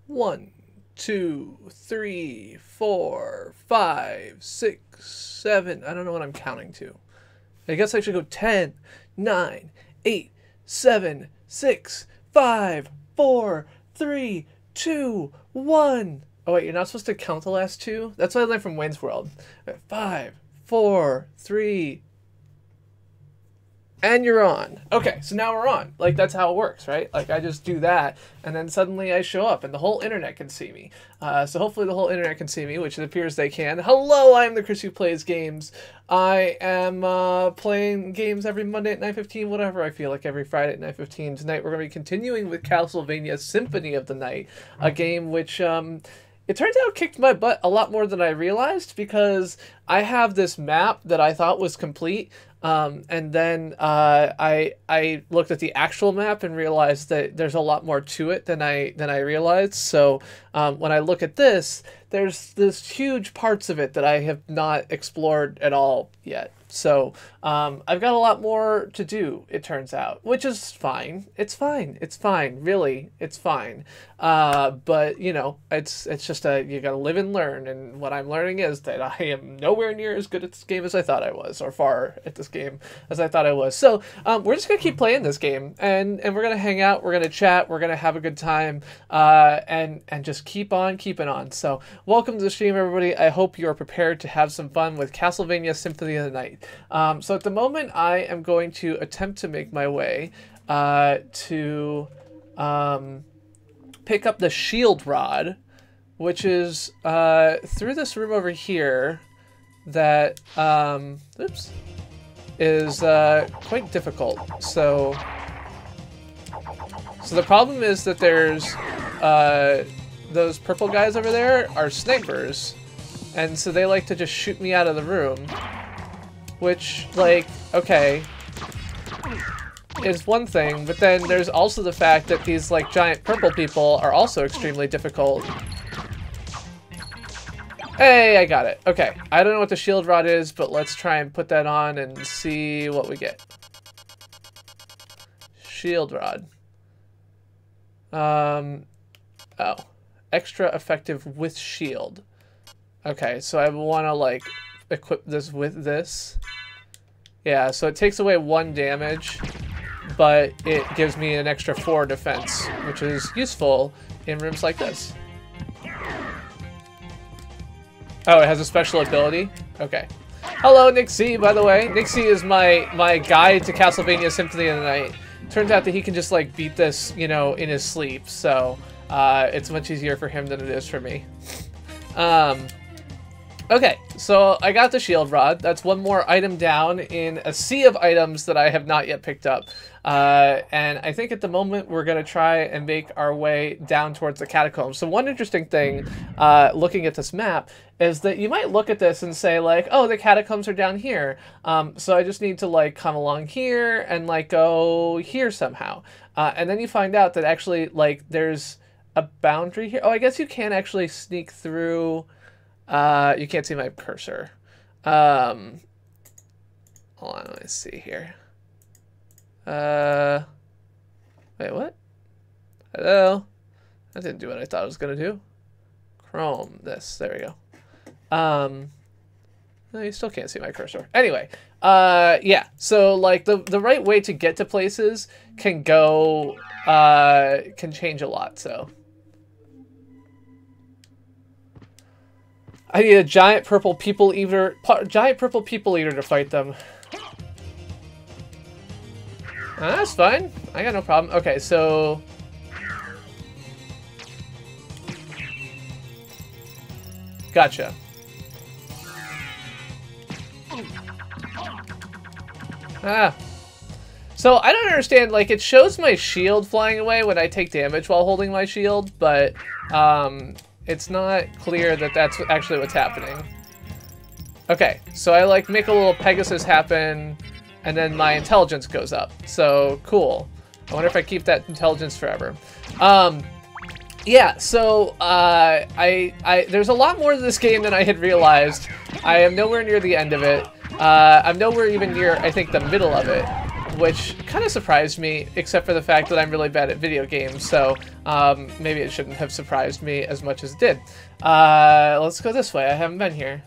1, 2, 3, 4, 5, 6, 7. I don't know what I'm counting to. I guess I should go 10, 9, 8, 7, 6, 5, 4, 3, 2, 1. Oh wait, you're not supposed to count the last two? That's what I learned from Wayne's World. 5, 4, 3, and you're on. Okay, so now we're on. Like, that's how it works, right? Like, I just do that, and then suddenly I show up, and the whole internet can see me. So hopefully the whole internet can see me, which it appears they can. Hello, I'm the Chris who plays games. I am playing games every Monday at 9:15, whatever I feel like, every Friday at 9:15. Tonight we're going to be continuing with Castlevania Symphony of the Night, a game which... it turns out kicked my butt a lot more than I realized, because I have this map that I thought was complete, and then I looked at the actual map and realized that there's a lot more to it than I realized. So when I look at this, there's huge parts of it that I have not explored at all yet. So I've got a lot more to do, it turns out, which is fine. It's fine. It's fine. Really, it's fine. But you know, it's just you gotta live and learn. And what I'm learning is that I am nowhere near as good at this game as I thought I was, or far at this game as I thought I was. So we're just gonna keep playing this game, and we're gonna hang out, we're gonna chat, we're gonna have a good time, and just keep on keeping on. So welcome to the stream, everybody. I hope you're prepared to have some fun with Castlevania Symphony of the Night. So at the moment, I am going to attempt to make my way to pick up the shield rod, which is through this room over here that oops, is quite difficult. So the problem is that there's those purple guys over there are snipers, and so they like to just shoot me out of the room, which, like, okay, is one thing, but then there's also the fact that these, like, giant purple people are also extremely difficult. Hey, I got it. Okay, I don't know what the shield rod is, but let's try and put that on and see what we get. Shield rod. Oh. Extra effective with shield. Okay, so I want to, like, equip this with this. Yeah, so it takes away 1 damage, but it gives me an extra 4 defense, which is useful in rooms like this. Oh, it has a special ability? Okay. Hello, Nick C, by the way. Nick C is my guide to Castlevania Symphony of the Night. Turns out that he can just, like, beat this, you know, in his sleep, so it's much easier for him than it is for me. Okay, so I got the shield rod. That's one more item down in a sea of items that I have not yet picked up. And I think at the moment we're going to try and make our way down towards the catacombs. So one interesting thing, looking at this map, is that you might look at this and say, like, oh, the catacombs are down here. So I just need to, like, come along here and, like, go here somehow. And then you find out that actually, like, there's a boundary here. Oh, I guess you can actually sneak through... you can't see my cursor. Hold on, let me see here. Wait, what? Hello? That didn't do what I thought it was gonna do. Chrome, this, there we go. No, you still can't see my cursor. Anyway, yeah, so, like, the right way to get to places can go, can change a lot, so. I need a giant purple people eater to fight them. That's fine. I got no problem. Okay, so gotcha. So I don't understand, like, it shows my shield flying away when I take damage while holding my shield, but it's not clear that that's actually what's happening. Okay, so I, like, make a little Pegasus happen, and then my intelligence goes up. So, cool. I wonder if I keep that intelligence forever. Yeah, so, there's a lot more to this game than I had realized. I am nowhere near the end of it. I'm nowhere even near, I think, the middle of it. which kind of surprised me, except for the fact that I'm really bad at video games, so maybe it shouldn't have surprised me as much as it did. Let's go this way. I haven't been here.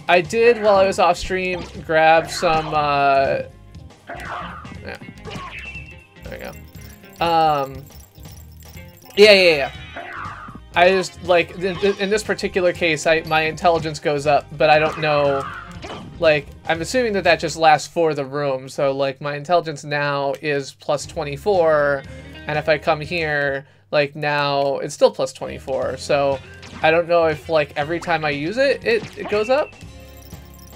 I did, while I was off stream, grab some, yeah. There we go. Yeah. I just, like, in this particular case, my intelligence goes up, but I don't know, like, I'm assuming that that just lasts for the room, so, like, my intelligence now is plus 24, and if I come here, like, now, it's still plus 24, so I don't know if, like, every time I use it, it goes up.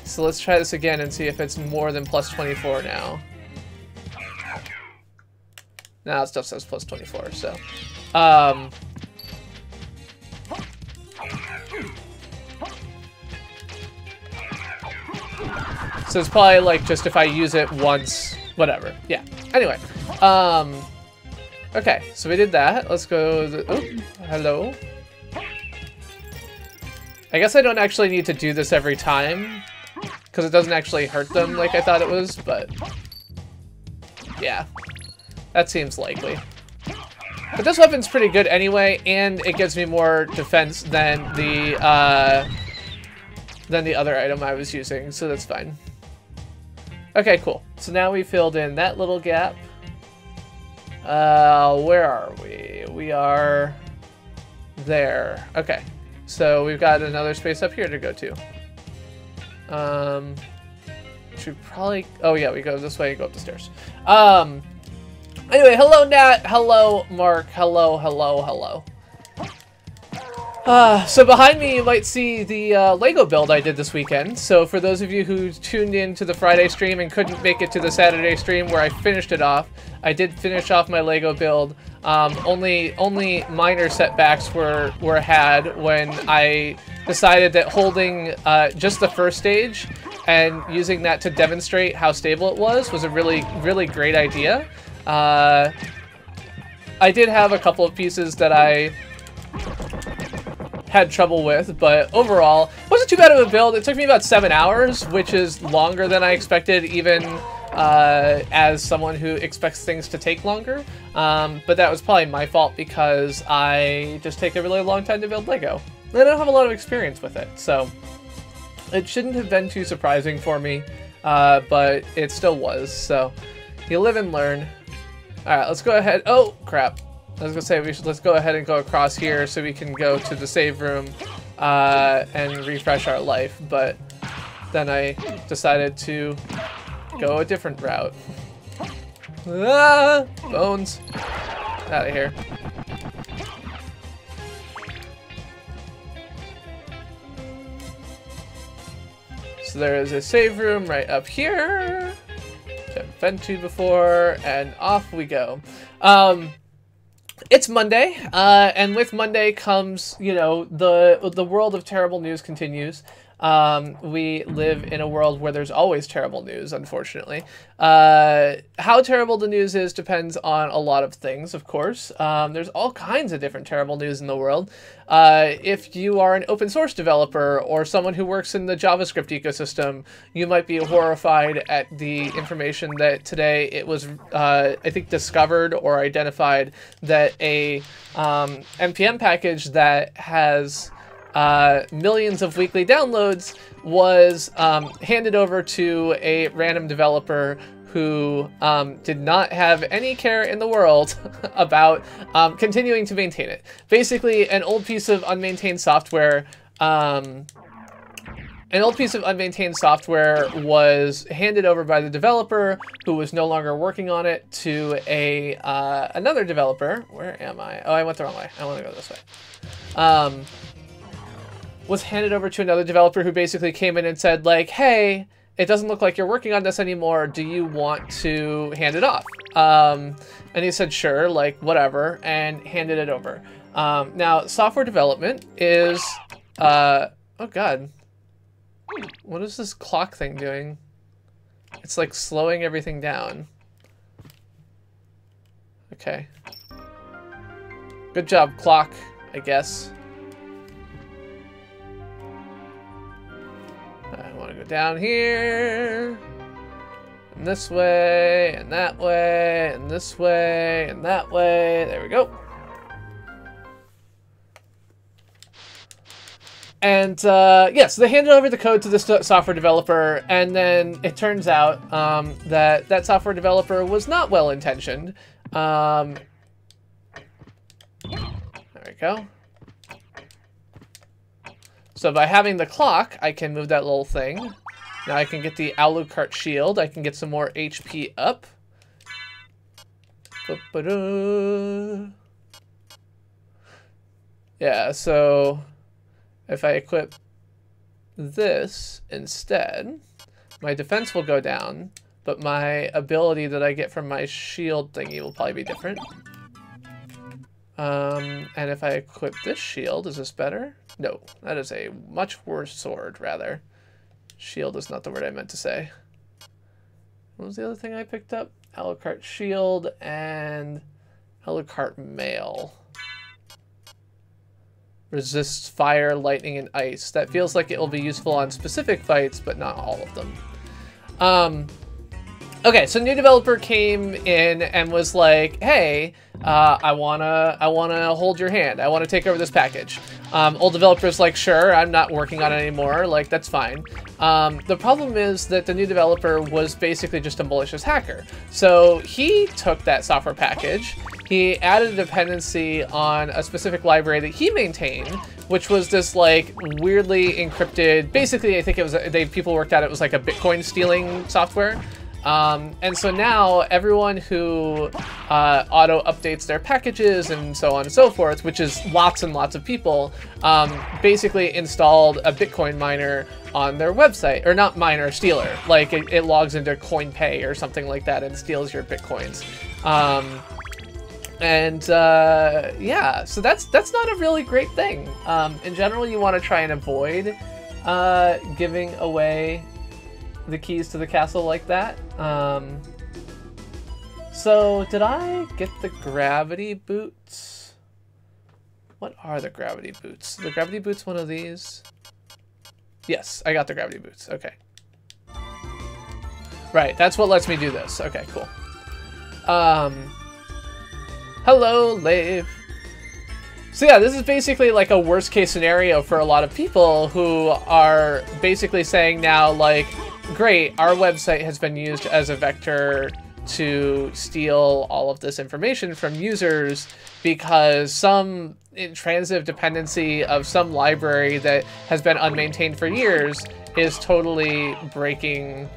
So let's try this again and see if it's more than plus 24 now. Now stuff says plus 24, so. So it's probably like just if I use it once, whatever. Yeah. Anyway. Okay, so we did that. Let's go. Oh, hello. I guess I don't actually need to do this every time, because it doesn't actually hurt them like I thought it was, but yeah, that seems likely. But this weapon's pretty good anyway, and it gives me more defense than the other item I was using, so that's fine. Okay, cool. So now we filled in that little gap. Where are we? We are there. Okay, so we've got another space up here to go to. Should probably, oh yeah, we go this way and go up the stairs. Anyway, hello Nat, hello Mark, hello. So behind me you might see the Lego build I did this weekend. So for those of you who tuned in to the Friday stream and couldn't make it to the Saturday stream where I finished it off, I did finish off my Lego build. Only minor setbacks were had when I decided that holding just the first stage and using that to demonstrate how stable it was a really great idea. I did have a couple of pieces that I had trouble with, but overall, it wasn't too bad of a build. It took me about 7 hours, which is longer than I expected, even as someone who expects things to take longer. But that was probably my fault because I just take a really long time to build Lego. I don't have a lot of experience with it, so it shouldn't have been too surprising for me, but it still was, so you live and learn. Alright, let's go ahead. Oh, crap. I was gonna say, let's go ahead and go across here so we can go to the save room and refresh our life, but then I decided to go a different route. Ah, bones. Out of here. So there is a save room right up here, which I've been to before, and off we go. It's Monday, and with Monday comes, you know, the world of terrible news continues. We live in a world where there's always terrible news, unfortunately. How terrible the news is depends on a lot of things, of course. There's all kinds of different terrible news in the world. If you are an open source developer or someone who works in the JavaScript ecosystem, you might be horrified at the information that today it was, I think, discovered or identified that a NPM package that has millions of weekly downloads was handed over to a random developer who did not have any care in the world about continuing to maintain it. Basically, an old piece of unmaintained software was handed over by the developer, who was no longer working on it, to another developer. Where am I? Oh, I went the wrong way. I want to go this way. Was handed over to another developer who basically came in and said, like, hey, it doesn't look like you're working on this anymore. Do you want to hand it off? And he said, sure, like, whatever, and handed it over. Now, software development is, oh God. What is this clock thing doing? It's like slowing everything down. Okay. Good job, clock, I guess. I want to go down here. and this way, and that way, and this way, and that way. There we go. And yeah, so they handed over the code to this software developer, and then it turns out that that software developer was not well-intentioned. There we go. So by having the clock, I can move that little thing. Now I can get the Alucard shield. I can get some more HP up. Yeah, so if I equip this instead, my defense will go down, but my ability that I get from my shield thingy will probably be different. And if I equip this shield, is this better? No, that is a much worse sword, rather. Shield is not the word I meant to say. What was the other thing I picked up? Alucard shield and Alucard mail. Resists fire, lightning, and ice. That feels like it will be useful on specific fights, but not all of them. Okay, so new developer came in and was like, "Hey, I wanna hold your hand. I wanna take over this package." Old developer's like, "Sure, I'm not working on it anymore. Like, that's fine." The problem is that the new developer was basically just a malicious hacker. So he took that software package, he added a dependency on a specific library that he maintained, which was this like weirdly encrypted. Basically, I think it was people worked out it was like a Bitcoin stealing software. And so now everyone who auto updates their packages and so on and so forth, which is lots and lots of people, basically installed a Bitcoin miner on their website, or not miner, stealer. Like it logs into CoinPay or something like that and steals your Bitcoins. Yeah, so that's not a really great thing. In general, you want to try and avoid giving away the keys to the castle like that. So did I get the gravity boots? What are the gravity boots? The gravity boots one of these? Yes, I got the gravity boots. Okay. Right, that's what lets me do this. Okay, cool. Hello, Lave. So yeah, this is basically like a worst case scenario for a lot of people who are basically saying now, like, great, our website has been used as a vector to steal all of this information from users because some intransitive dependency of some library that has been unmaintained for years is totally breaking.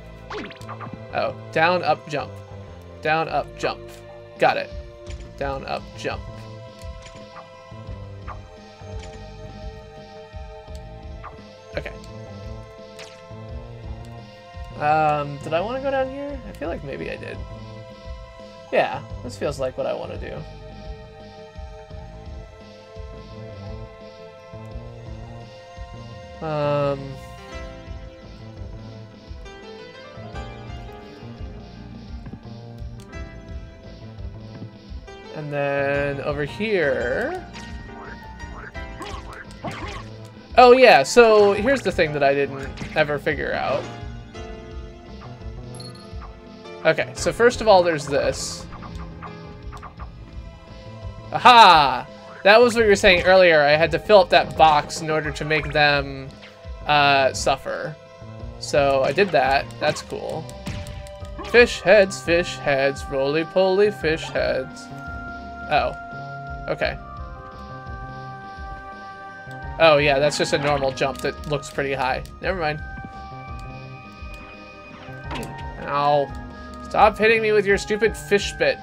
Oh, down, up, jump. Down, up, jump. Got it. Down, up, jump. Okay. Did I want to go down here? I feel like maybe I did. Yeah, this feels like what I want to do. And then over here. Oh yeah, so here's the thing that I didn't ever figure out. Okay, so first of all, there's this. Aha! That was what you were saying earlier. I had to fill up that box in order to make them suffer. So I did that. That's cool. Fish heads, roly-poly fish heads. Oh. Okay. Oh, yeah, that's just a normal jump that looks pretty high. Never mind. Ow. Stop hitting me with your stupid fish spit.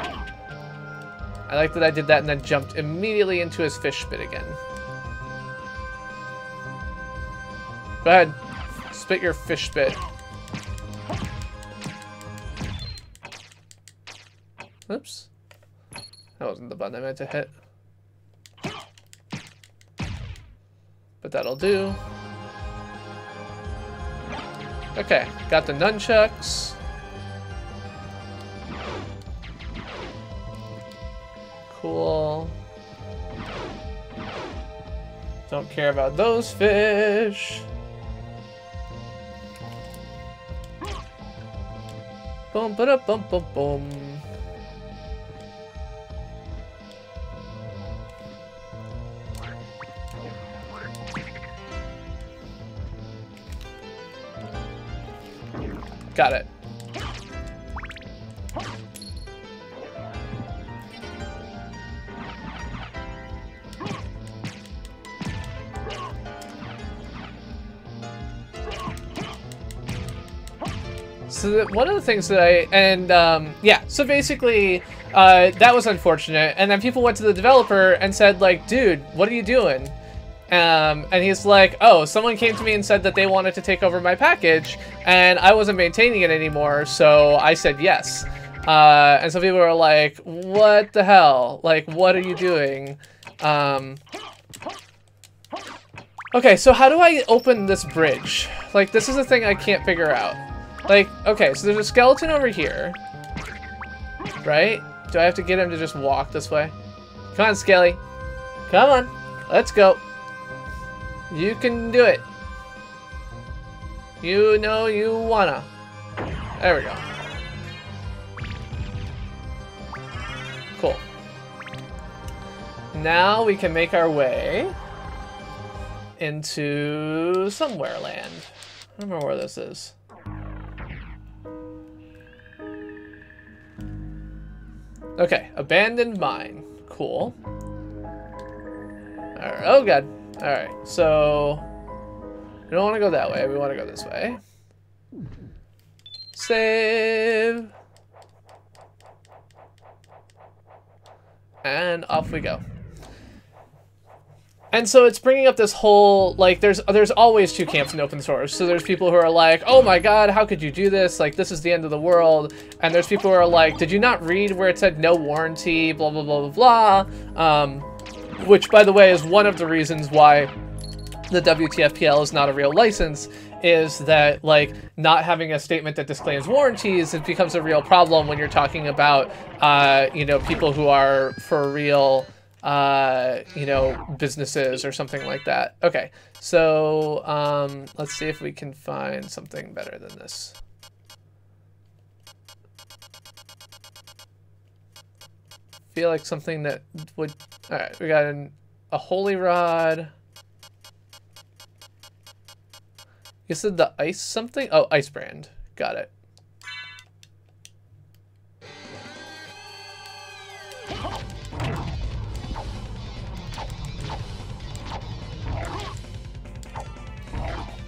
I like that I did that and then jumped immediately into his fish spit again. Go ahead. Spit your fish spit. Oops. That wasn't the button I meant to hit. But that'll do. Okay, got the nunchucks. Cool. Don't care about those fish. Boom, ba boom, boom, boom. Got it. So one of the things that yeah, so basically that was unfortunate, and then people went to the developer and said like, dude, what are you doing? And he's like, oh, someone came to me and said that they wanted to take over my package, and I wasn't maintaining it anymore, so I said yes. And some people were like, what the hell? Like, what are you doing? Okay, so how do I open this bridge? Like, this is a thing I can't figure out. Like, okay, so there's a skeleton over here, right? Do I have to get him to just walk this way? Come on, Skelly. Come on. Let's go. You can do it. You know you wanna. There we go. Cool. Now we can make our way into somewhere land. I don't remember where this is. Okay, abandoned mine. Cool. Alright, oh god. Alright, so we don't want to go that way, we want to go this way. Save. And off we go. And so it's bringing up this whole, like, there's always two camps in open source. So there's people who are like, oh my god, how could you do this? Like, this is the end of the world. And there's people who are like, did you not read where it said no warranty, blah, blah, blah, blah, blah. Which, by the way, is one of the reasons why the WTFPL is not a real license, is that, like, not having a statement that disclaims warranties, it becomes a real problem when you're talking about, you know, people who are for real... you know, businesses or something like that. Okay, so let's see if we can find something better than this. Feel like something that would... Alright, we got a holy rod. You said the ice something? Oh, ice brand. Got it.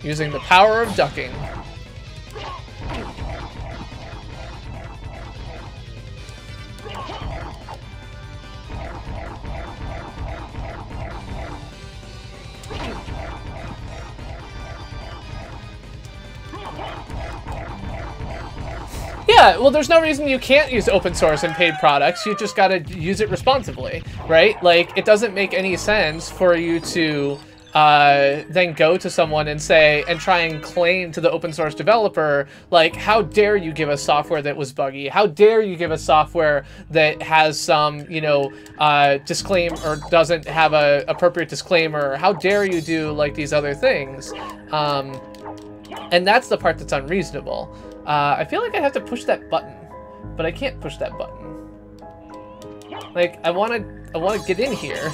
Using the power of ducking. Yeah, well, there's no reason you can't use open source and paid products. You just gotta use it responsibly, right? Like, it doesn't make any sense for you to then go to someone and say, and try and claim to the open source developer, like, how dare you give us software that was buggy? How dare you give us software that has some, you know, disclaim or doesn't have a appropriate disclaimer? How dare you do, like, these other things? And that's the part that's unreasonable. I feel like I have to push that button, but I can't push that button. Like, I wanna get in here.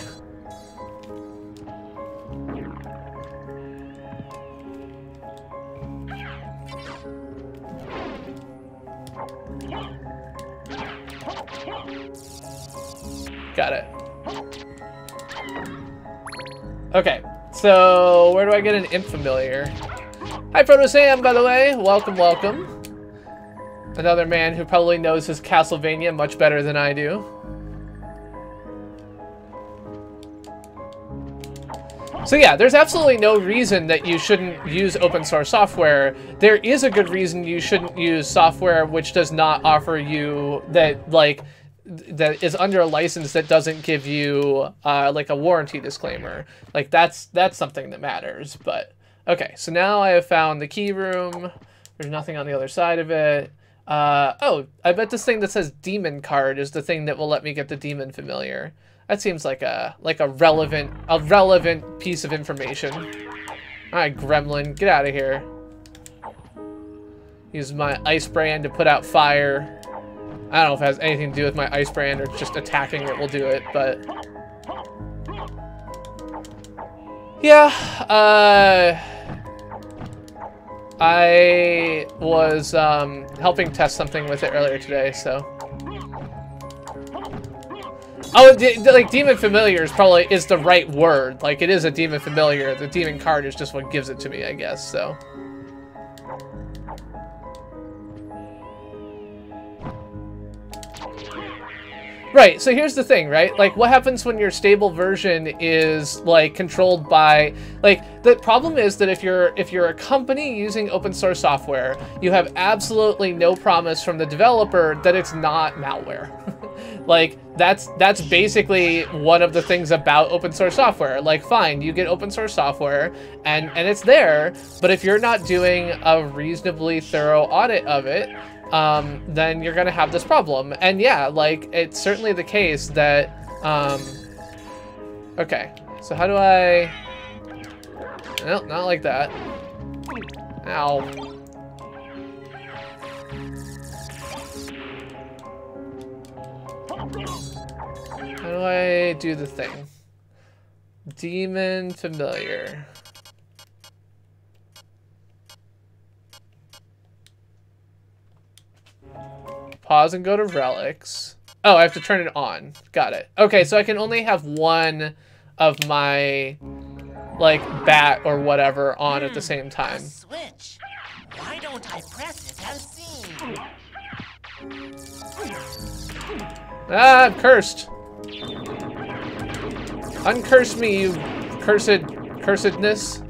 Got it. Okay, so where do I get an imp familiar? Hi, Proto Sam, by the way. Welcome, welcome. Another man who probably knows his Castlevania much better than I do. So yeah, there's absolutely no reason that you shouldn't use open source software. There is a good reason you shouldn't use software which does not offer you that, like, that is under a license that doesn't give you like a warranty disclaimer. Like, that's something that matters. But okay, so now I have found the key room. There's nothing on the other side of it. Oh, I bet this thing that says demon card is the thing that will let me get the demon familiar. That seems like a relevant piece of information. All right, gremlin, get out of here. Use my ice brand to put out fire. I don't know if it has anything to do with my ice brand or just attacking it will do it, but... Yeah, I was helping test something with it earlier today, so... Oh, like, Demon Familiar is the right word. Like, it is a Demon Familiar. The Demon card is just what gives it to me, I guess, so... Right, so here's the thing, right? Like, what happens when your stable version is, like, controlled by... Like, the problem is that if you're a company using open source software, you have absolutely no promise from the developer that it's not malware. Like, that's basically one of the things about open source software. Like, fine, you get open source software, and it's there, but if you're not doing a reasonably thorough audit of it, then you're gonna have this problem. And yeah, like, it's certainly the case that, okay, so how do I, no, not like that. Ow. How do I do the thing? Demon Familiar. Pause and go to relics. Oh, I have to turn it on. Got it. Okay, so I can only have one of my, like, bat or whatever on at the same time. Switch. Why don't I press it and see? Ah, I'm cursed. Uncurse me, you cursedness.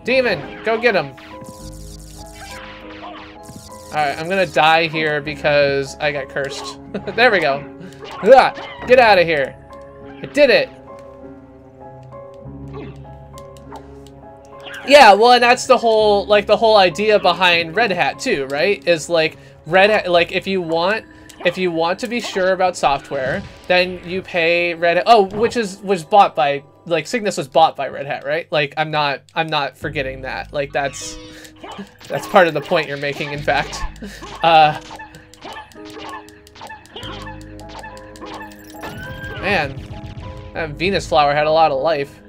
Demon, go get him. Alright, I'm gonna die here because I got cursed. There we go. Get out of here. I did it. Yeah, well, and that's the whole, like, the whole idea behind Red Hat too, right? Is like Red Hat, like, if you want to be sure about software, then you pay Red Hat. Oh, which was bought by, like, Cygnus was bought by Red Hat, right? Like, I'm not forgetting that. Like, that's part of the point you're making, in fact. Man, that Venus flower had a lot of life.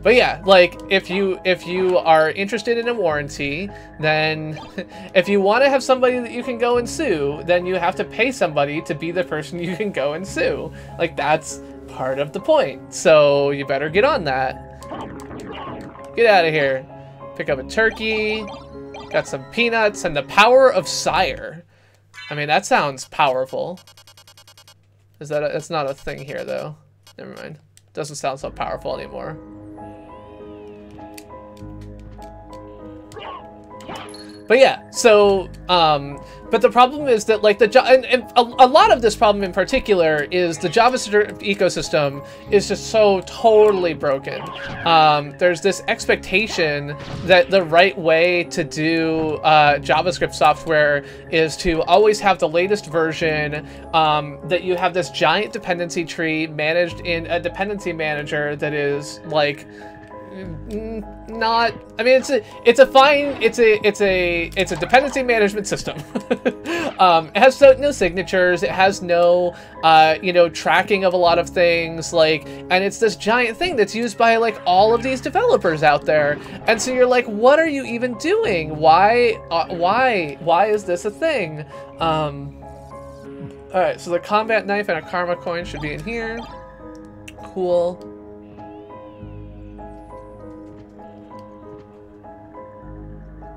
But yeah, like, if you are interested in a warranty, then if you want to have somebody that you can go and sue, then you have to pay somebody to be the person you can go and sue. Like, that's part of the point. So you better get on that. Get out of here. Pick up a turkey. Got some peanuts and the power of sire. I mean, that sounds powerful. Is that that's not a thing here, though. Never mind. Doesn't sound so powerful anymore. But yeah, so, but the problem is that, like, and a lot of this problem in particular is the JavaScript ecosystem is just so totally broken. There's this expectation that the right way to do JavaScript software is to always have the latest version, that you have this giant dependency tree managed in a dependency manager that is, like, not, I mean, it's a dependency management system. It has no signatures, it has no you know, tracking of a lot of things, like, and it's this giant thing that's used by, like, all of these developers out there. And so you're like, what are you even doing? Why is this a thing? All right, so the combat knife and a karma coin should be in here. Cool.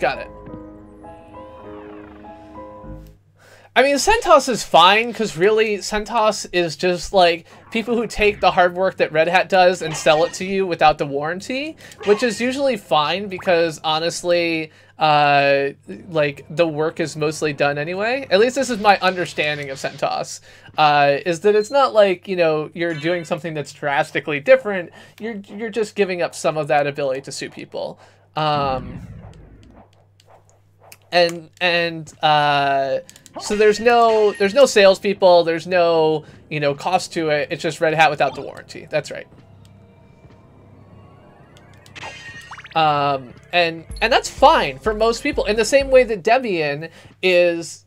Got it. I mean, CentOS is fine, because really, CentOS is just, like, people who take the hard work that Red Hat does and sell it to you without the warranty, which is usually fine, because, honestly, like, the work is mostly done anyway. At least this is my understanding of CentOS, is that it's not like, you know, you're doing something that's drastically different, you're just giving up some of that ability to sue people. So there's no salespeople, there's no, you know, cost to it. It's just Red Hat without the warranty. That's right. And that's fine for most people, in the same way that Debian is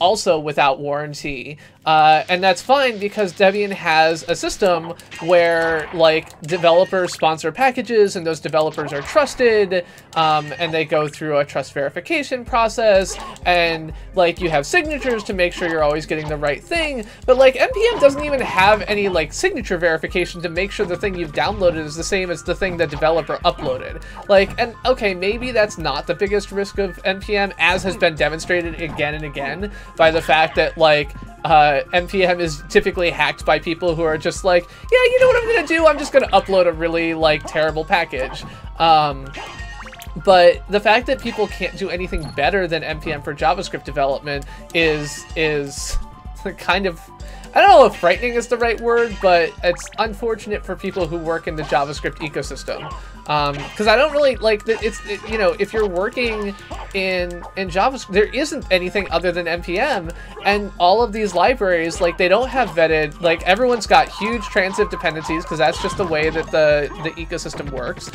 also without warranty, and that's fine because Debian has a system where like developers sponsor packages and those developers are trusted, and they go through a trust verification process, and like you have signatures to make sure you're always getting the right thing. But like npm doesn't even have any like signature verification to make sure the thing you've downloaded is the same as the thing the developer uploaded. Like, and okay, maybe that's not the biggest risk of npm, as has been demonstrated again and again by the fact that like npm is typically hacked by people who are just like, yeah, you know what I'm gonna do? I'm just gonna upload a really like terrible package. But the fact that people can't do anything better than npm for JavaScript development is kind of, I don't know if frightening is the right word, but it's unfortunate for people who work in the JavaScript ecosystem. Because I don't really like that. You know, if you're working in JavaScript, there isn't anything other than npm, and all of these libraries, like, they don't have vetted. Like, everyone's got huge transitive dependencies because that's just the way that the ecosystem works.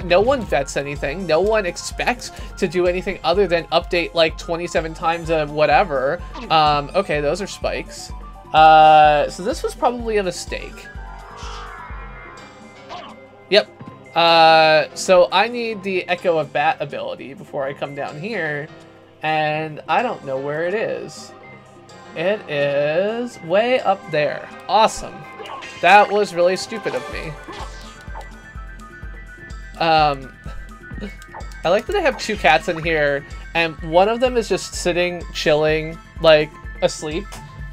No one vets anything. No one expects to do anything other than update like 27 times a whatever. Okay, those are spikes. So this was probably a mistake. Yep. So I need the Echo of Bat ability before I come down here, and I don't know where it is. It is way up there. Awesome. That was really stupid of me. I like that I have two cats in here, and one of them is just sitting, chilling, like, asleep,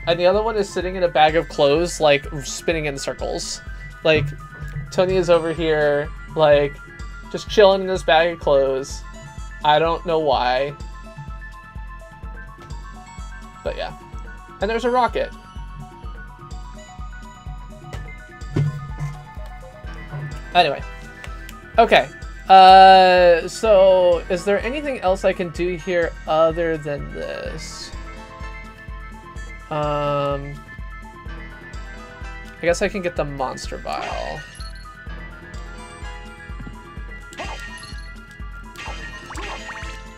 and the other one is sitting in a bag of clothes, like, spinning in circles. Like, Tony is over here, like, just chilling in this bag of clothes. I don't know why. But yeah. And there's a rocket. Anyway. Okay. So, is there anything else I can do here other than this? I guess I can get the monster vial.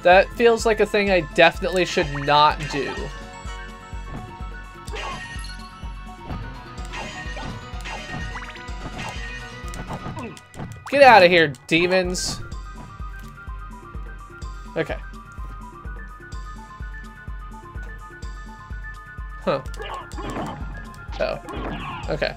That feels like a thing I definitely should not do. Get out of here, demons. Okay. Huh. Oh. Okay.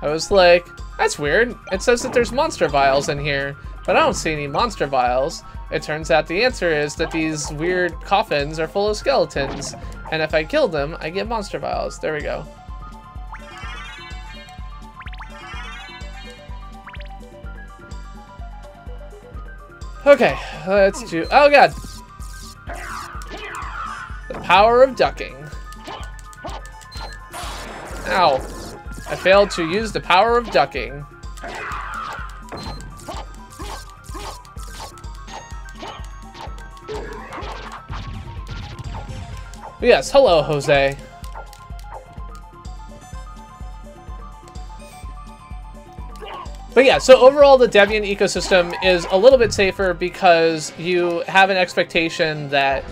I was like, that's weird. It says that there's monster vials in here, but I don't see any monster vials. It turns out the answer is that these weird coffins are full of skeletons, and if I kill them, I get monster vials. There we go. Okay, let's do... Oh god! The power of ducking. Ow. I failed to use the power of ducking. Yes, hello, Jose. But yeah, so overall the Debian ecosystem is a little bit safer because you have an expectation that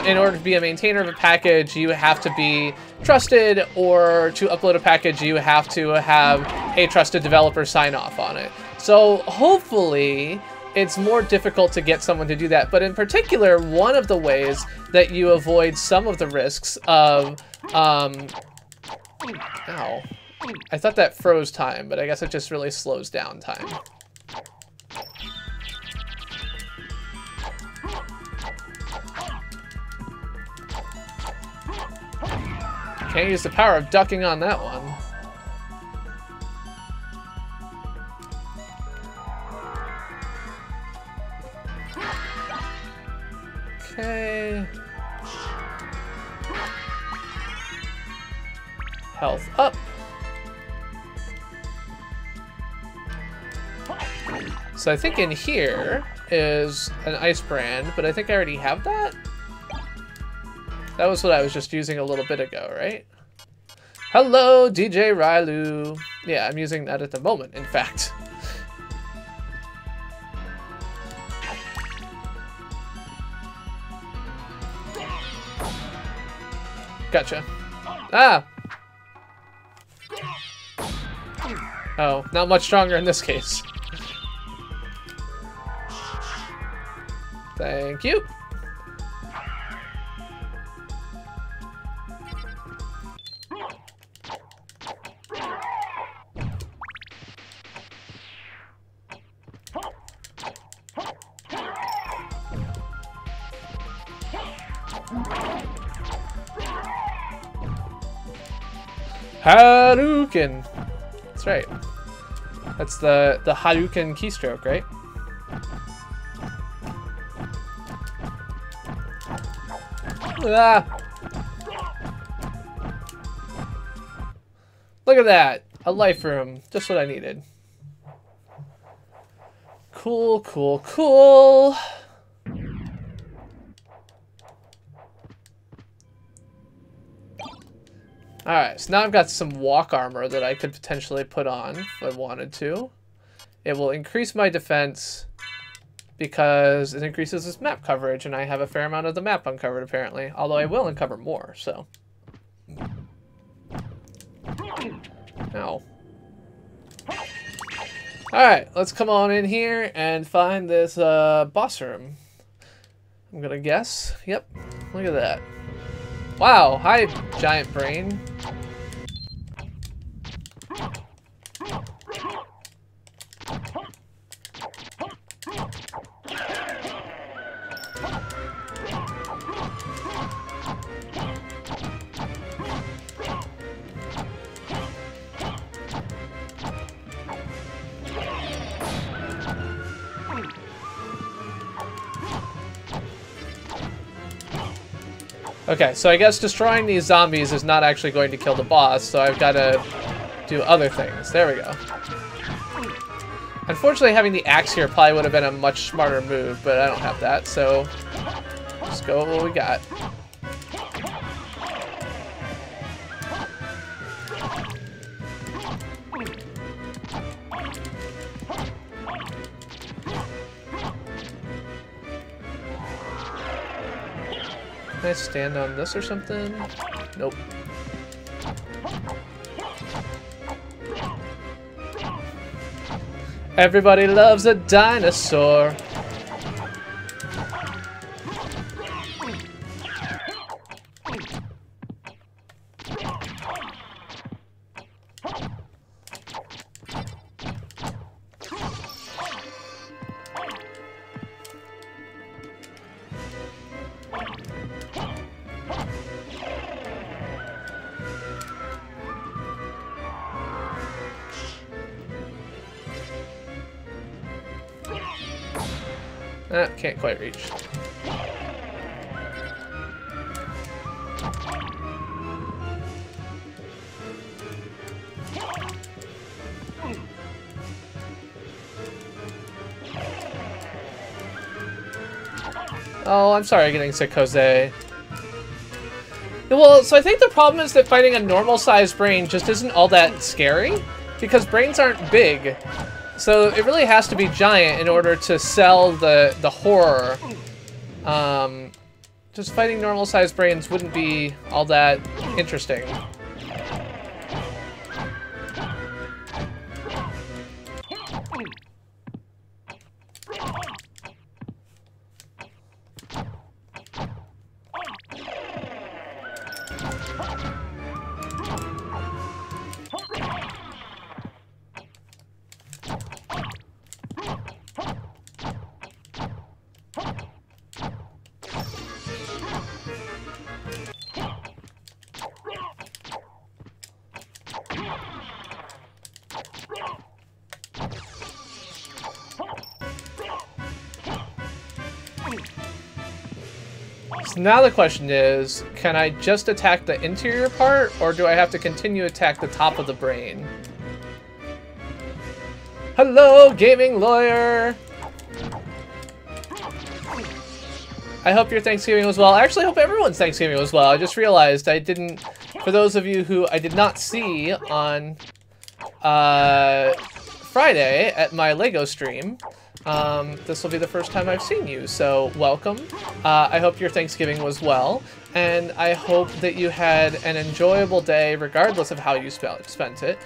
in order to be a maintainer of a package, you have to be trusted, or to upload a package, you have to have a trusted developer sign off on it. So hopefully it's more difficult to get someone to do that. But in particular, one of the ways that you avoid some of the risks of, ow. I thought that froze time, but I guess it just really slows down time. Can't use the power of ducking on that one. Okay. Health up. So I think in here is an ice brand, but I think I already have that. That was what I was just using a little bit ago, right? Hello, DJ Rylu. Yeah, I'm using that at the moment, in fact. Gotcha. Ah! Oh, not much stronger in this case. Thank you. Hadouken! That's right. That's the Hadouken keystroke, right? Ah! Look at that! A life room. Just what I needed. Cool, cool, cool! Alright, so now I've got some walk armor that I could potentially put on if I wanted to. It will increase my defense because it increases this map coverage, and I have a fair amount of the map uncovered apparently. Although I will uncover more, so. Ow. Alright, let's come on in here and find this boss room. I'm gonna guess. Yep, look at that. Wow, hi, giant brain. Okay, so I guess destroying these zombies is not actually going to kill the boss, so I've got to do other things. There we go. Unfortunately, having the axe here probably would have been a much smarter move, but I don't have that, so let's go with what we got. Can I stand on this or something? Nope. Everybody loves a dinosaur. Can't quite reach. Oh, I'm sorry getting sick, Jose. Well, so I think the problem is that fighting a normal-sized brain just isn't all that scary, because brains aren't big. So it really has to be giant in order to sell the horror. Just fighting normal-sized brains wouldn't be all that interesting. So now the question is, can I just attack the interior part, or do I have to continue to attack the top of the brain? Hello, gaming lawyer! I hope your Thanksgiving was well. I actually hope everyone's Thanksgiving was well. I just realized I didn't, for those of you who I did not see on Friday at my Lego stream, this will be the first time I've seen you, so welcome. I hope your Thanksgiving was well. and I hope that you had an enjoyable day regardless of how you spent it.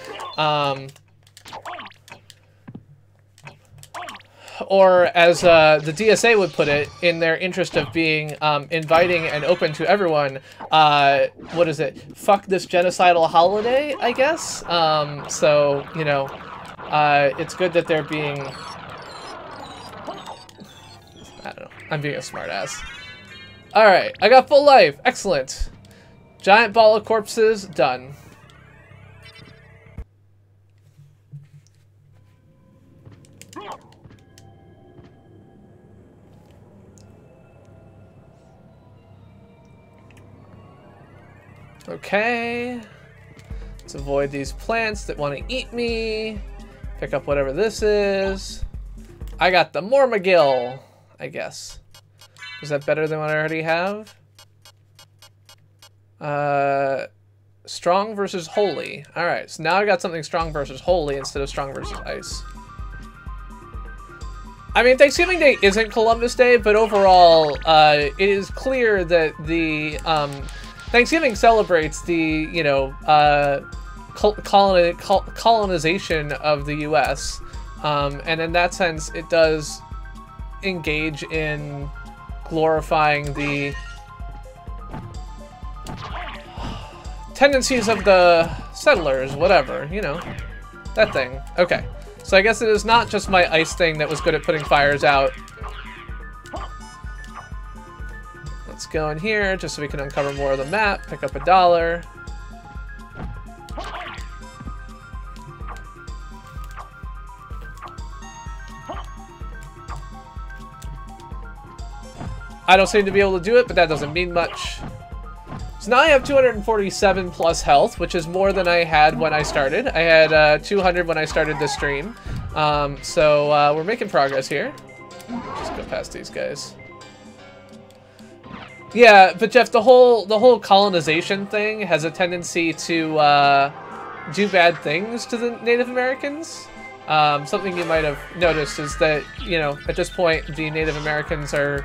Or as the DSA would put it, in their interest of being inviting and open to everyone, what is it? Fuck this genocidal holiday, I guess? So, you know, it's good that they're being... I don't know. I'm being a smartass. Alright, I got full life. Excellent. Giant ball of corpses, done. Okay. Let's avoid these plants that want to eat me. Pick up whatever this is. I got the Mormagill, I guess. Is that better than what I already have? Strong versus holy. Alright, so now I got something strong versus holy instead of strong versus ice. I mean, Thanksgiving Day isn't Columbus Day, but overall, it is clear that the Thanksgiving celebrates the, you know, colonization of the U.S. And in that sense, it does engage in glorifying the tendencies of the settlers, whatever, you know, that thing. Okay, so I guess it is not just my ice thing that was good at putting fires out. Let's go in here just so we can uncover more of the map, pick up $1. I don't seem to be able to do it, but that doesn't mean much. So now I have 247 plus health, which is more than I had when I started. I had 200 when I started this stream. So we're making progress here. Just go past these guys. Yeah, but Jeff, the whole colonization thing has a tendency to do bad things to the Native Americans. Something you might have noticed is that, you know, at this point, the Native Americans are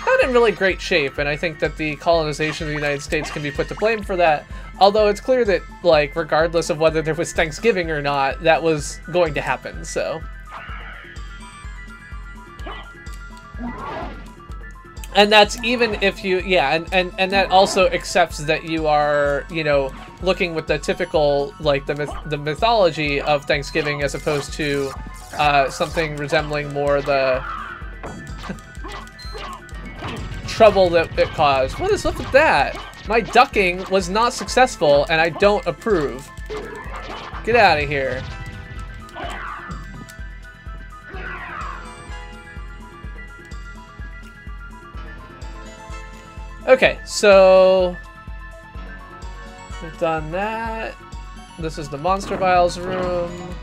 not in really great shape, and I think that the colonization of the United States can be put to blame for that. Although it's clear that, like, regardless of whether there was Thanksgiving or not, that was going to happen, so. And that's even if you, yeah, and that also accepts that you are, you know, looking with the typical, like, the mythology of Thanksgiving as opposed to something resembling more the trouble that it caused. What is up with that? My ducking was not successful, and I don't approve. Get out of here. Okay, so we've done that. This is the Monster Vials room.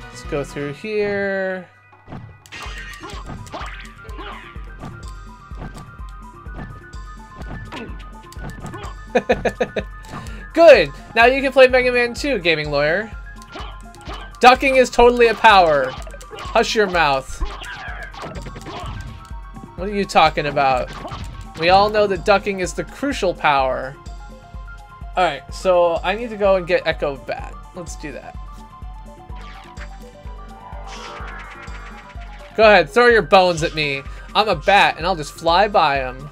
Let's go through here. Good! Now you can play Mega Man 2, Gaming Lawyer. Ducking is totally a power. Hush your mouth. What are you talking about? We all know that ducking is the crucial power. Alright, so I need to go and get Echo Bat. Let's do that. Go ahead, throw your bones at me. I'm a bat, and I'll just fly by them.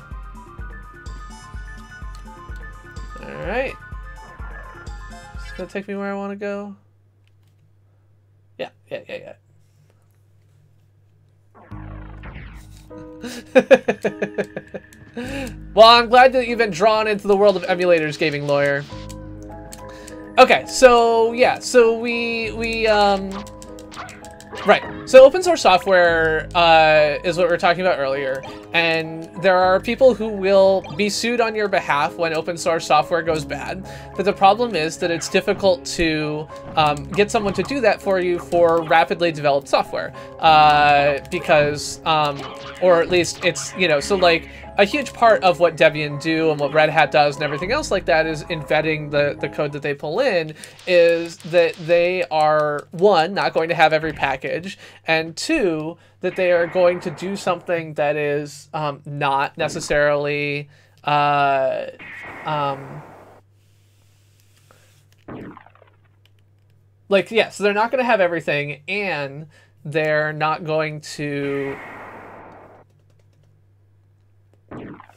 Alright. Is this gonna take me where I want to go? Yeah. Well, I'm glad that you've been drawn into the world of emulators, Gaming Lawyer. Okay, so yeah, so right, so open source software is what we were talking about earlier, and there are people who will be sued on your behalf when open source software goes bad, but the problem is that it's difficult to get someone to do that for you for rapidly developed software, because, or at least it's, you know, so like, a huge part of what Debian do and what Red Hat does and everything else like that is in vetting the code that they pull in is that they are, one, not going to have every package, and two, that they are going to do something that is not necessarily like, yeah, so they're not going to have everything, and they're not going to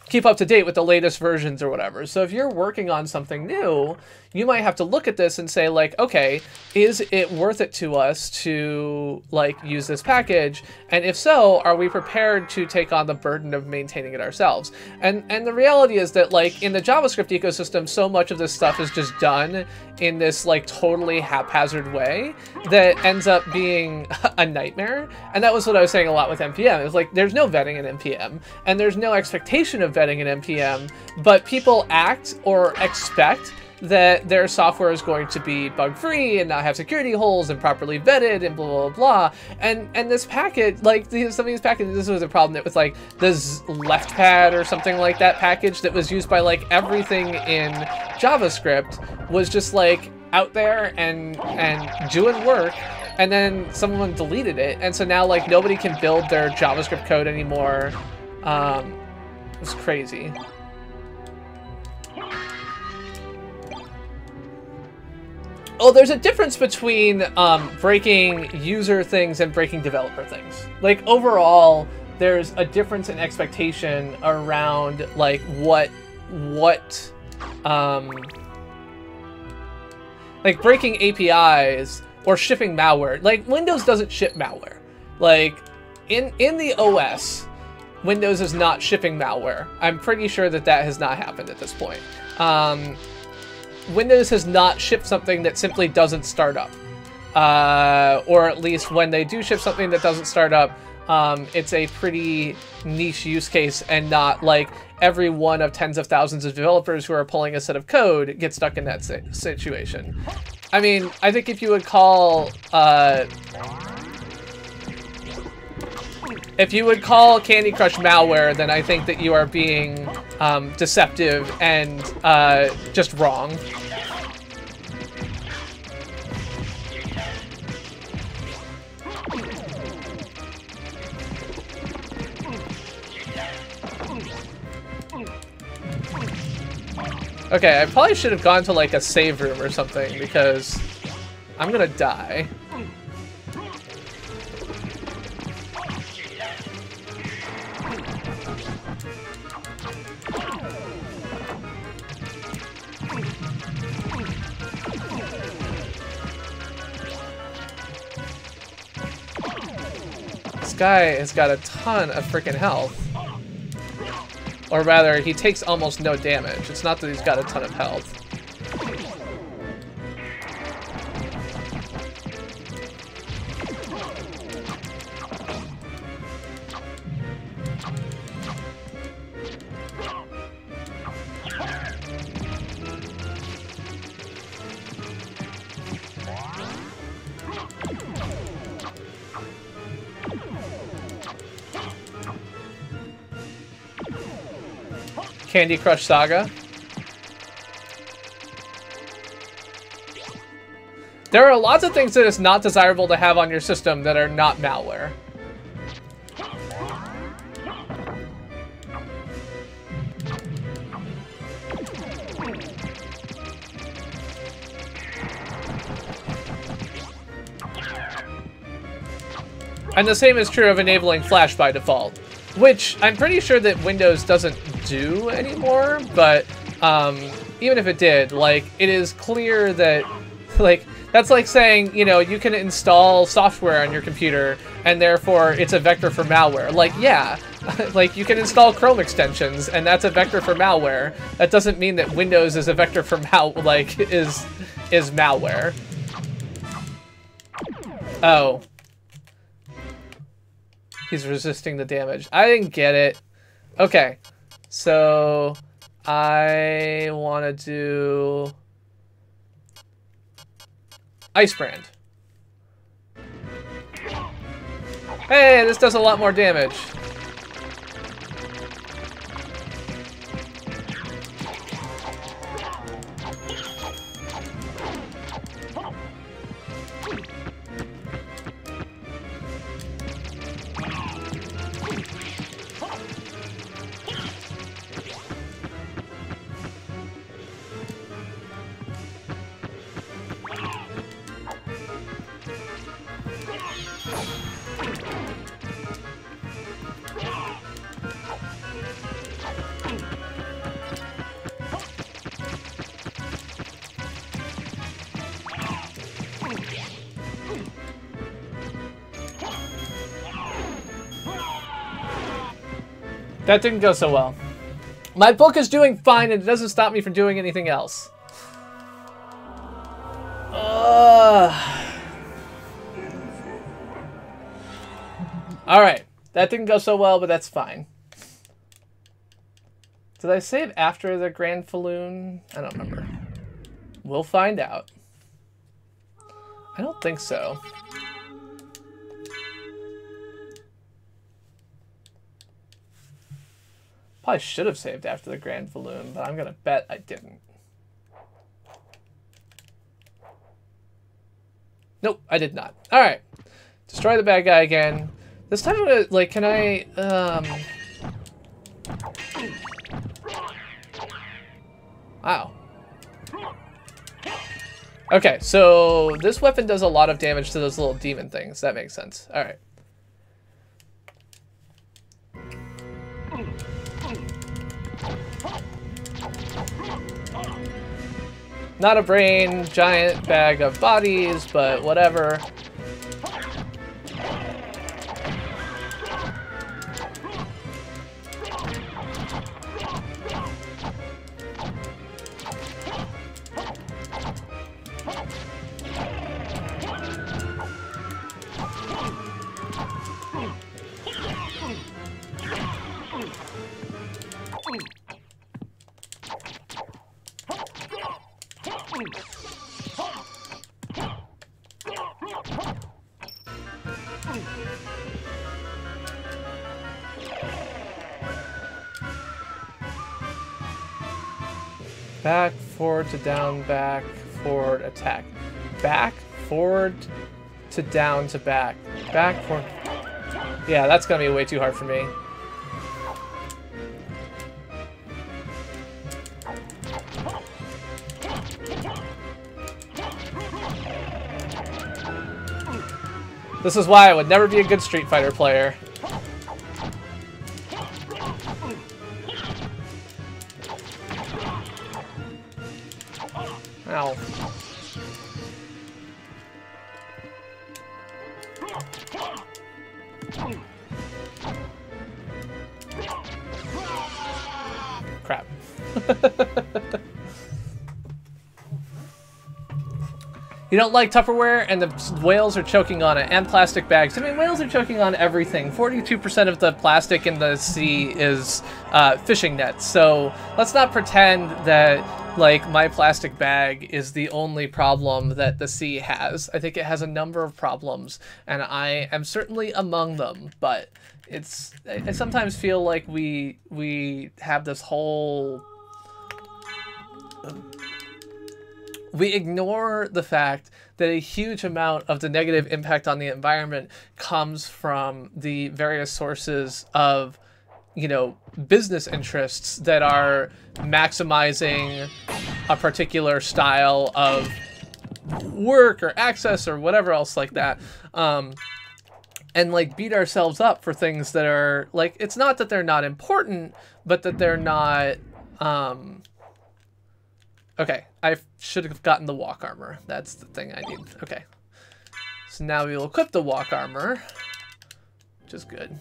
keep up to date with the latest versions or whatever. So if you're working on something new, you might have to look at this and say, like, okay, is it worth it to us to, like, use this package? And if so, are we prepared to take on the burden of maintaining it ourselves? And the reality is that, like, in the JavaScript ecosystem, so much of this stuff is just done in this, like, totally haphazard way that ends up being a nightmare. And that was what I was saying a lot with NPM. It was like, there's no vetting in NPM, and there's no expectation of vetting in NPM, but people act or expect that their software is going to be bug-free and not have security holes and properly vetted and blah, blah, blah. And this package, like, some of these packages, this was a problem that was, like, this left pad or something like that package that was used by, like, everything in JavaScript was just, like, out there and doing work, and then someone deleted it. And so now, like, nobody can build their JavaScript code anymore. It's crazy. Oh, there's a difference between breaking user things and breaking developer things. Like, overall, there's a difference in expectation around, like, what like, breaking APIs or shipping malware. Like, Windows doesn't ship malware. Like, in the OS, Windows is not shipping malware. I'm pretty sure that has not happened at this point. Windows has not shipped something that simply doesn't start up. Or at least when they do ship something that doesn't start up, it's a pretty niche use case, and not like every one of tens of thousands of developers who are pulling a set of code get stuck in that situation. I mean, I think if you would call Candy Crush malware, then I think that you are being deceptive and just wrong. Okay, I probably should have gone to, like, a save room or something, because I'm gonna die. This guy has got a ton of freaking health. Or rather, he takes almost no damage. It's not that he's got a ton of health. Candy Crush Saga. There are lots of things that it's not desirable to have on your system that are not malware. And the same is true of enabling Flash by default, which I'm pretty sure that Windows doesn't do anymore, but even if it did, like, it is clear that, like, that's like saying, you know, you can install software on your computer and therefore it's a vector for malware. Like, yeah, like, you can install Chrome extensions and that's a vector for malware. That doesn't mean that Windows is a vector for is malware. Oh. He's resisting the damage. I didn't get it. Okay. So I want to do Ice Brand. Hey, this does a lot more damage. That didn't go so well. My book is doing fine, and it doesn't stop me from doing anything else. Alright. That didn't go so well, but that's fine. Did I save after the Grand Falloon? I don't remember. We'll find out. I don't think so. Probably should have saved after the Grand Falloon, but I'm gonna bet I didn't. Nope, I did not. Alright. Destroy the bad guy again. This time I'm gonna, like, can I, Wow. Okay, so this weapon does a lot of damage to those little demon things. That makes sense. Alright. Not a brain, giant bag of bodies, but whatever. Back, forward to down, back, forward, attack. Back, forward to down to back. Back, forward. Yeah, that's gonna be way too hard for me. This is why I would never be a good Street Fighter player. Ow. Crap. You don't like Tupperware, and the whales are choking on it, and plastic bags. I mean, whales are choking on everything. 42% of the plastic in the sea is fishing nets, so let's not pretend that, like, my plastic bag is the only problem that the sea has. I think it has a number of problems, and I am certainly among them, but it's... I sometimes feel like we have this whole... We ignore the fact that a huge amount of the negative impact on the environment comes from the various sources of, you know, business interests that are maximizing a particular style of work or access or whatever else like that. And, like, beat ourselves up for things that are, like, it's not that they're not important, but that they're not, okay, I should have gotten the walk armor. That's the thing I need. Okay. So now we will equip the walk armor, which is good.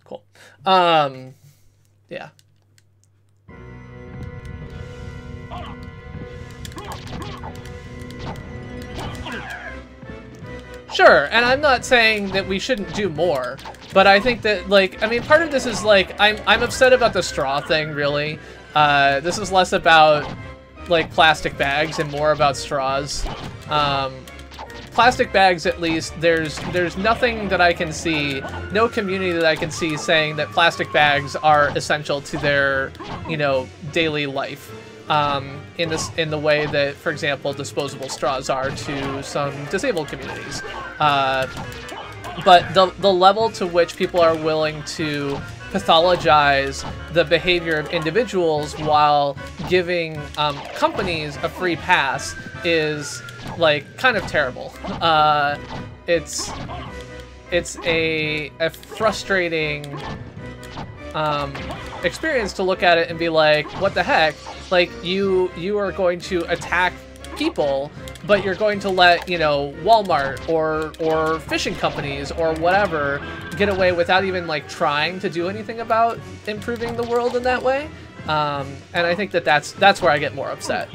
Cool. Yeah. Sure, and I'm not saying that we shouldn't do more, but I think that, like, I mean, part of this is, like, I'm upset about the straw thing, really. This is less about, like, plastic bags and more about straws. Plastic bags, at least, there's nothing that I can see, no community that I can see saying that plastic bags are essential to their, you know, daily life. In the way that, for example, disposable straws are to some disabled communities. But the level to which people are willing to pathologize the behavior of individuals while giving companies a free pass is, like, kind of terrible. It's it's a frustrating experience to look at it and be like, what the heck? Like, you are going to attack people, but you're going to let, you know, Walmart or fishing companies or whatever get away without even like trying to do anything about improving the world in that way. And I think that's where I get more upset.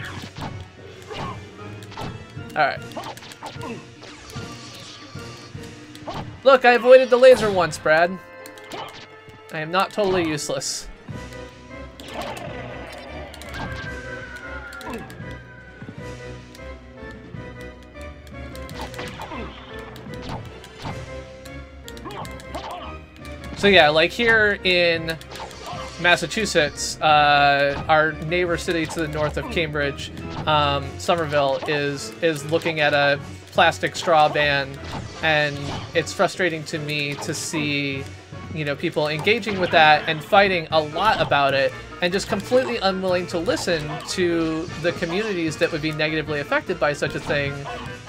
All right. Look, I avoided the laser once, Brad. I am not totally useless. So yeah, like here in Massachusetts, our neighbor city to the north of Cambridge, Somerville, is looking at a plastic straw ban, and it's frustrating to me to see, you know, people engaging with that and fighting a lot about it, and just completely unwilling to listen to the communities that would be negatively affected by such a thing,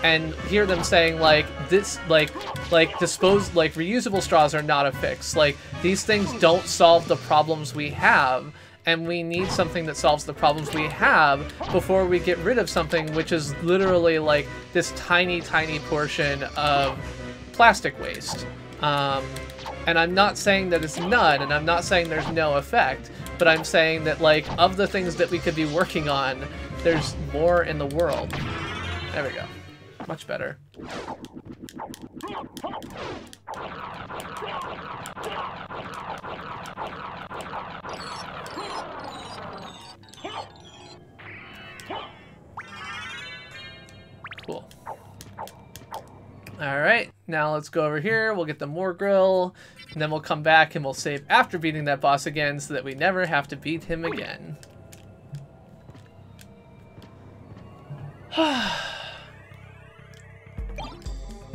and hear them saying like this, like reusable straws are not a fix. Like, these things don't solve the problems we have, and we need something that solves the problems we have before we get rid of something which is literally like this tiny, tiny portion of plastic waste. And I'm not saying that it's none, and I'm not saying there's no effect, but I'm saying that, like, of the things that we could be working on, there's more in the world. There we go. Much better. Cool. Alright, now let's go over here, we'll get the more grill, and then we'll come back and we'll save after beating that boss again so that we never have to beat him again.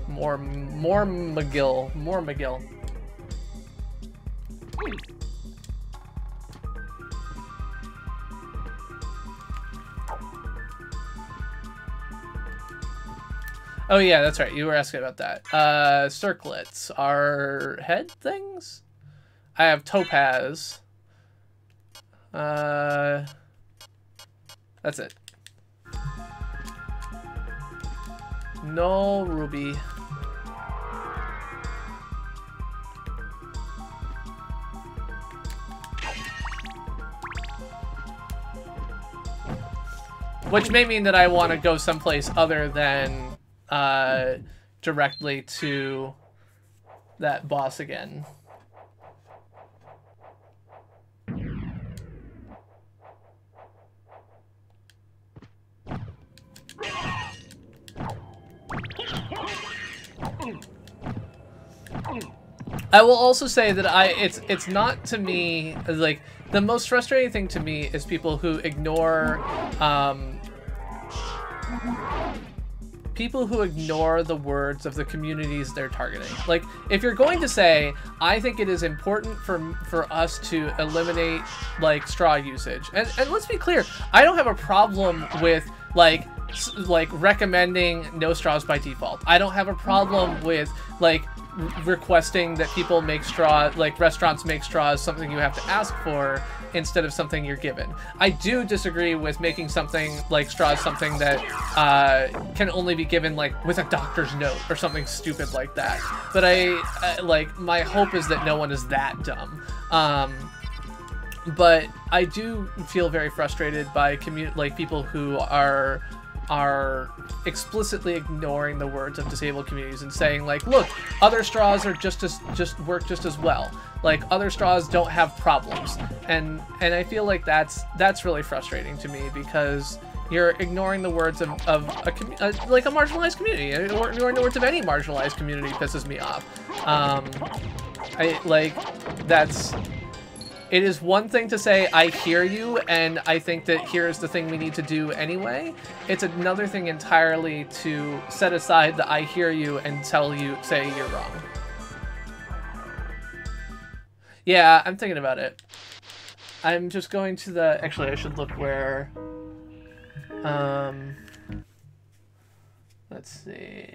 More McGill. More McGill. Oh yeah, that's right. You were asking about that. Circlets are head things? I have topaz. That's it. No ruby. Which may mean that I want to go someplace other than directly to that boss again. I will also say that it's not, to me, like, the most frustrating thing to me is people who ignore the words of the communities they're targeting. Like, if you're going to say, I think it is important for us to eliminate, like, straw usage, and let's be clear, I don't have a problem with like recommending no straws by default. I don't have a problem with, like, requesting that people make straw, like restaurants make straws something you have to ask for instead of something you're given. I do disagree with making something like straws something that can only be given, like, with a doctor's note or something stupid like that. But like, my hope is that no one is that dumb. But I do feel very frustrated by people who are explicitly ignoring the words of disabled communities and saying, like, look, other straws are work just as well. Like, other straws don't have problems, and I feel like that's really frustrating to me, because you're ignoring the words of like a marginalized community. Ignoring the words of any marginalized community pisses me off. It is one thing to say, I hear you, and I think that here's the thing we need to do anyway. It's another thing entirely to set aside the I hear you and say you're wrong. Yeah, I'm thinking about it. I'm just going to the... Actually, I should look where... Let's see...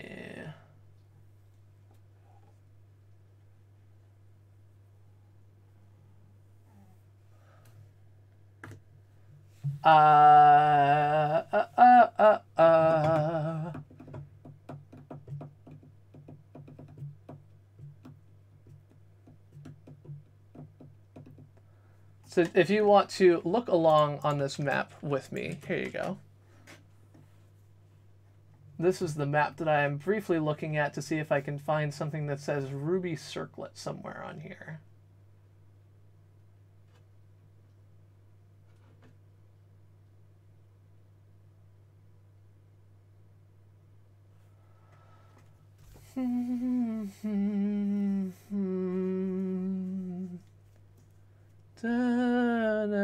So if you want to look along on this map with me, here you go. This is the map that I am briefly looking at to see if I can find something that says Ruby Circlet somewhere on here. Da-na-na.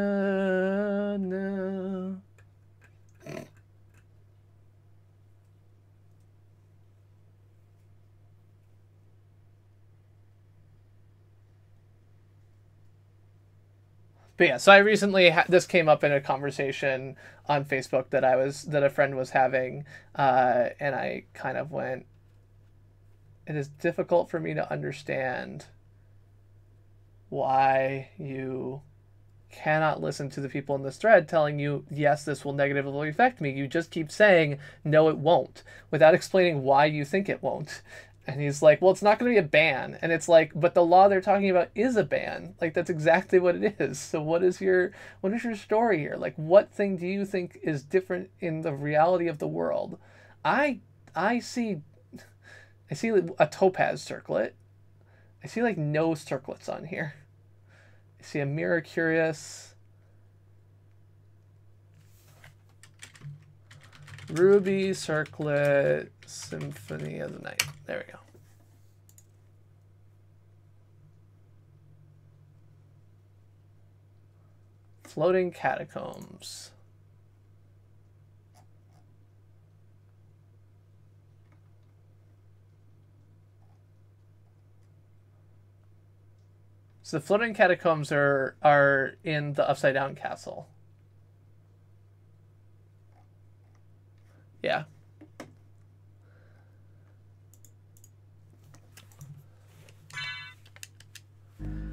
But yeah, so I recently this came up in a conversation on Facebook that a friend was having, and I kind of went, it is difficult for me to understand why you cannot listen to the people in this thread telling you, yes, this will negatively affect me. You just keep saying, no, it won't, without explaining why you think it won't. And he's like, well, it's not going to be a ban. And it's like, but the law they're talking about is a ban. Like, that's exactly what it is. So what is your story here? Like, what thing do you think is different in the reality of the world? I see a topaz circlet. I see like no circlets on here. I see a Mirror Curious, Ruby Circlet, Symphony of the Night. There we go. Floating Catacombs. So the floating catacombs are in the Upside Down Castle. Yeah.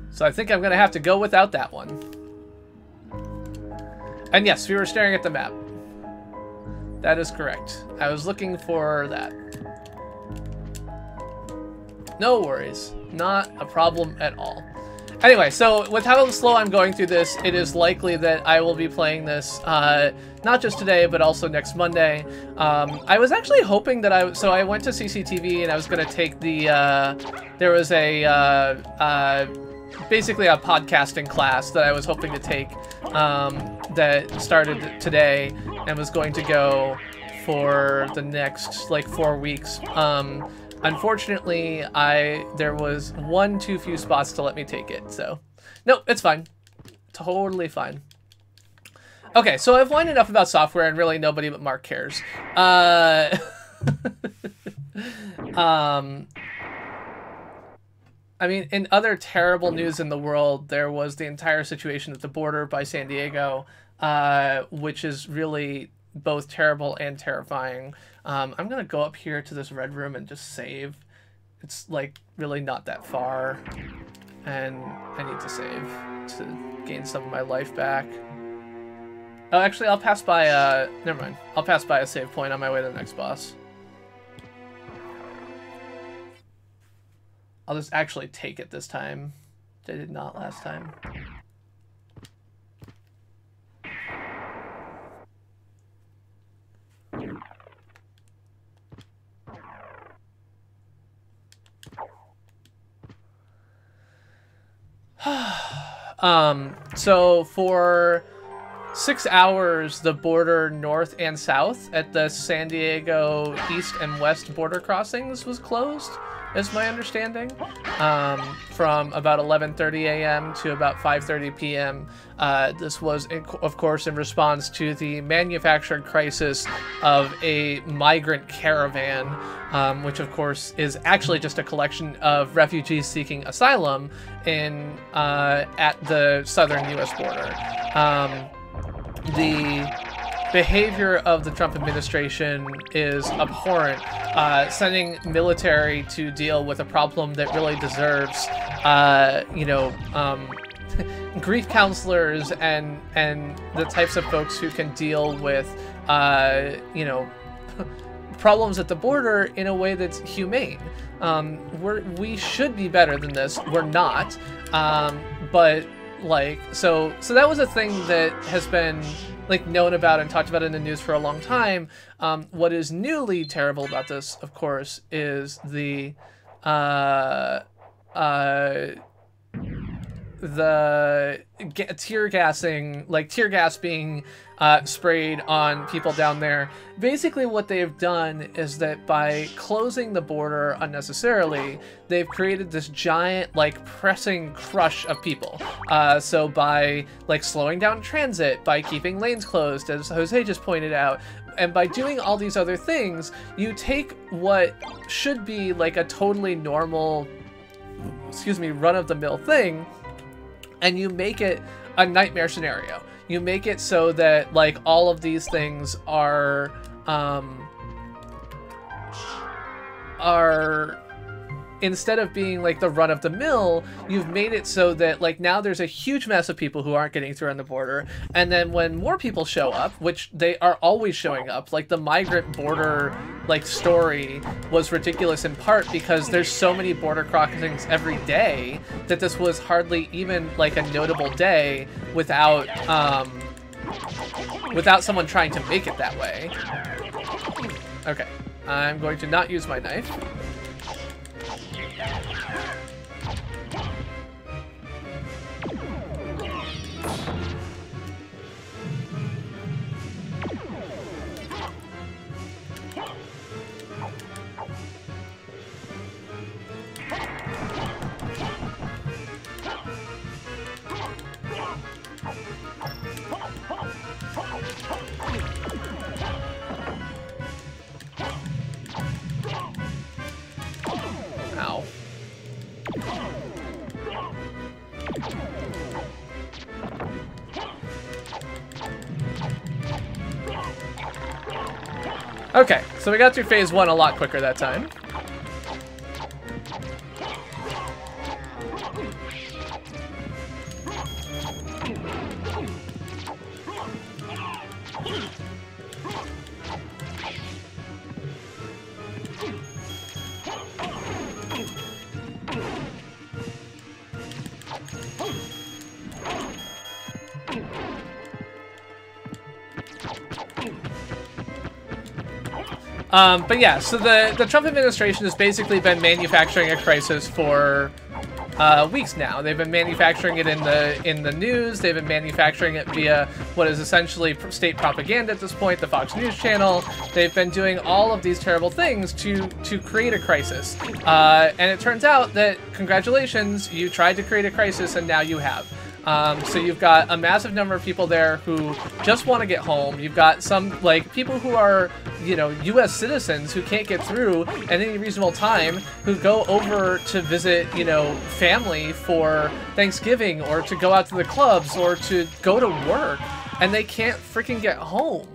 So I think I'm going to have to go without that one. And yes, we were staring at the map. That is correct. I was looking for that. No worries. Not a problem at all. Anyway, so with how slow I'm going through this, it is likely that I will be playing this not just today, but also next Monday. I was actually hoping that I went to CCTV and I was going to take the, there was basically a podcasting class that I was hoping to take that started today and was going to go for the next like 4 weeks. Unfortunately, there was one too few spots to let me take it, so nope, it's fine. Totally fine. Okay, so I've whined enough about software and really nobody but Mark cares. I mean, in other terrible news in the world, there was the entire situation at the border by San Diego, which is really both terrible and terrifying. I'm going to go up here to this red room and just save. It's, like, really not that far. And I need to save to gain some of my life back. Oh, actually, I'll pass by, never mind. I'll pass by a save point on my way to the next boss. I'll just actually take it this time. I did not last time. So for 6 hours, the border north and south at the San Diego east and west border crossings was closed, is my understanding, from about 11:30 a.m. to about 5:30 p.m. This was, of course, in response to the manufactured crisis of a migrant caravan, which, of course, is actually just a collection of refugees seeking asylum at the southern U.S. border. The behavior of the Trump administration is abhorrent, sending military to deal with a problem that really deserves, grief counselors and the types of folks who can deal with, you know, problems at the border in a way that's humane. We should be better than this. We're not. But like, so that was a thing that has been like known about and talked about in the news for a long time. What is newly terrible about this, of course, is the tear gassing, like tear gas being sprayed on people down there. Basically what they've done is that by closing the border unnecessarily, they've created this giant like pressing crush of people. So by like slowing down transit, by keeping lanes closed, as Jose just pointed out, and by doing all these other things, you take what should be like a totally normal, excuse me, run-of-the-mill thing, and you make it a nightmare scenario. You make it so that like all of these things are instead of being like the run of the mill, you've made it so that like now there's a huge mess of people who aren't getting through on the border. And then when more people show up, which they are always showing up, like the migrant border like story was ridiculous in part because there's so many border crossings every day that this was hardly even like a notable day without someone trying to make it that way. Okay, I'm going to not use my knife. Ow. Okay, so we got through phase 1 a lot quicker that time. But yeah, so the Trump administration has basically been manufacturing a crisis for weeks now. They've been manufacturing it in the news. They've been manufacturing it via what is essentially state propaganda at this point, the Fox News channel. They've been doing all of these terrible things to create a crisis. And it turns out that, congratulations, you tried to create a crisis and now you have. So you've got a massive number of people there who just want to get home. You've got some, like, people who are, you know, U.S. citizens who can't get through at any reasonable time, who go over to visit, you know, family for Thanksgiving or to go out to the clubs or to go to work, and they can't freaking get home.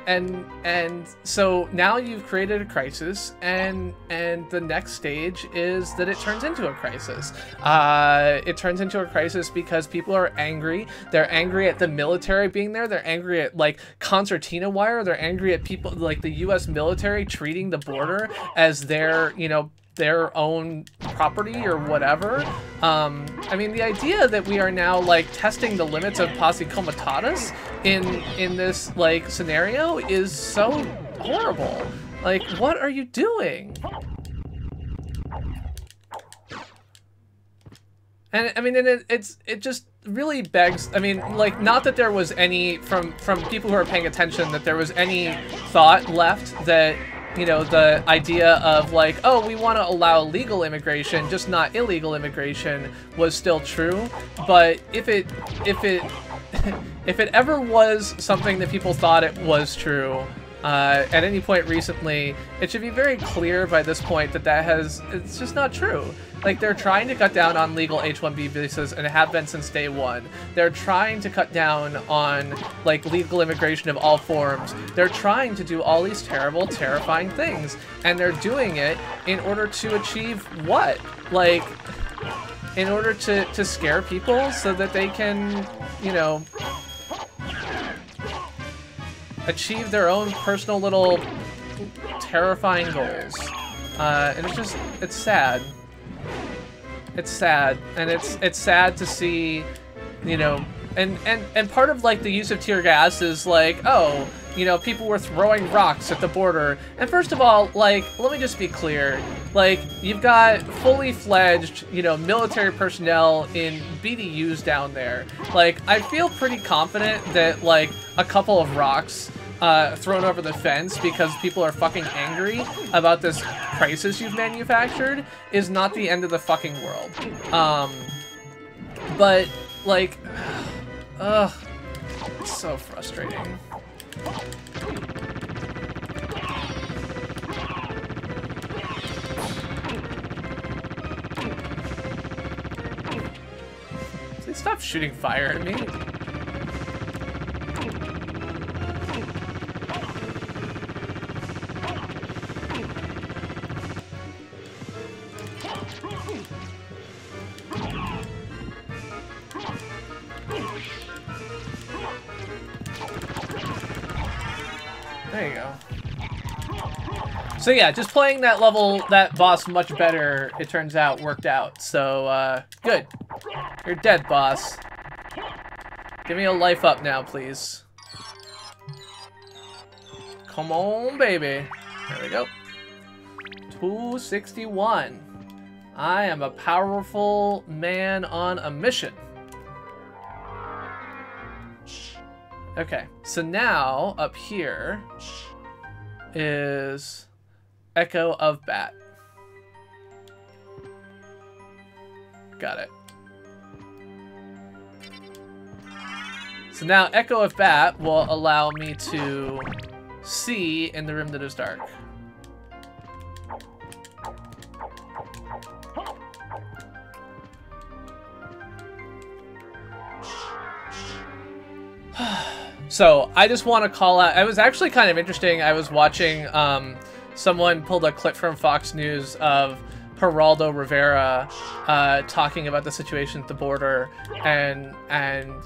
And so now you've created a crisis, and the next stage is that it turns into a crisis. It turns into a crisis because people are angry. They're angry at the military being there. They're angry at like concertina wire. They're angry at people like the U.S. military treating the border as their, you know, their own property or whatever. I mean, the idea that we are now like testing the limits of posse comitatus in this like scenario is so horrible. Like, what are you doing? And I mean, and it just really begs. I mean, like, not that there was any from people who are paying attention that there was any thought left that, you know, the idea of like, oh, we want to allow legal immigration, just not illegal immigration, was still true. But if it ever was something that people thought it was true at any point recently, it should be very clear by this point that it's just not true. Like, they're trying to cut down on legal H-1B visas and have been since day one. They're trying to cut down on, like, legal immigration of all forms. They're trying to do all these terrible, terrifying things. And they're doing it in order to achieve what? Like, in order to scare people so that they can, you know, achieve their own personal little terrifying goals. And it's just, it's sad. It's sad, and it's sad to see, you know, and part of like the use of tear gas is like, oh, you know, people were throwing rocks at the border. And first of all, like, let me just be clear, like, you've got fully fledged, you know, military personnel in BDUs down there. Like, I feel pretty confident that like a couple of rocks thrown over the fence because people are fucking angry about this crisis you've manufactured is not the end of the fucking world. But, like, it's so frustrating. Please stop shooting fire at me. There you go. So yeah, just playing that level, that boss much better, it turns out, worked out. So, good. You're dead, boss. Give me a life up now, please. Come on, baby. There we go. 261. I am a powerful man on a mission. Okay, so now up here is Echo of Bat. Got it. So now Echo of Bat will allow me to see in the room that is dark. So I just want to call out, it was actually kind of interesting. I was watching, someone pulled a clip from Fox News of Geraldo Rivera talking about the situation at the border, and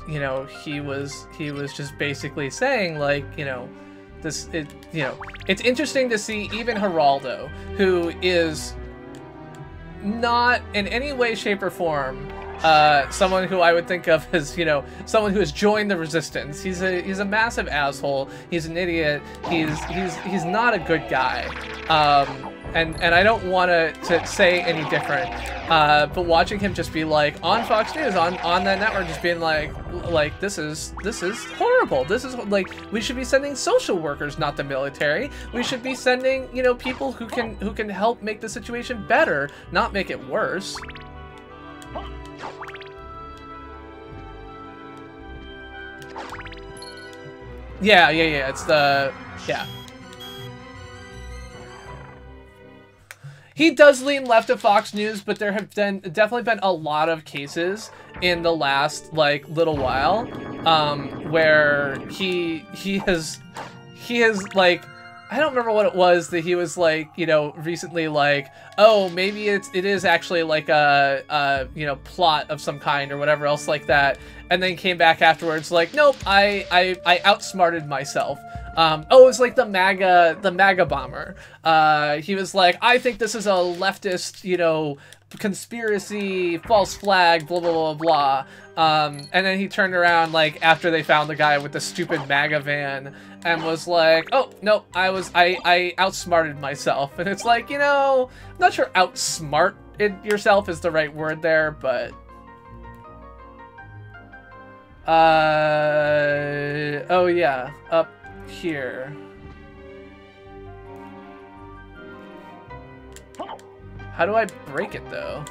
you know, he was just basically saying, like, you know, you know, it's interesting to see even Geraldo, who is not in any way, shape, or form someone who I would think of as, you know, someone who has joined the resistance. He's a massive asshole. He's an idiot. He's not a good guy. And I don't want to say any different. But watching him just be like on Fox News, on that network, just being like this is horrible. This is like, we should be sending social workers, not the military. We should be sending, you know, people who can help make the situation better, not make it worse. Yeah, it's the, yeah. He does lean left of Fox News, but there have definitely been a lot of cases in the last, like, little while, where he has, like, I don't remember what it was that he was like, you know, recently like, oh, maybe it is actually like a you know, plot of some kind or whatever else like that, and then came back afterwards like, nope, I outsmarted myself. Oh, it was like the MAGA bomber. He was like, I think this is a leftist, you know, conspiracy, false flag, blah, blah, blah, blah. And then he turned around, like, after they found the guy with the stupid MAGA van and was like, oh, no, I outsmarted myself. And it's like, you know, I'm not sure outsmart yourself is the right word there, but... oh yeah, up here. How do I break it, though?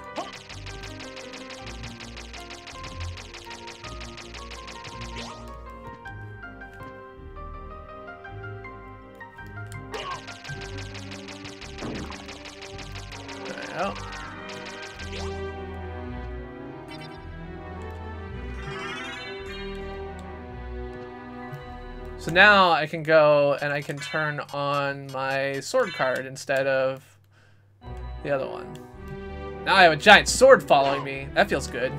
There we go. So now I can go and I can turn on my sword card instead of the other one. Now I have a giant sword following me. That feels good.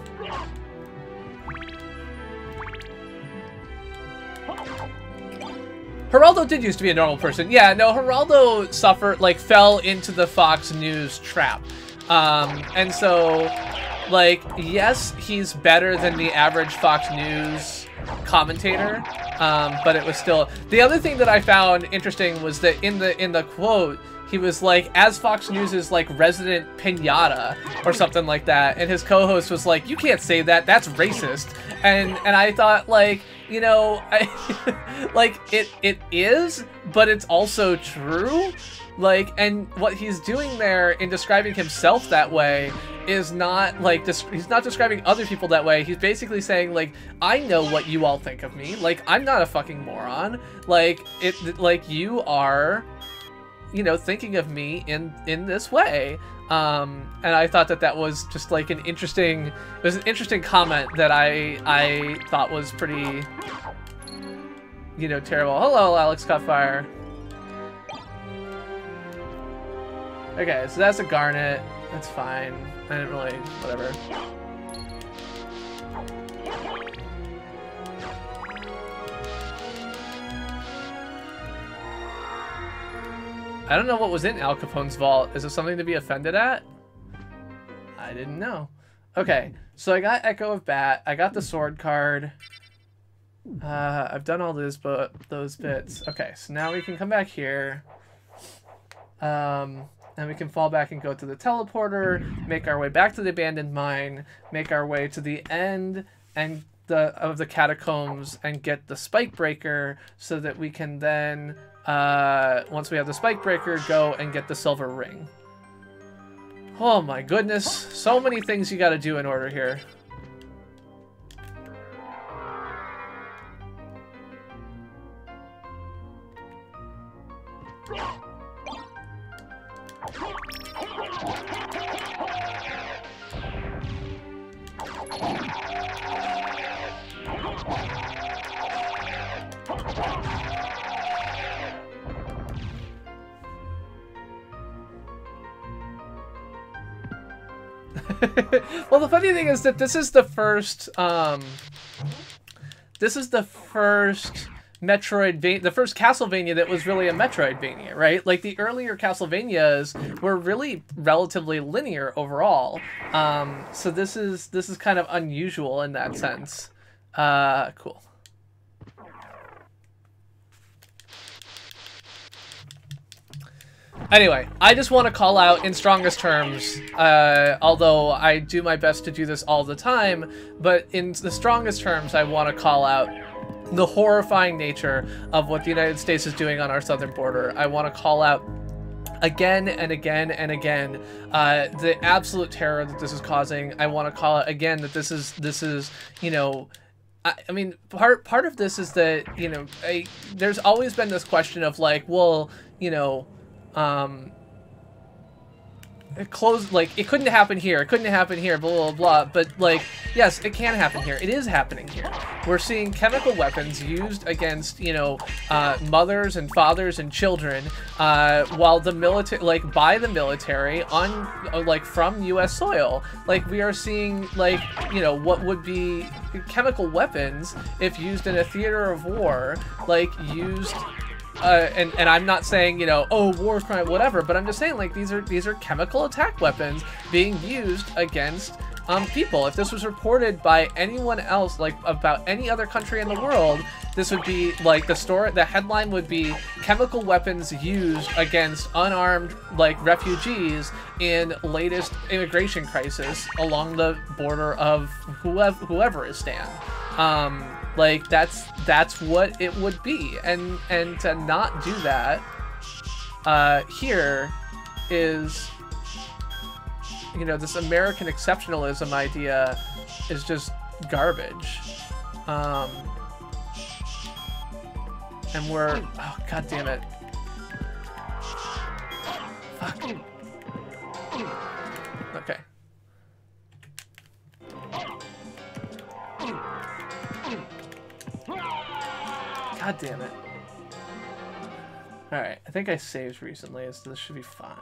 Geraldo did used to be a normal person. Yeah, no, Geraldo suffered, like, fell into the Fox News trap. And so, like, yes, he's better than the average Fox News commentator, but it was still... The other thing that I found interesting was that in the quote, he was like, as Fox News' like resident pinata or something like that, and his co-host was like, you can't say that, that's racist. And I thought, like, you know, like it is, but it's also true. Like, and what he's doing there in describing himself that way is not like he's not describing other people that way. He's basically saying, like, I know what you all think of me. Like, I'm not a fucking moron. Like, you are, you know, thinking of me in this way. And I thought that was just like an interesting comment that I thought was pretty, you know, terrible. Hello, Alex Cutfire. Okay, so that's a garnet. That's fine. I didn't really, whatever. I don't know what was in Al Capone's vault. Is it something to be offended at? I didn't know. Okay, so I got Echo of Bat. I got the sword card. I've done all those bits. Okay, so now we can come back here. And we can fall back and go to the teleporter, make our way back to the abandoned mine, make our way to the end and of the catacombs and get the spike breaker so that we can then... once we have the spike breaker, go and get the silver ring. Oh my goodness, so many things you gotta do in order here. Well, the funny thing is that this is the first Metroidvania, the first Castlevania that was really a Metroidvania, right? Like, the earlier Castlevanias were really relatively linear overall. So this is kind of unusual in that sense. Cool. Anyway, I just want to call out in strongest terms, although I do my best to do this all the time, but in the strongest terms, I want to call out the horrifying nature of what the United States is doing on our southern border. I want to call out again and again and again the absolute terror that this is causing. I want to call out again that this is, you know, I mean, part of this is that, you know, there's always been this question of, like, well, you know, it closed, like, it couldn't happen here, blah, blah, blah, but, like, yes, it can happen here. It is happening here. We're seeing chemical weapons used against, you know, mothers and fathers and children, while the military, like, by the military on, like, from U.S. soil. Like, we are seeing, like, you know, what would be chemical weapons if used in a theater of war, like, used... and I'm not saying, you know, oh, war crime, whatever, but I'm just saying, like, these are chemical attack weapons being used against people. If this was reported by anyone else, like, about any other country in the world, this would be, like, the headline would be chemical weapons used against unarmed, like, refugees in latest immigration crisis along the border of whoever is stand. Like, that's what it would be, and to not do that here is, you know, this American exceptionalism idea is just garbage. And we're, oh, god damn it. Fuck. Okay. God damn it. Alright, I think I saved recently, so this should be fine.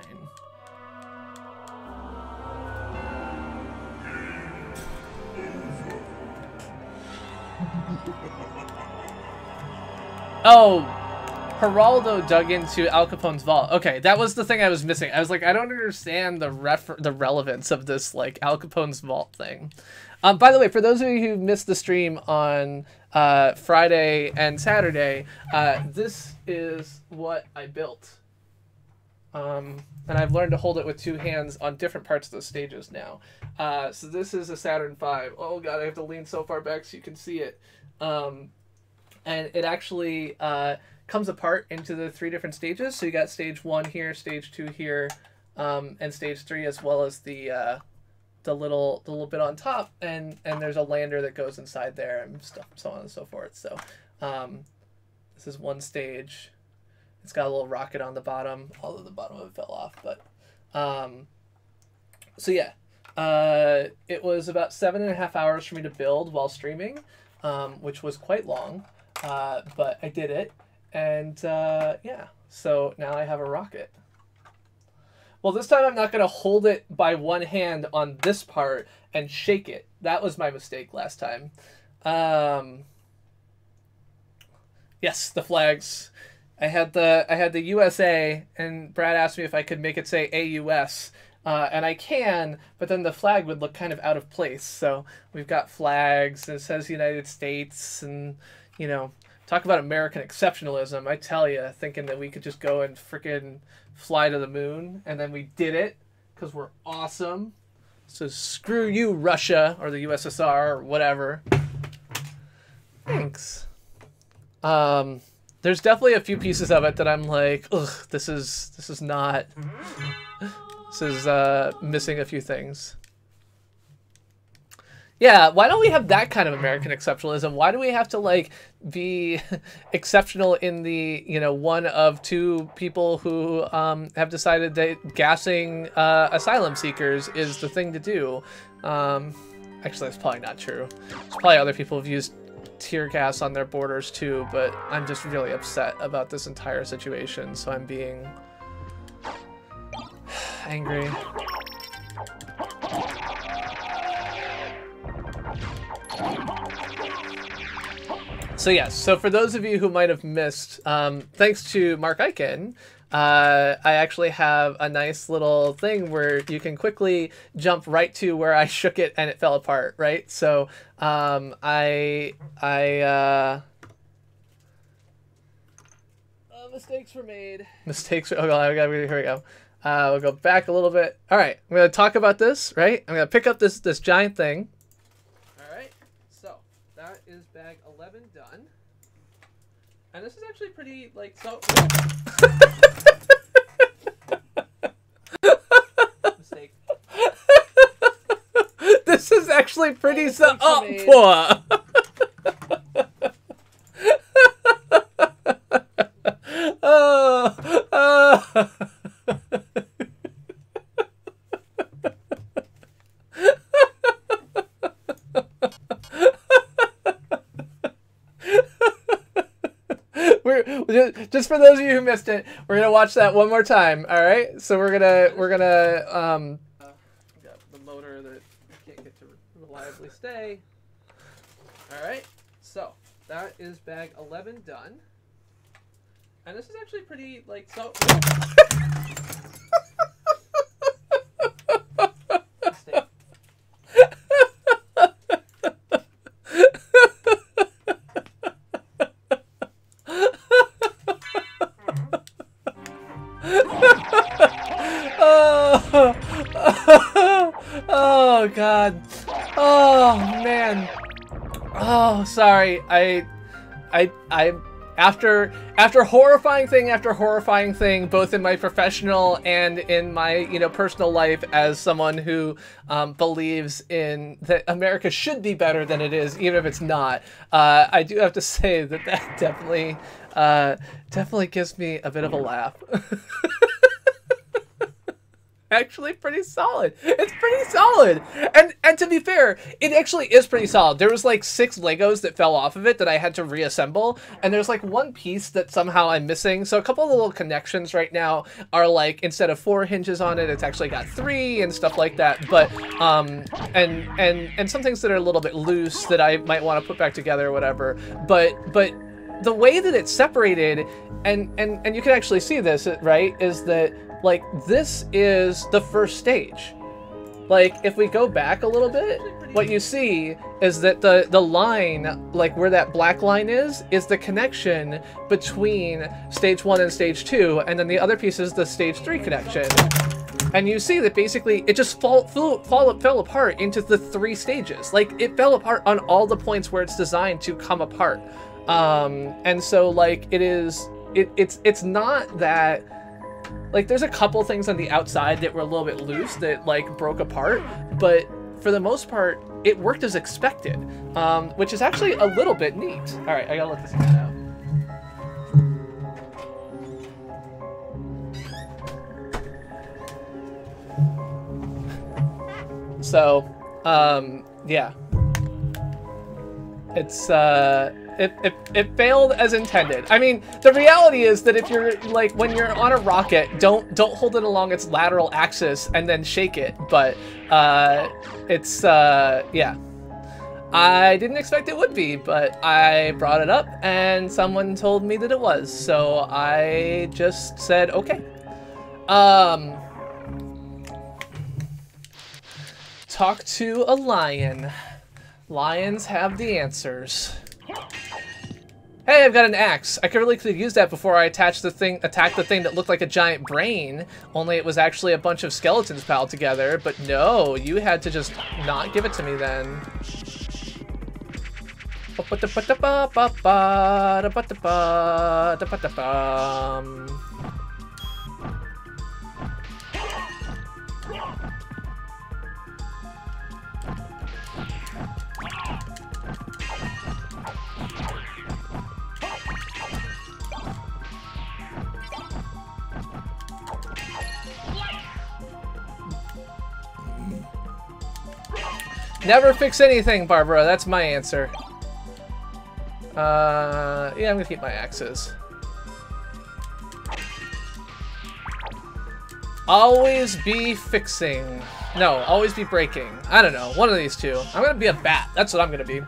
Oh, Geraldo dug into Al Capone's vault. Okay, that was the thing I was missing. I was like, I don't understand the relevance of this, like, Al Capone's vault thing. By the way, for those of you who missed the stream on Friday and Saturday, this is what I built. And I've learned to hold it with 2 hands on different parts of the stages now. So this is a Saturn V. Oh god, I have to lean so far back so you can see it. And it actually comes apart into the 3 different stages. So you got stage 1 here, stage 2 here, and stage 3, as well as the little bit on top, and there's a lander that goes inside there and stuff, so on and so forth. So this is one stage. It's got a little rocket on the bottom, although the bottom of it fell off. But so yeah, it was about 7.5 hours for me to build while streaming, which was quite long, but I did it, and yeah, so now I have a rocket. Well, this time I'm not going to hold it by one hand on this part and shake it. That was my mistake last time. Yes, the flags. I had the USA, and Brad asked me if I could make it say AUS, and I can, but then the flag would look kind of out of place. So we've got flags, and it says United States, and, you know, talk about American exceptionalism. I tell you, thinking that we could just go and frickin' fly to the moon, and then we did it because we're awesome. So screw you, Russia, or the USSR, or whatever. Thanks. There's definitely a few pieces of it that I'm like, ugh, this is not. This is missing a few things. Yeah, why don't we have that kind of American exceptionalism? Why do we have to, like, be exceptional in the, you know, one of 2 people who have decided that gassing asylum seekers is the thing to do? Actually, that's probably not true. There's probably other people who've used tear gas on their borders too, but I'm just really upset about this entire situation, so I'm being angry. So yes, so for those of you who might have missed, thanks to Mark Eichen, I actually have a nice little thing where you can quickly jump right to where I shook it and it fell apart, right? So mistakes were made. Mistakes. Oh god, here we go. We'll go back a little bit. All right, I'm gonna talk about this, right? I'm gonna pick up this giant thing. That is bag 11 done. And this is actually pretty, like, so... Mistake. This is actually pretty so... Oh, just for those of you who missed it, we're gonna watch that one more time. All right, so we're gonna got the motor that can't get to reliably stay. All right, so that is bag 11 done, and this is actually pretty, like, so. Oh god. Oh man. Oh, sorry. I after horrifying thing after horrifying thing, both in my professional and in my, you know, personal life, as someone who believes in that America should be better than it is, even if it's not, I do have to say that definitely gives me a bit of a laugh. actually pretty solid. It's pretty solid. And to be fair, it actually is pretty solid. There was like 6 Legos that fell off of it that I had to reassemble, and there's like one piece that somehow I'm missing. So a couple of the little connections right now are like, instead of 4 hinges on it, it's actually got 3 and stuff like that. But and some things that are a little bit loose that I might want to put back together or whatever. But the way that it's separated, and you can actually see this, right, is that like this is the first stage. Like if we go back a little bit, what you see is that the line, like where that black line is the connection between stage 1 and stage 2, and then the other piece is the stage 3 connection. And you see that basically it just fell apart into the 3 stages. Like it fell apart on all the points where it's designed to come apart. And so like it's not that, like there's a couple things on the outside that were a little bit loose that like broke apart, but for the most part it worked as expected, which is actually a little bit neat. All right, I gotta let this guy out. So, yeah, it's it failed as intended. I mean, the reality is that if you're like, when you're on a rocket, don't hold it along its lateral axis and then shake it. But it's yeah, I didn't expect it would be, but I brought it up and someone told me that it was, so I just said okay. Talk to a lion. Lions have the answers. Hey, I've got an axe. I could use that before I attacked the thing that looked like a giant brain, only it was actually a bunch of skeletons piled together. But no, you had to just not give it to me then. Never fix anything, Barbara. That's my answer. Yeah, I'm gonna keep my axes. Always be fixing. No, always be breaking. I don't know. One of these two. I'm gonna be a bat. That's what I'm gonna be.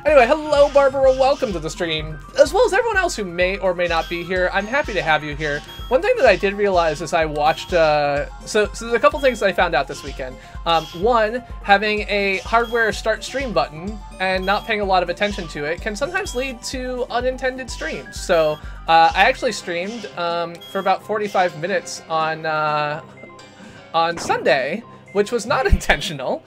Anyway, hello, Barbara. Welcome to the stream. As well as everyone else who may or may not be here. I'm happy to have you here. One thing that I did realize as I watched... so there's a couple things I found out this weekend. One, having a hardware start stream button and not paying a lot of attention to it can sometimes lead to unintended streams. So I actually streamed for about 45 minutes on Sunday, which was not intentional.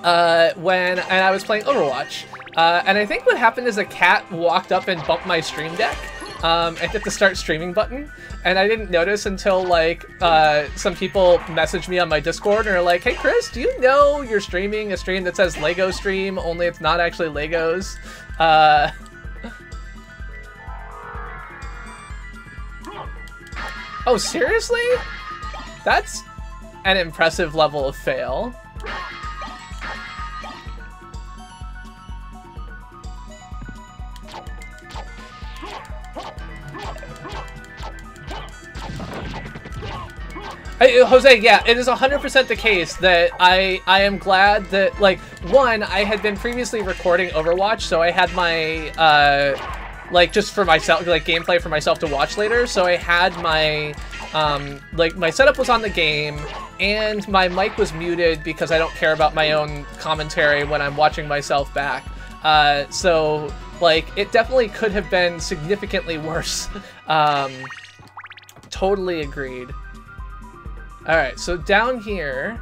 When I was playing Overwatch, and I think what happened is a cat walked up and bumped my stream deck, and hit the start streaming button, and I didn't notice until like some people messaged me on my Discord and are like, "Hey Chris, do you know you're streaming a stream that says Lego stream, only it's not actually Legos?" Oh, seriously? That's an impressive level of fail. Jose, yeah, it is 100% the case that I am glad that, like, one, I had been previously recording Overwatch, so I had my, like, just for myself, like, gameplay for myself to watch later, so I had my, like, my setup was on the game, and my mic was muted because I don't care about my own commentary when I'm watching myself back. So, like, it definitely could have been significantly worse. Totally agreed. Alright, so down here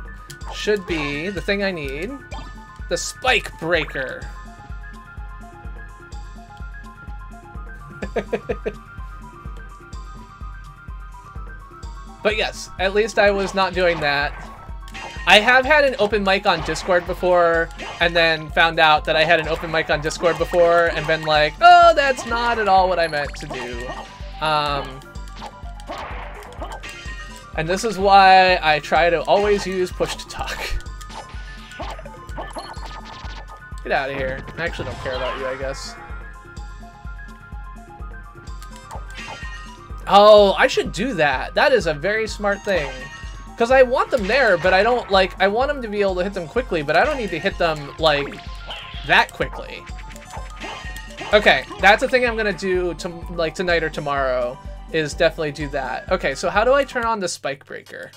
should be the thing I need. The spike breaker. But yes, at least I was not doing that. I have had an open mic on Discord before, and then found out that I had an open mic on Discord before, and been like, oh, that's not at all what I meant to do. And this is why I try to always use push to talk. Get out of here. I actually don't care about you, I guess. Oh, I should do that. That is a very smart thing. Because I want them there, but I don't, like, I want them to be able to hit them quickly, but I don't need to hit them, like, that quickly. Okay, that's a thing I'm going to do, like, tonight or tomorrow, is definitely do that. Okay, so how do I turn on the spike breaker?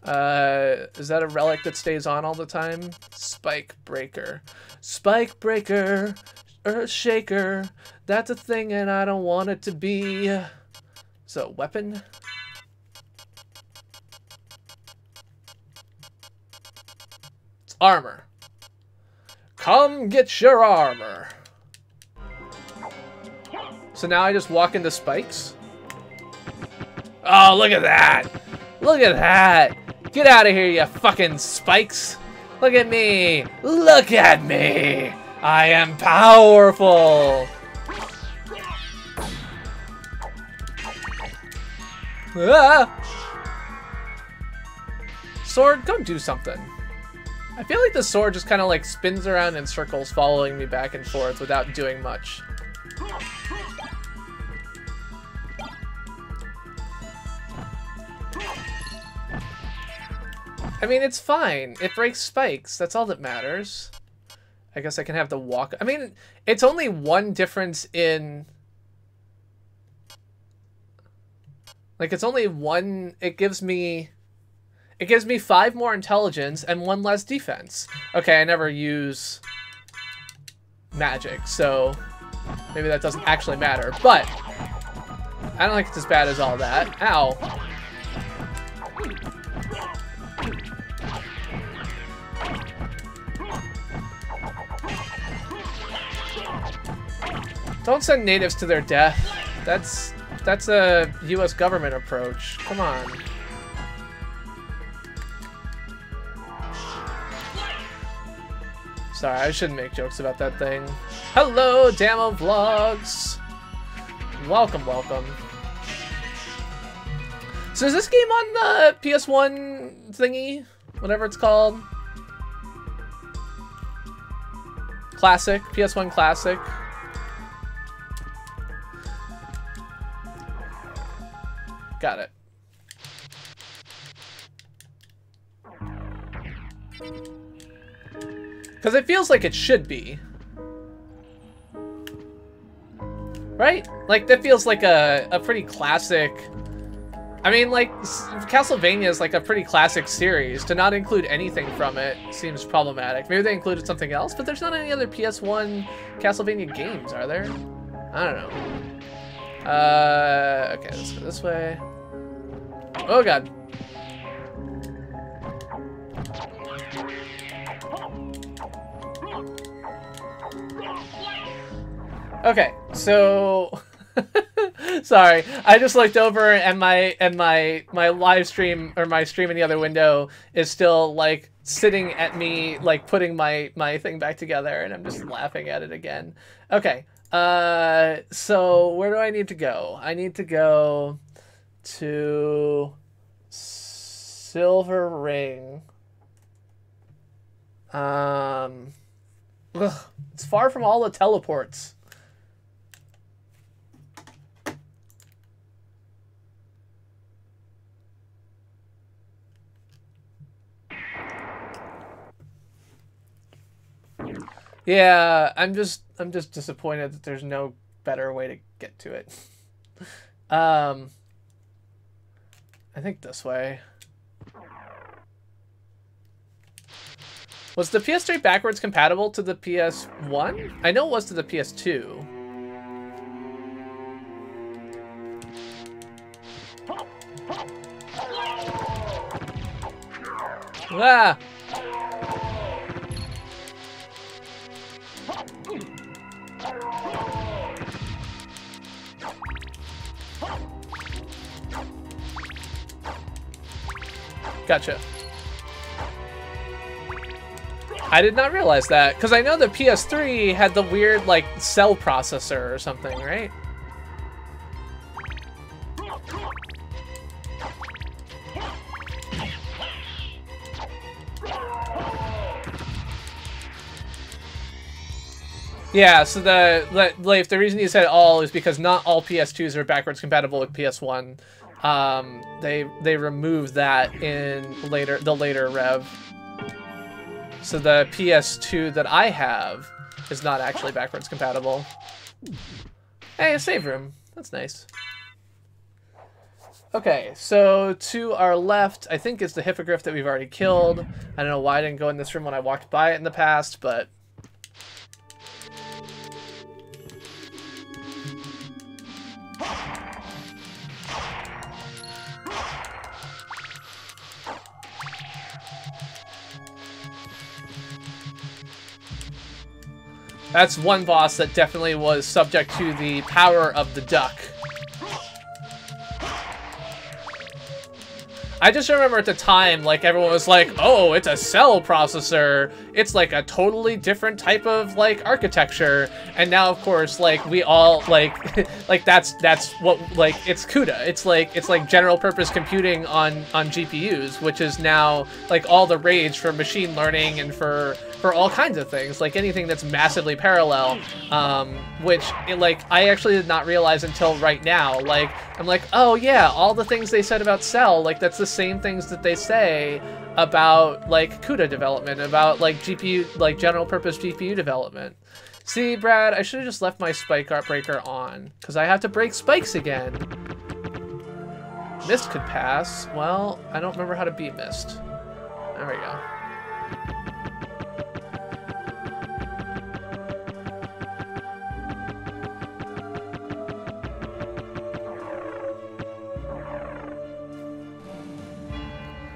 Is that a relic that stays on all the time? Spike breaker. Spike breaker, earth shaker. That's a thing and I don't want it to be. So, weapon? It's armor. Come get your armor. So now I just walk into spikes? Oh, look at that! Look at that! Get out of here, you fucking spikes! Look at me! Look at me! I am powerful! Ah! Sword, go do something. I feel like the sword just kind of like spins around in circles, following me back and forth without doing much. I mean, it's fine. It breaks spikes. That's all that matters. I guess I can have the walk. I mean, it's only one difference in... Like, it's only one... It gives me 5 more intelligence and 1 less defense. Okay, I never use magic, so maybe that doesn't actually matter. But I don't think it's as bad as all that. Ow. Don't send natives to their death. That's a US government approach. Come on. Sorry, I shouldn't make jokes about that thing. Hello, Damo Vlogs. Welcome, welcome. So is this game on the PS1 thingy? Whatever it's called. Classic, PS1 Classic. Got it. Because it feels like it should be. Right? Like, that feels like a pretty classic... I mean, like, Castlevania is like a pretty classic series. To not include anything from it seems problematic. Maybe they included something else, but there's not any other PS1 Castlevania games, are there? I don't know. Okay, let's go this way. Oh god. Okay, so sorry, I just looked over and my live stream, or my stream in the other window, is still like sitting at me, like putting my thing back together, and I'm just laughing at it again. Okay. So where do I need to go? I need to go to Silver Ring. It's far from all the teleports. Yeah, I'm just disappointed that there's no better way to get to it. I think this way. Was the PS3 backwards compatible to the PS1? I know it was to the PS2. Ah! Gotcha. I did not realize that, because I know the PS3 had the weird, like, cell processor or something, right? Yeah, so the reason you said all is because not all PS2s are backwards compatible with PS1. They removed that in the later rev. So the PS2 that I have is not actually backwards compatible. Hey, a save room. That's nice. Okay, so to our left, I think is the hippogriff that we've already killed. I don't know why I didn't go in this room when I walked by it in the past, but... That's one boss that definitely was subject to the power of the duck. I just remember at the time, like, everyone was like, oh, it's a cell processor. It's like a totally different type of, like, architecture. And now, of course, like, we all, like, like, that's what, like, it's CUDA. It's like general purpose computing on GPUs, which is now, like, all the rage for machine learning and for all kinds of things, like anything that's massively parallel, which, like, I actually did not realize until right now. Like, I'm like, oh yeah, all the things they said about Cell, like, that's the same things that they say about, like, CUDA development, about, like, GPU, like, general purpose GPU development. See, Brad, I should have just left my spike breaker on, because I have to break spikes again. Mist could pass. Well, I don't remember how to beat Mist. There we go.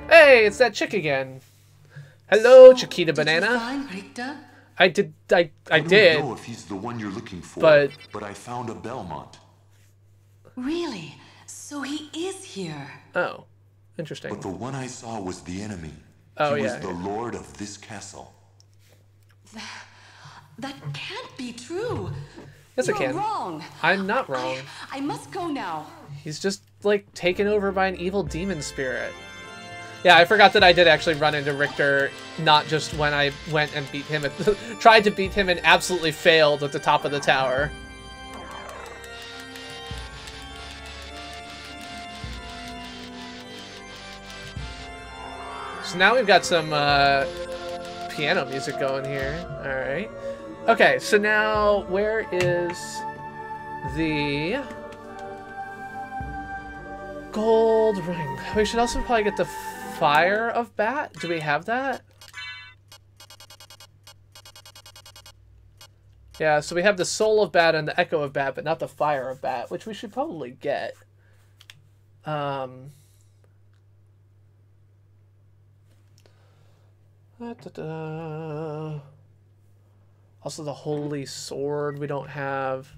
Hey, it's that chick again. Hello, Chiquita Banana. Did you find Richter? I did. I don't did. know if he's the one you're looking for, but I found a Belmont. Really? So he is here. Oh, interesting. But the one I saw was the enemy. Oh, he yeah. was the lord of this castle. That can't be true. Yes, it You're can. wrong. I'm not wrong. I must go now. He's just, like, taken over by an evil demon spirit. Yeah, I forgot that I did actually run into Richter, not just when I went and beat him, tried to beat him and absolutely failed at the top of the tower. So now we've got some piano music going here. Alright. Okay, so now where is the gold ring? We should also probably get the Fire of Bat? Do we have that? Yeah, so we have the Soul of Bat and the Echo of Bat, but not the Fire of Bat, which we should probably get. Also the Holy Sword we don't have.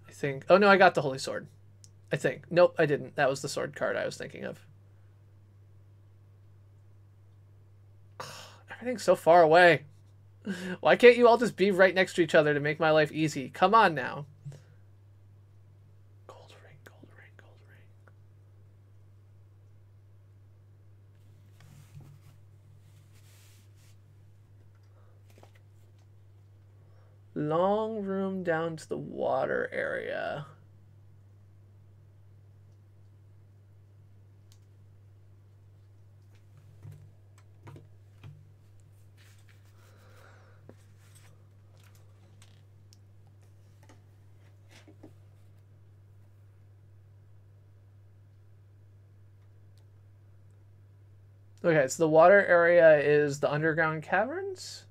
I think. Oh no, I got the Holy Sword. I think. Nope, I didn't. That was the sword card I was thinking of. Everything's so far away. Why can't you all just be right next to each other to make my life easy? Come on now. Gold ring, gold ring, gold ring. Long room down to the water area. Okay, so the water area is the underground caverns?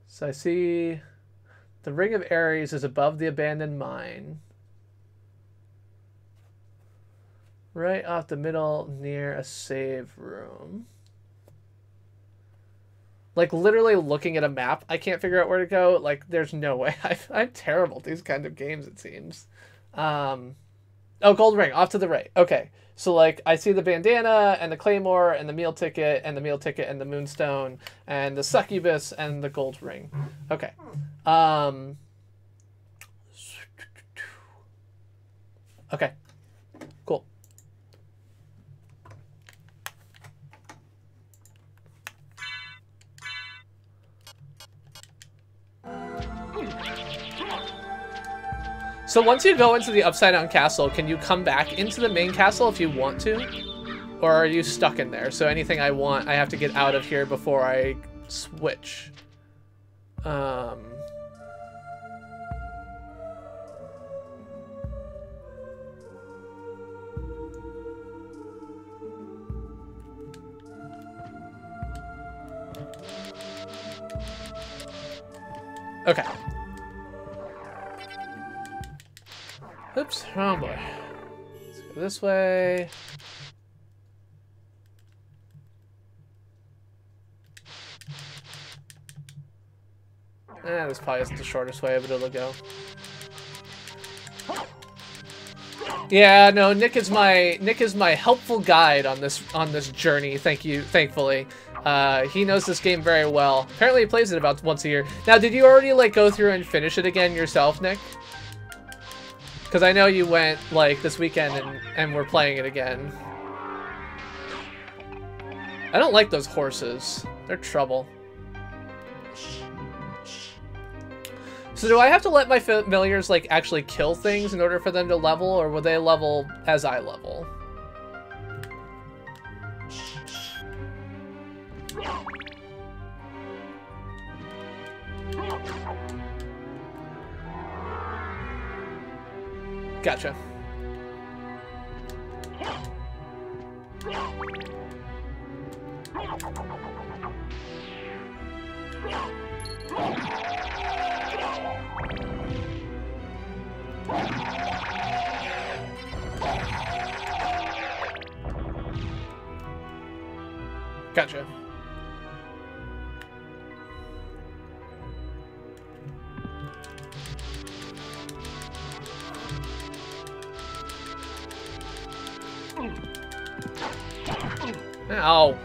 So I see the Ring of Ares is above the abandoned mine. Right off the middle near a save room. Like, literally looking at a map, I can't figure out where to go. Like, there's no way. I'm terrible at these kind of games, it seems. Oh, gold ring, off to the right. Okay, so, like, I see the bandana, and the claymore, and the meal ticket, and the meal ticket, and the moonstone, and the succubus, and the gold ring. Okay. Okay. Cool. So once you go into the Upside Down Castle, can you come back into the main castle if you want to? Or are you stuck in there? So anything I want, I have to get out of here before I switch. Okay. Oops. Oh boy. Let's go this way. This probably isn't the shortest way, but it'll go. Yeah, no, Nick is my helpful guide on this journey. Thankfully. He knows this game very well. Apparently he plays it about once a year. Now, did you already like go through and finish it again yourself, Nick? Because I know you went like this weekend and we're playing it again. I don't like those horses. They're trouble. So do I have to let my familiars like actually kill things in order for them to level, or will they level as I level? Gotcha. Gotcha. Ow.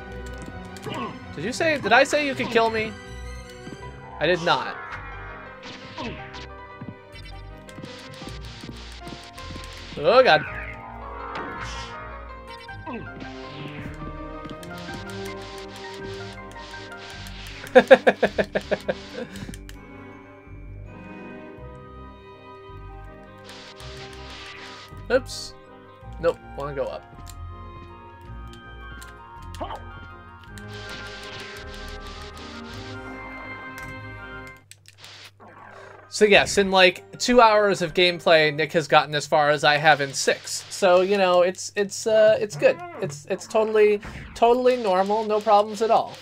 Did I say you could kill me? I did not. Oh god. Oops. Nope, wanna go up. So yes, in like 2 hours of gameplay, Nick has gotten as far as I have in 6. So, you know, it's good. It's totally normal, no problems at all.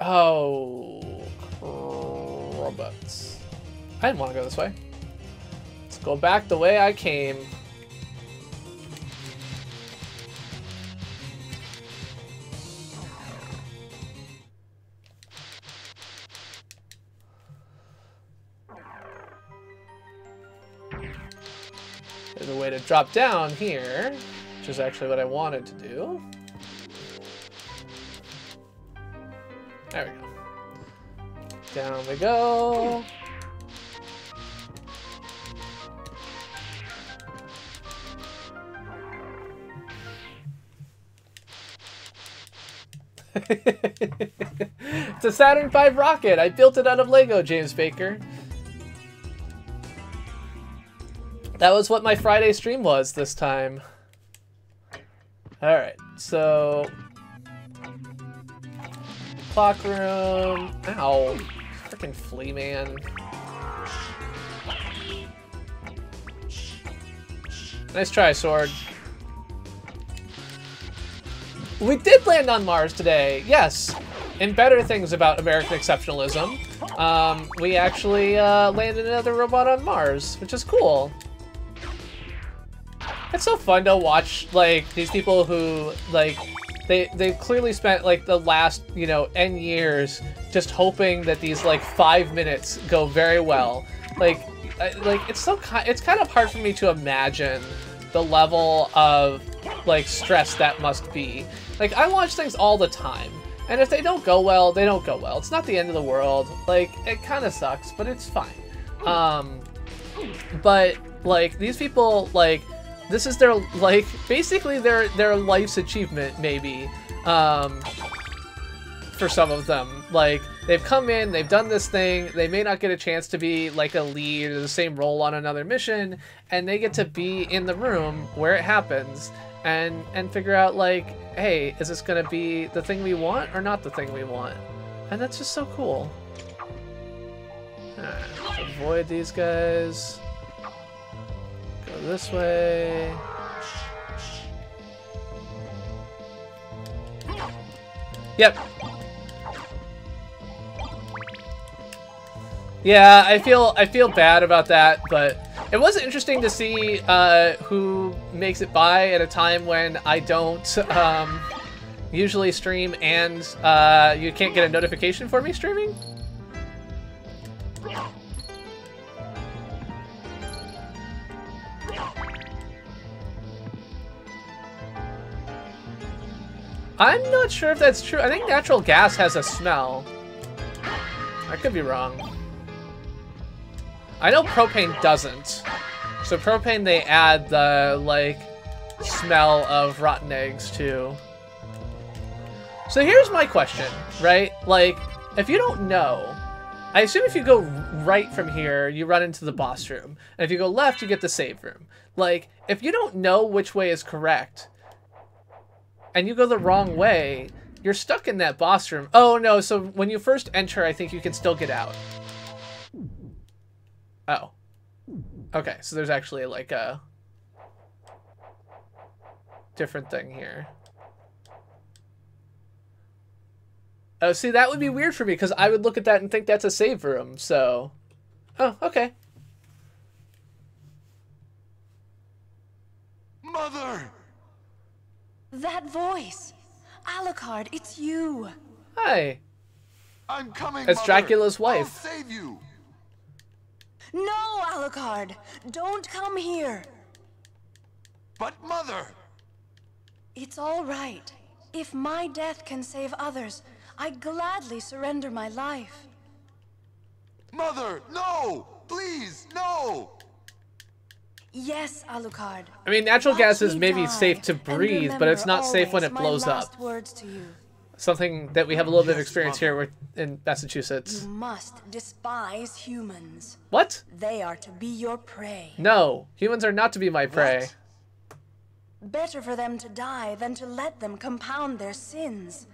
Oh, robots. I didn't want to go this way. Let's go back the way I came. There's a way to drop down here, which is actually what I wanted to do. There we go. Down we go. It's a Saturn V rocket. I built it out of Lego, James Baker. That was what my Friday stream was this time. Alright, so... Clock room. Ow. Freaking flea man. Nice try, sword. We did land on Mars today, yes. And better things about American exceptionalism. We actually landed another robot on Mars, which is cool. It's so fun to watch, like, these people who, like, they clearly spent, like, the last, you know, N years just hoping that these, like, 5 minutes go very well. Like, it's kind of hard for me to imagine the level of, like, stress that must be. Like, I watch things all the time, and if they don't go well, they don't go well. It's not the end of the world. Like, it kind of sucks, but it's fine. But, like, these people, like... This is their, like, basically their life's achievement, maybe. for some of them. Like, they've come in, they've done this thing, they may not get a chance to be like a lead or the same role on another mission, and they get to be in the room where it happens and figure out like, hey, is this gonna be the thing we want or not the thing we want? And that's just so cool. Alright, let's avoid these guys. Go this way. Yep. Yeah, I feel bad about that, but it was interesting to see who makes it by at a time when I don't usually stream, and you can't get a notification for me streaming. I'm not sure if that's true. I think natural gas has a smell. I could be wrong. I know propane doesn't. So propane, they add the, like, smell of rotten eggs, too. So here's my question, right? Like, if you don't know, I assume if you go right from here, you run into the boss room. And if you go left, you get the save room. Like, if you don't know which way is correct, and you go the wrong way, you're stuck in that boss room. Oh, no, so when you first enter, I think you can still get out. Oh. Okay, so there's actually, like, a different thing here. Oh, see, that would be weird for me, because I would look at that and think that's a save room, so... Oh, okay. Mother! That voice! Alucard, it's you! Hi. I'm coming, It's Mother. Dracula's wife. I'll save you! No, Alucard! Don't come here! But Mother! It's all right. If my death can save others, I gladly surrender my life. Mother, no! Please, no! Yes, Alucard. I mean, natural gas is Watch me maybe die, safe to and breathe, but it's not safe when it remember blows always my up. last words to you. Something that we have a little bit of Yes, experience Mother. here with, in Massachusetts. You must despise humans. What? They are to be your prey. No, humans are not to be my prey. What? Better for them to die than to let them compound their sins.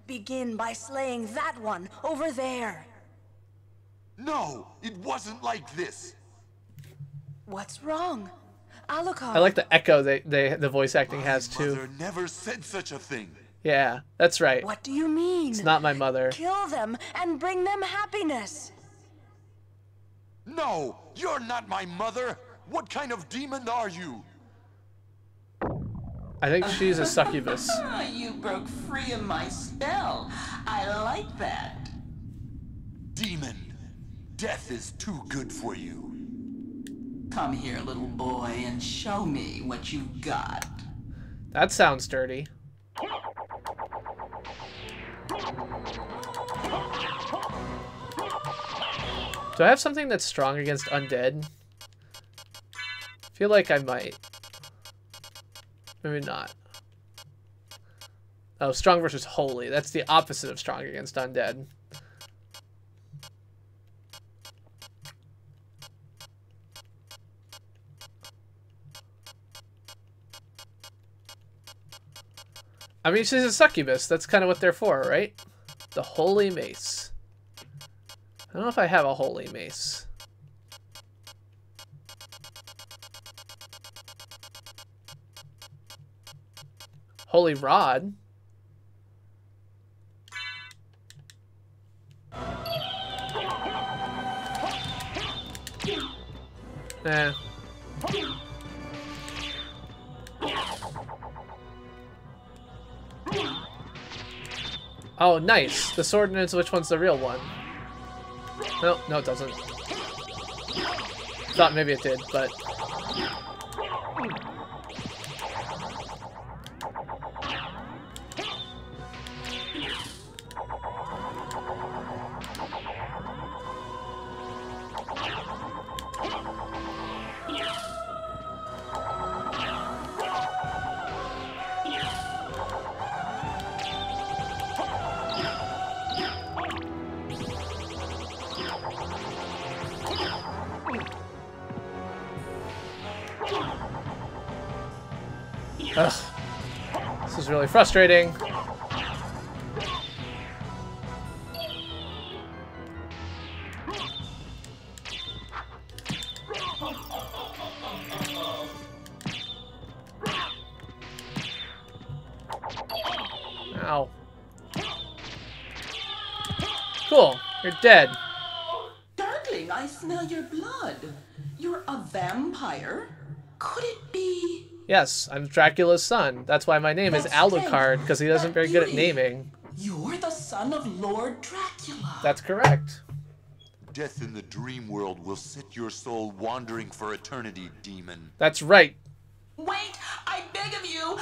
Begin by slaying that one over there. No, it wasn't like this. What's wrong? Alucard. I like the echo the voice acting has too. Mother never said such a thing. Yeah, that's right. What do you mean? It's not my mother. Kill them and bring them happiness. No, you're not my mother. What kind of demon are you? I think she's a succubus. You broke free of my spell. I like that. Demon, death is too good for you. Come here, little boy, and show me what you've got. That sounds dirty. Do I have something that's strong against undead? I feel like I might. Maybe not. Oh, strong versus holy. That's the opposite of strong against undead. I mean, she's a succubus. That's kind of what they're for, right? The holy mace. I don't know if I have a holy mace. Holy rod. Nah. Oh, nice. The sword knows which one's the real one. No, no, it doesn't. Thought maybe it did, but... Ugh. This is really frustrating. Ow. Cool. You're dead. Darling, I smell your blood. You're a vampire? Could it be? Yes, I'm Dracula's son. That's why my name is That's Alucard, because he isn't that very good at beauty. naming. You're the son of Lord Dracula. That's correct. Death in the dream world will set your soul wandering for eternity, demon. That's right. Wait, I beg of you.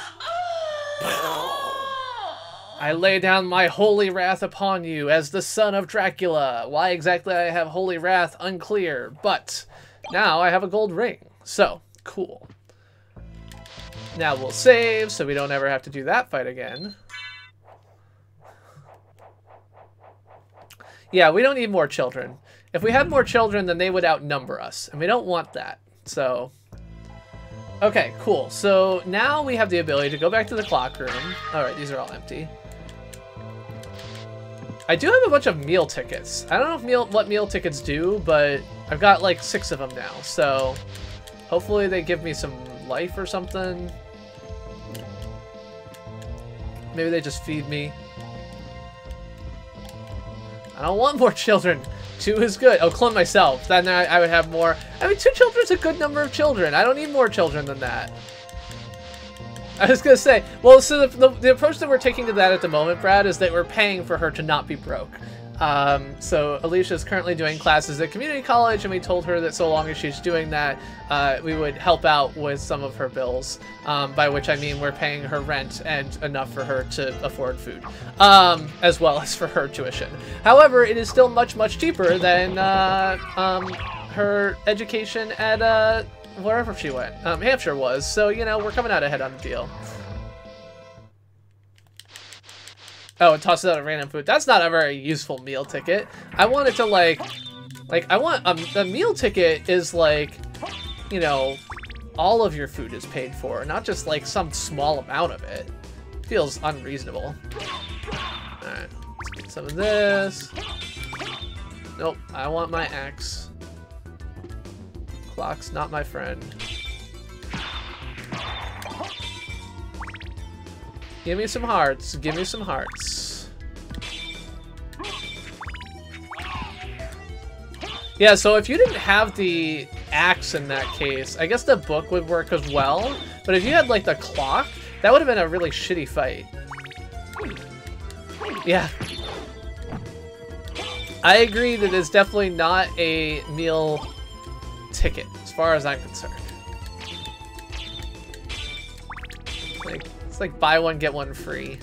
I lay down my holy wrath upon you as the son of Dracula. Why exactly I have holy wrath, unclear. But now I have a gold ring. So, cool. Now we'll save so we don't ever have to do that fight again. Yeah, we don't need more children. If we had more children, then they would outnumber us. And we don't want that. So... okay, cool. So now we have the ability to go back to the clock room. Alright, these are all empty. I do have a bunch of meal tickets. I don't know if what meal tickets do, but I've got like 6 of them now. So hopefully they give me some life or something. Maybe they just feed me. I don't want more children. 2 is good. Oh, clone myself. Then I would have more. I mean, 2 children is a good number of children. I don't need more children than that. I was going to say, well, so the approach that we're taking to that at the moment, Brad, is that we're paying for her to not be broke. So Alicia is currently doing classes at community college, and we told her that so long as she's doing that, we would help out with some of her bills, by which I mean we're paying her rent and enough for her to afford food, as well as for her tuition. However, it is still much, much cheaper than her education at wherever she went. Hampshire was, so, you know, we're coming out ahead on the deal. Oh, it tosses out a random food. That's not a very useful meal ticket. I want it to, like I want a meal ticket is like, you know, all of your food is paid for, not just like some small amount of it. Feels unreasonable. Alright, let's get some of this. Nope, I want my axe. Clock's not my friend. Give me some hearts. Give me some hearts. Yeah, so if you didn't have the axe in that case, I guess the book would work as well. But if you had, like, the clock, that would have been a really shitty fight. Yeah. I agree that it's definitely not a meal ticket, as far as I'm concerned. Like, it's like buy one, get one free.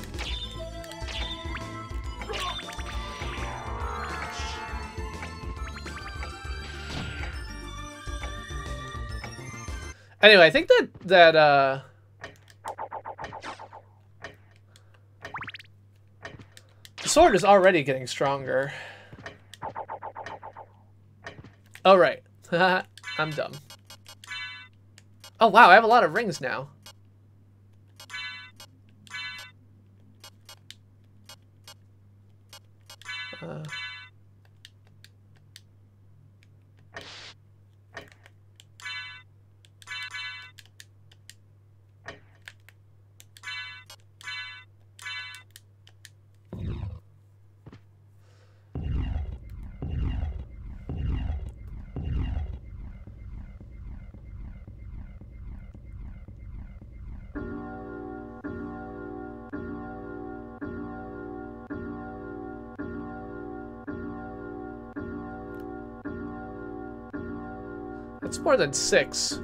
Anyway, I think that the sword is already getting stronger. Oh, right. I'm dumb. Oh, wow, I have a lot of rings now. It's more than 6.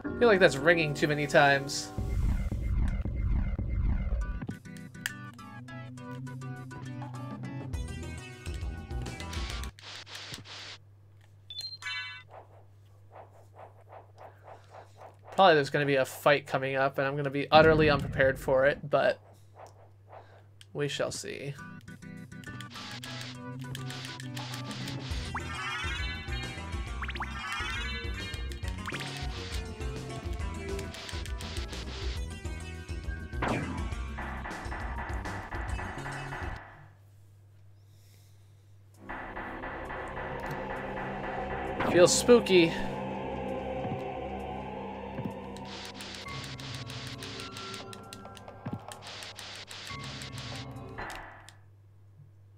I feel like that's ringing too many times. Probably there's going to be a fight coming up, and I'm going to be utterly unprepared for it, but we shall see. Feels spooky.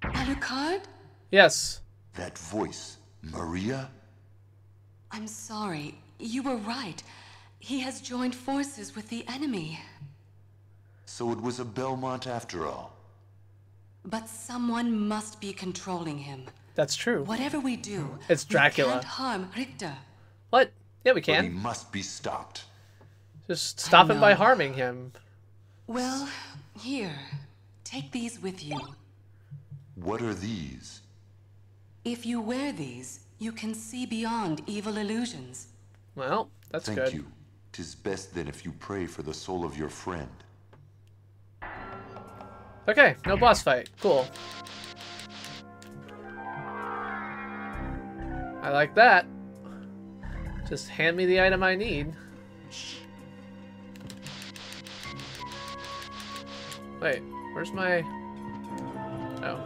Alucard? Yes. That voice, Maria? I'm sorry. You were right. He has joined forces with the enemy. So it was a Belmont after all. But someone must be controlling him. That's true. Whatever we do, It's Dracula. we can't harm Richter. What? Yeah, we But he can. must be stopped. Just stop him by know. harming him. Well, here. Take these with you. What are these? If you wear these, you can see beyond evil illusions. Well, that's Thank good. you. 'Tis best then if you pray for the soul of your friend. Okay, no boss fight. Cool. I like that. Just hand me the item I need. Wait, where's my... Oh.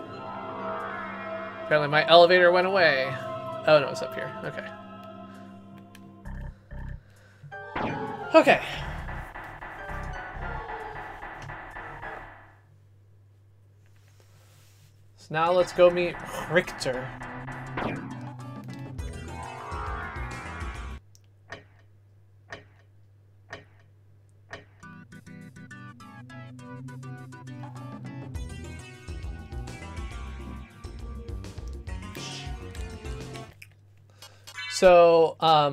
Apparently my elevator went away. Oh no, it's up here. Okay. Okay. So now let's go meet Richter. So, huh.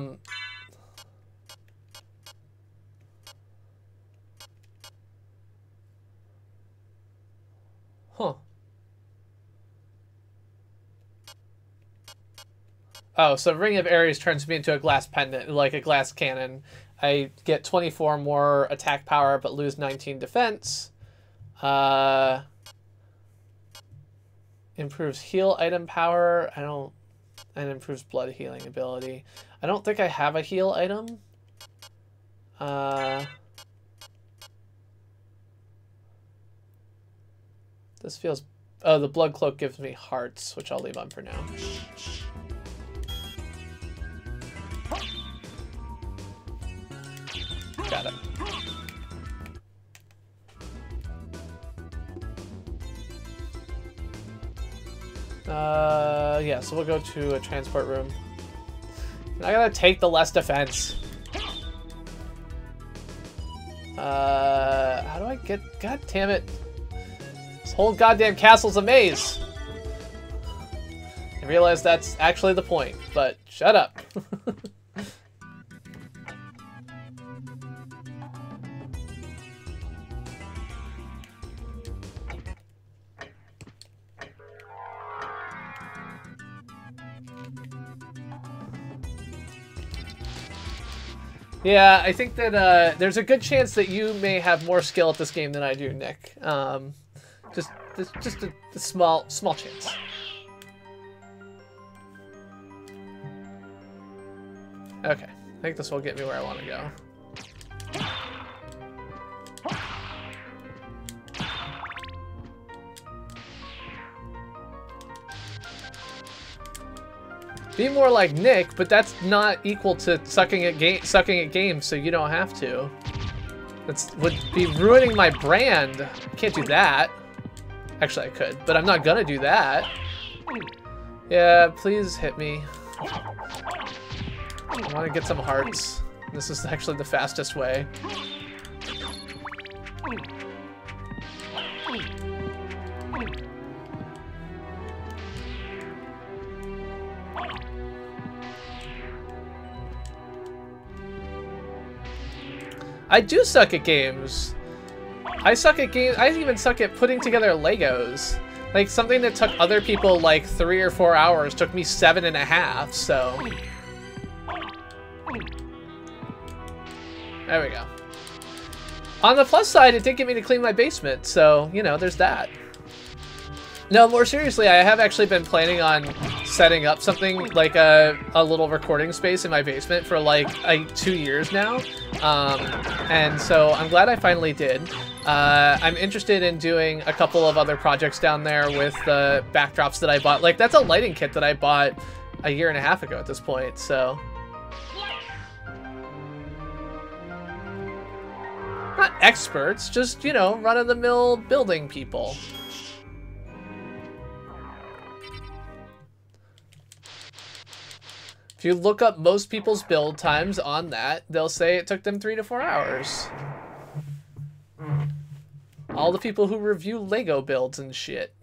Oh, so Ring of Ares turns me into a glass pendant, like a glass cannon. I get 24 more attack power, but lose 19 defense. Improves heal item power. And improves blood healing ability. I don't think I have a heal item. This feels... Oh, the blood cloak gives me hearts, which I'll leave on for now. Got it. Yeah, so we'll go to a transport room. I gotta take the less defense. How do I get... God damn it. This whole goddamn castle's a maze. I realize that's actually the point, but shut up. Yeah, I think that there's a good chance that you may have more skill at this game than I do, Nick. Just a small chance. Okay, I think this will get me where I want to go. Be more like Nick, but that's not equal to sucking at games, so you don't have to. That would be ruining my brand. I can't do that. Actually, I could, but I'm not gonna do that. Yeah, please hit me. I want to get some hearts. This is actually the fastest way. I do suck at games. I suck at games. I even suck at putting together Legos. Like, something that took other people like 3 or 4 hours took me 7.5, so. There we go. On the plus side, it did get me to clean my basement, so, you know, there's that. No, more seriously, I have actually been planning on setting up something like a little recording space in my basement for like 2 years now. And so I'm glad I finally did. I'm interested in doing a couple of other projects down there with the backdrops that I bought. Like, that's a lighting kit that I bought a year and a half ago at this point, so. Not experts, just, you know, run-of-the-mill building people. If you look up most people's build times on that, they'll say it took them 3 to 4 hours. All the people who review Lego builds and shit.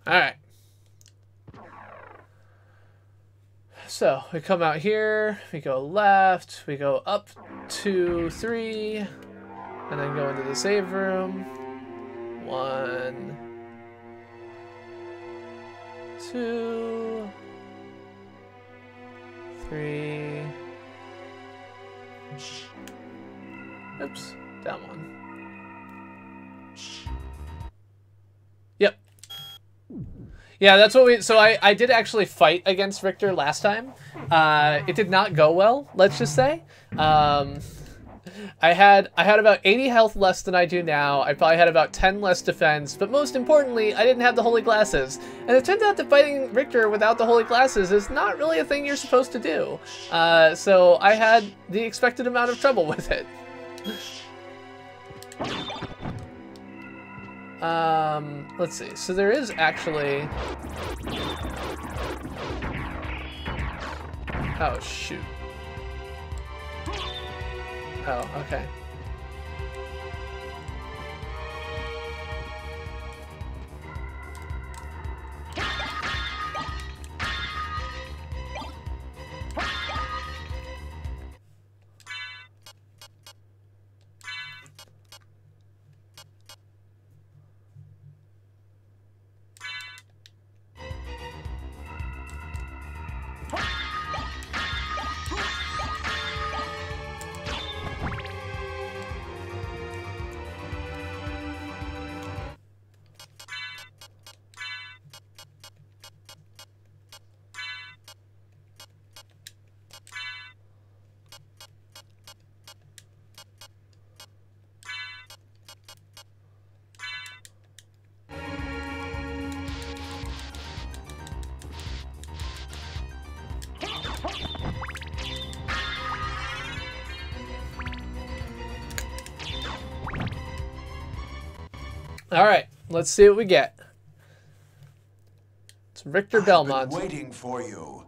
Alright. So, we come out here, we go left, we go up 2, 3, and then go into the save room. 1, 2, 3. Oops, down 1. Yep. Yeah, that's what we... So I did actually fight against Richter last time. It did not go well, let's just say. I had about 80 health less than I do now. I probably had about 10 less defense. But most importantly, I didn't have the holy glasses. And it turns out that fighting Richter without the holy glasses is not really a thing you're supposed to do. So I had the expected amount of trouble with it. Let's see. So there is actually... Oh, shoot. Oh, okay. All right, let's see what we get. It's Richter Belmont. I've been waiting for you.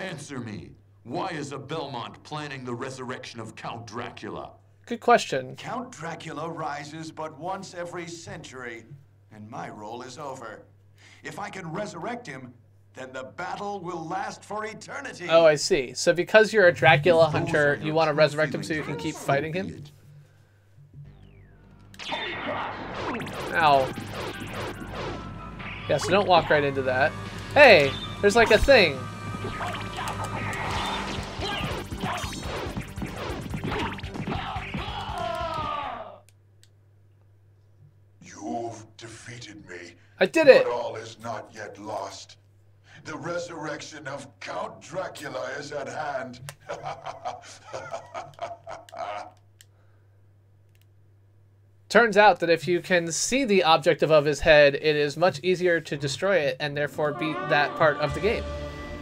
Answer me. Why is a Belmont planning the resurrection of Count Dracula? Good question. Count Dracula rises but once every century, and my role is over. If I can resurrect him, then the battle will last for eternity. Oh, I see. So because you're a Dracula hunter, you want to resurrect him so you can keep fighting him? Ow. Yeah, so don't walk right into that. Hey, there's like a thing. You've defeated me. I did it! But all is not yet lost. The resurrection of Count Dracula is at hand. Turns out that if you can see the object above his head, it is much easier to destroy it and therefore beat that part of the game.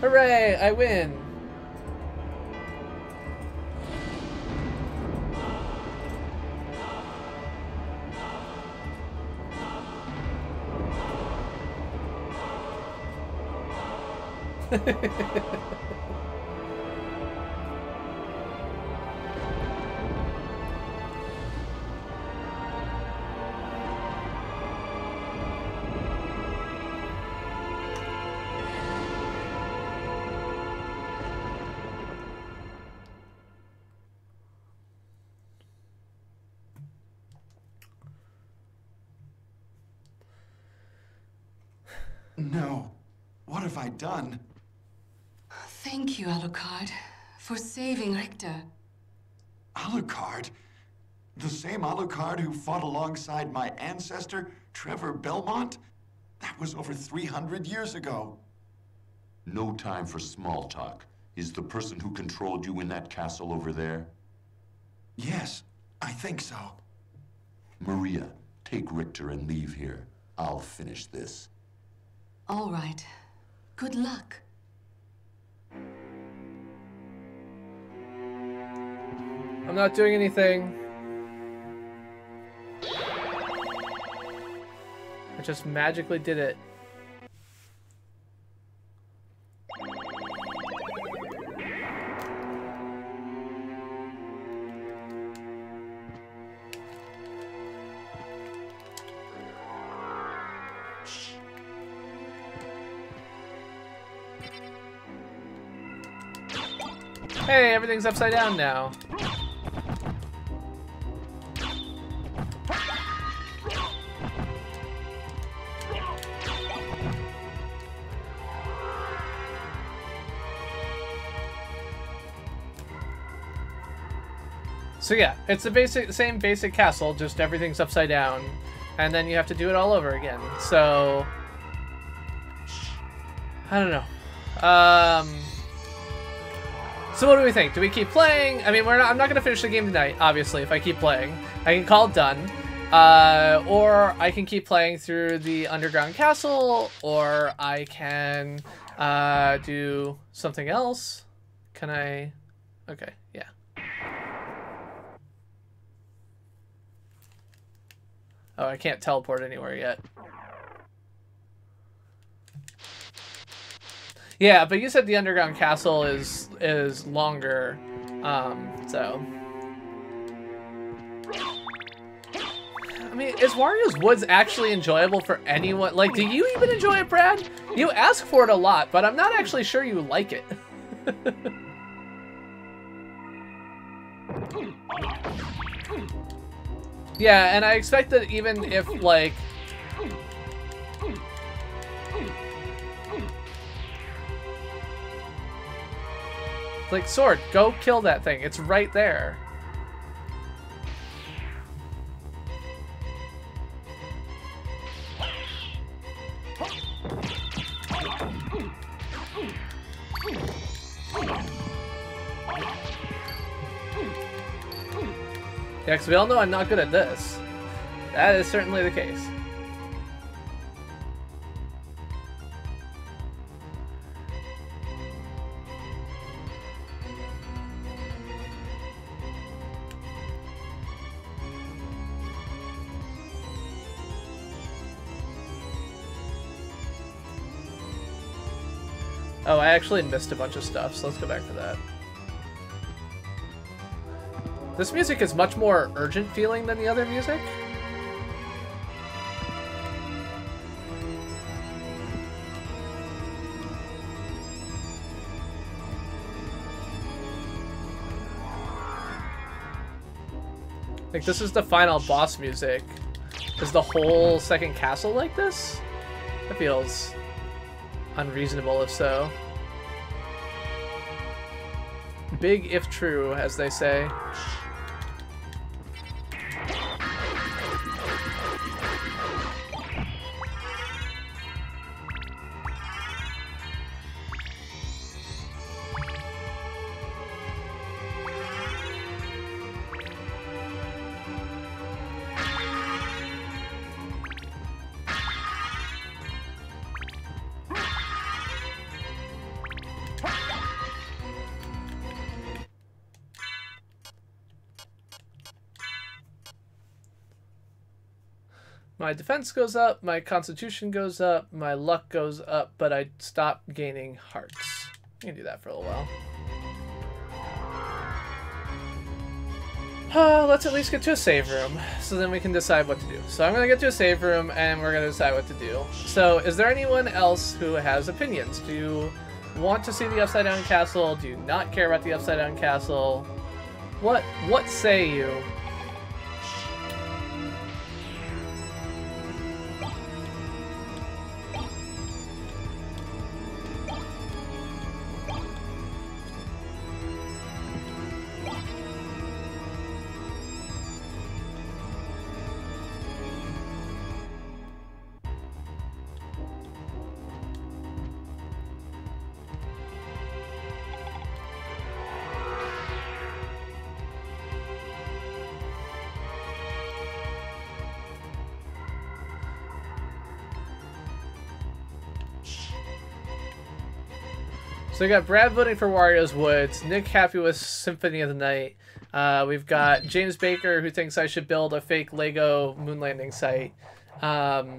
Hooray, I win! No. What have I done? Thank you, Alucard, for saving Richter. Alucard? The same Alucard who fought alongside my ancestor, Trevor Belmont? That was over 300 years ago. No time for small talk. Is the person who controlled you in that castle over there? Yes, I think so. Maria, take Richter and leave here. I'll finish this. All right. Good luck. I'm not doing anything. I just magically did it. Hey, everything's upside down now. So yeah, it's the same basic castle, just everything's upside down, and then you have to do it all over again. So I don't know. So what do we think? Do we keep playing? I mean, I'm not gonna finish the game tonight, obviously. If I keep playing, I can call it done, or I can keep playing through the underground castle, or I can do something else. Can I? Okay, yeah. Oh, I can't teleport anywhere yet. Yeah, but you said the underground castle is longer, so. I mean, is Wario's Woods actually enjoyable for anyone? Like, do you even enjoy it, Brad? You ask for it a lot, but I'm not actually sure you like it. Yeah, and I expect that even if, like... Like, Sword, go kill that thing. It's right there. Yeah, because we all know I'm not good at this. That is certainly the case. Oh, I actually missed a bunch of stuff, so let's go back to that. This music is much more urgent feeling than the other music. Like, this is the final boss music. Is the whole second castle like this? That feels unreasonable if so. Big if true, as they say. My defense goes up, my constitution goes up, my luck goes up, but I stop gaining hearts. I can do that for a little while. Let's at least get to a save room, so then we can decide what to do. So I'm going to get to a save room, and we're going to decide what to do. So is there anyone else who has opinions? Do you want to see the Upside Down Castle? Do you not care about the Upside Down Castle? What say you? So we got Brad voting for Wario's Woods, Nick happy with Symphony of the Night. We've got James Baker who thinks I should build a fake Lego moon landing site. My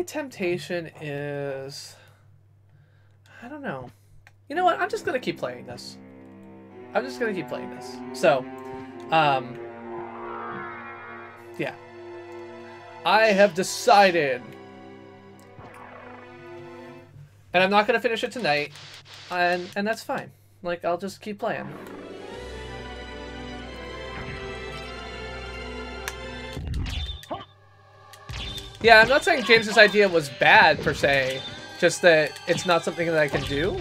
temptation is... I don't know. You know what? I'm just going to keep playing this. So, yeah. I have decided... And I'm not going to finish it tonight, and that's fine. Like, I'll just keep playing. Yeah, I'm not saying James's idea was bad, per se. Just that it's not something that I can do.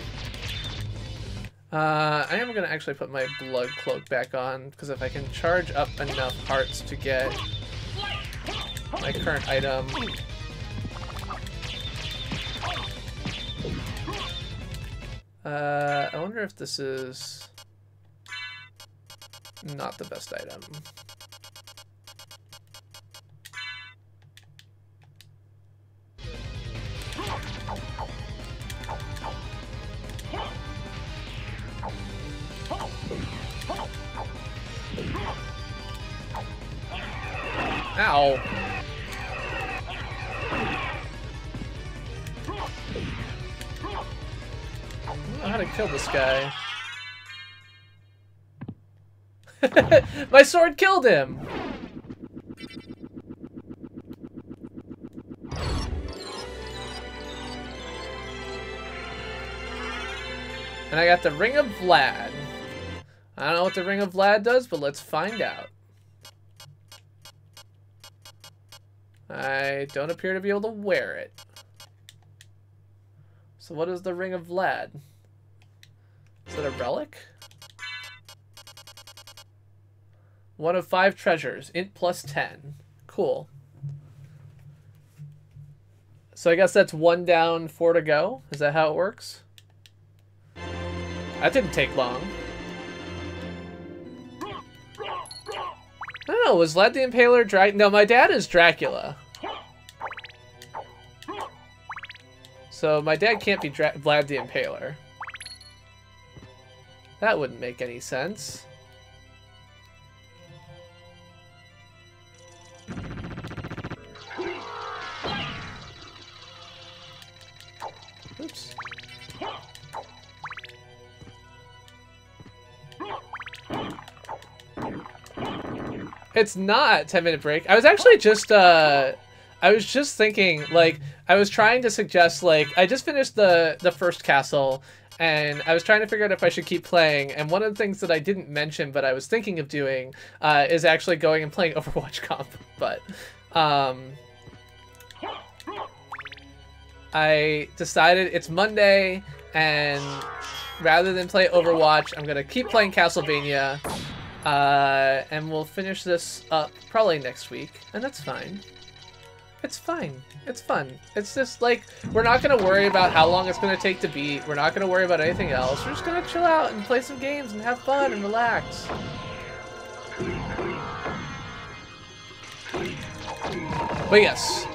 I am going to actually put my blood cloak back on, because if I can charge up enough hearts to get my current item... I wonder if this is not the best item. Ow. I don't know how to kill this guy. My sword killed him! And I got the Ring of Vlad. I don't know what the Ring of Vlad does, but let's find out. I don't appear to be able to wear it. So what is the Ring of Vlad? Is it a relic? 1 of 5 treasures. Int plus 10. Cool. So I guess that's 1 down, 4 to go? Is that how it works? That didn't take long. I don't know, was Vlad the Impaler No, my dad is Dracula. So my dad can't be Vlad the Impaler. That wouldn't make any sense. Oops. It's not 10-minute break. I was actually just thinking, like, I was trying to suggest, like, I just finished the first castle, and I was trying to figure out if I should keep playing, and one of the things that I didn't mention, but I was thinking of doing, is actually going and playing Overwatch comp, but, I decided it's Monday, and rather than play Overwatch, I'm gonna keep playing Castlevania, and we'll finish this up probably next week, and that's fine. It's fine. It's fun. It's just like, we're not going to worry about how long it's going to take to beat. We're not going to worry about anything else. We're just going to chill out and play some games and have fun and relax. But yes,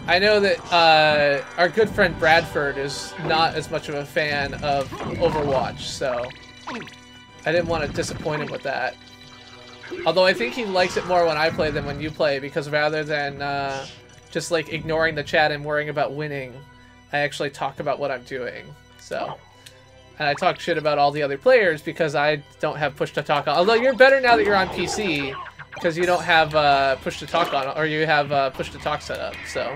I know that our good friend Bradford is not as much of a fan of Overwatch, so I didn't want to disappoint him with that. Although I think he likes it more when I play than when you play, because rather than just like ignoring the chat and worrying about winning, I actually talk about what I'm doing. So, and I talk shit about all the other players because I don't have push to talk on. Although you're better now that you're on PC, because you don't have push to talk on, or you have push to talk set up. So.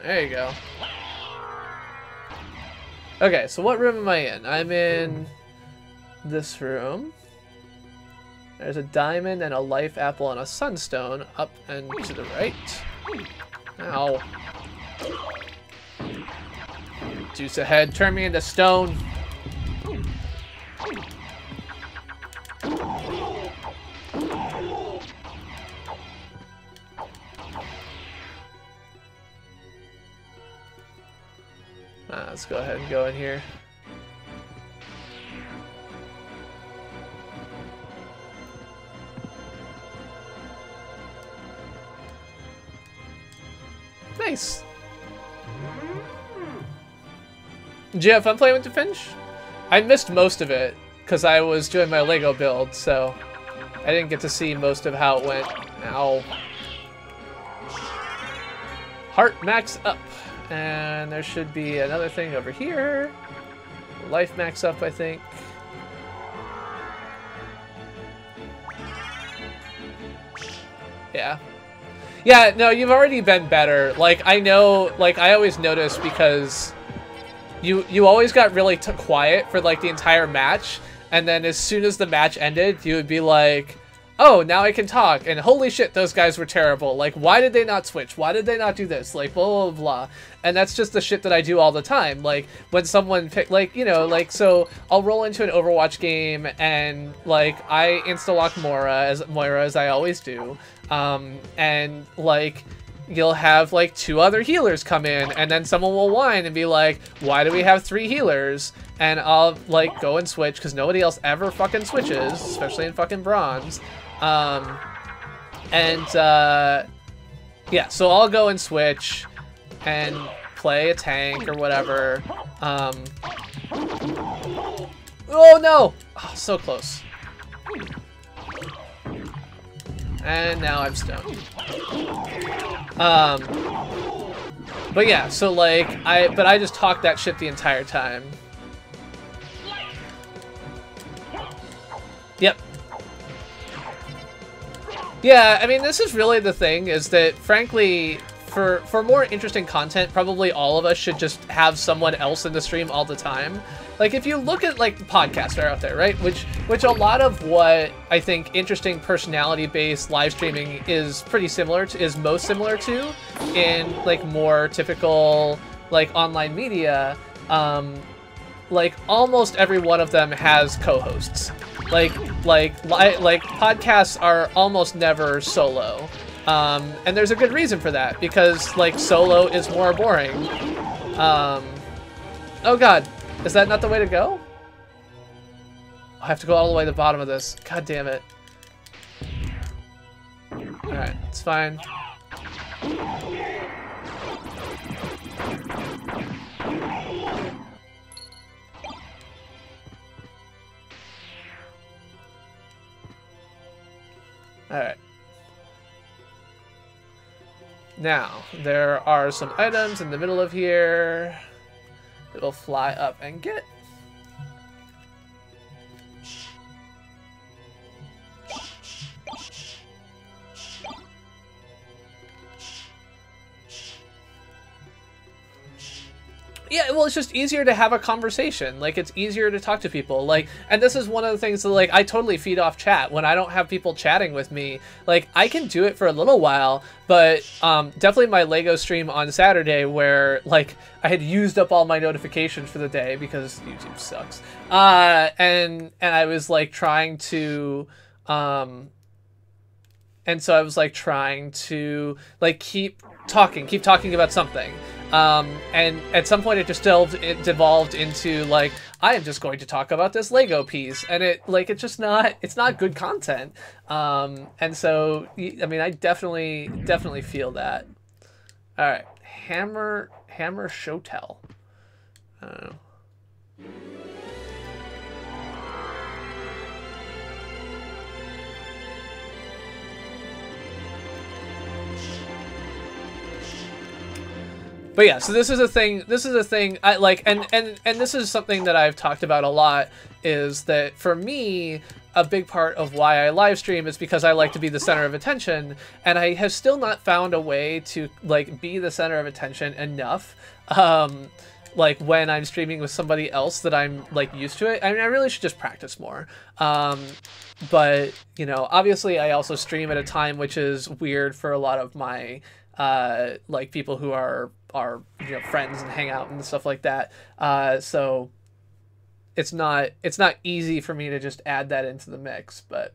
There you go. Okay, so what room am I in? I'm in this room. There's a diamond and a life apple and a sunstone up and to the right. Ow. Juice ahead, turn me into stone. Let's go ahead and go in here. Did you have fun playing with the Finch? I missed most of it because I was doing my Lego build, so I didn't get to see most of how it went. Ow. Heart max up. And there should be another thing over here. Life max up, I think. Yeah. Yeah, no, you've already been better. Like, I know, like, I always notice because you always got really quiet for, like, the entire match. And then as soon as the match ended, you would be like, oh, now I can talk. And holy shit, those guys were terrible. Like, why did they not switch? Why did they not do this? Like, blah, blah, blah. And that's just the shit that I do all the time. Like, when someone pick, like, you know, like, so I'll roll into an Overwatch game and, like, I insta-lock Moira as I always do. And, like, you'll have, like, 2 other healers come in, and then someone will whine and be like, why do we have 3 healers? And I'll, like, go and switch, because nobody else ever fucking switches, especially in fucking bronze. Yeah, so I'll go and switch and play a tank or whatever. Oh, no! Oh, so close. And now I'm stoned. But yeah, so like, I just talk that shit the entire time. Yep. Yeah, I mean, this is really the thing, is that, frankly, for more interesting content, probably all of us should just have someone else in the stream all the time. Like, if you look at, like, the podcasts that are out there, right? Which a lot of what I think interesting personality-based live streaming is pretty similar to, is most similar to, in, like, more typical, like, online media, like, almost every one of them has co-hosts. Like podcasts are almost never solo. And there's a good reason for that, because, like, solo is more boring. Oh god, is that not the way to go? I have to go all the way to the bottom of this. God damn it. Alright, it's fine. Alright. Now, there are some items in the middle of here that will fly up and get. Yeah, well, it's just easier to have a conversation. Like, it's easier to talk to people. Like, and this is one of the things that, like, I totally feed off chat. When I don't have people chatting with me, like, I can do it for a little while, but definitely my Lego stream on Saturday where, like, I had used up all my notifications for the day because YouTube sucks. And I was, like, trying to, and so I was, like, trying to, like, keep talking about something. And at some point it devolved into, like, I am just going to talk about this Lego piece, and it's not good content. And so, I mean, I definitely feel that. All right, hammer show tell. I don't know. But yeah, so this is a thing I like, and this is something that I've talked about a lot, is that for me, a big part of why I live stream is because I like to be the center of attention, and I have still not found a way to, like, be the center of attention enough, like, when I'm streaming with somebody else that I'm, like, used to it. I mean, I really should just practice more. But, you know, obviously I also stream at a time which is weird for a lot of my, like, people who are you know, friends and hang out and stuff like that. So it's not easy for me to just add that into the mix, but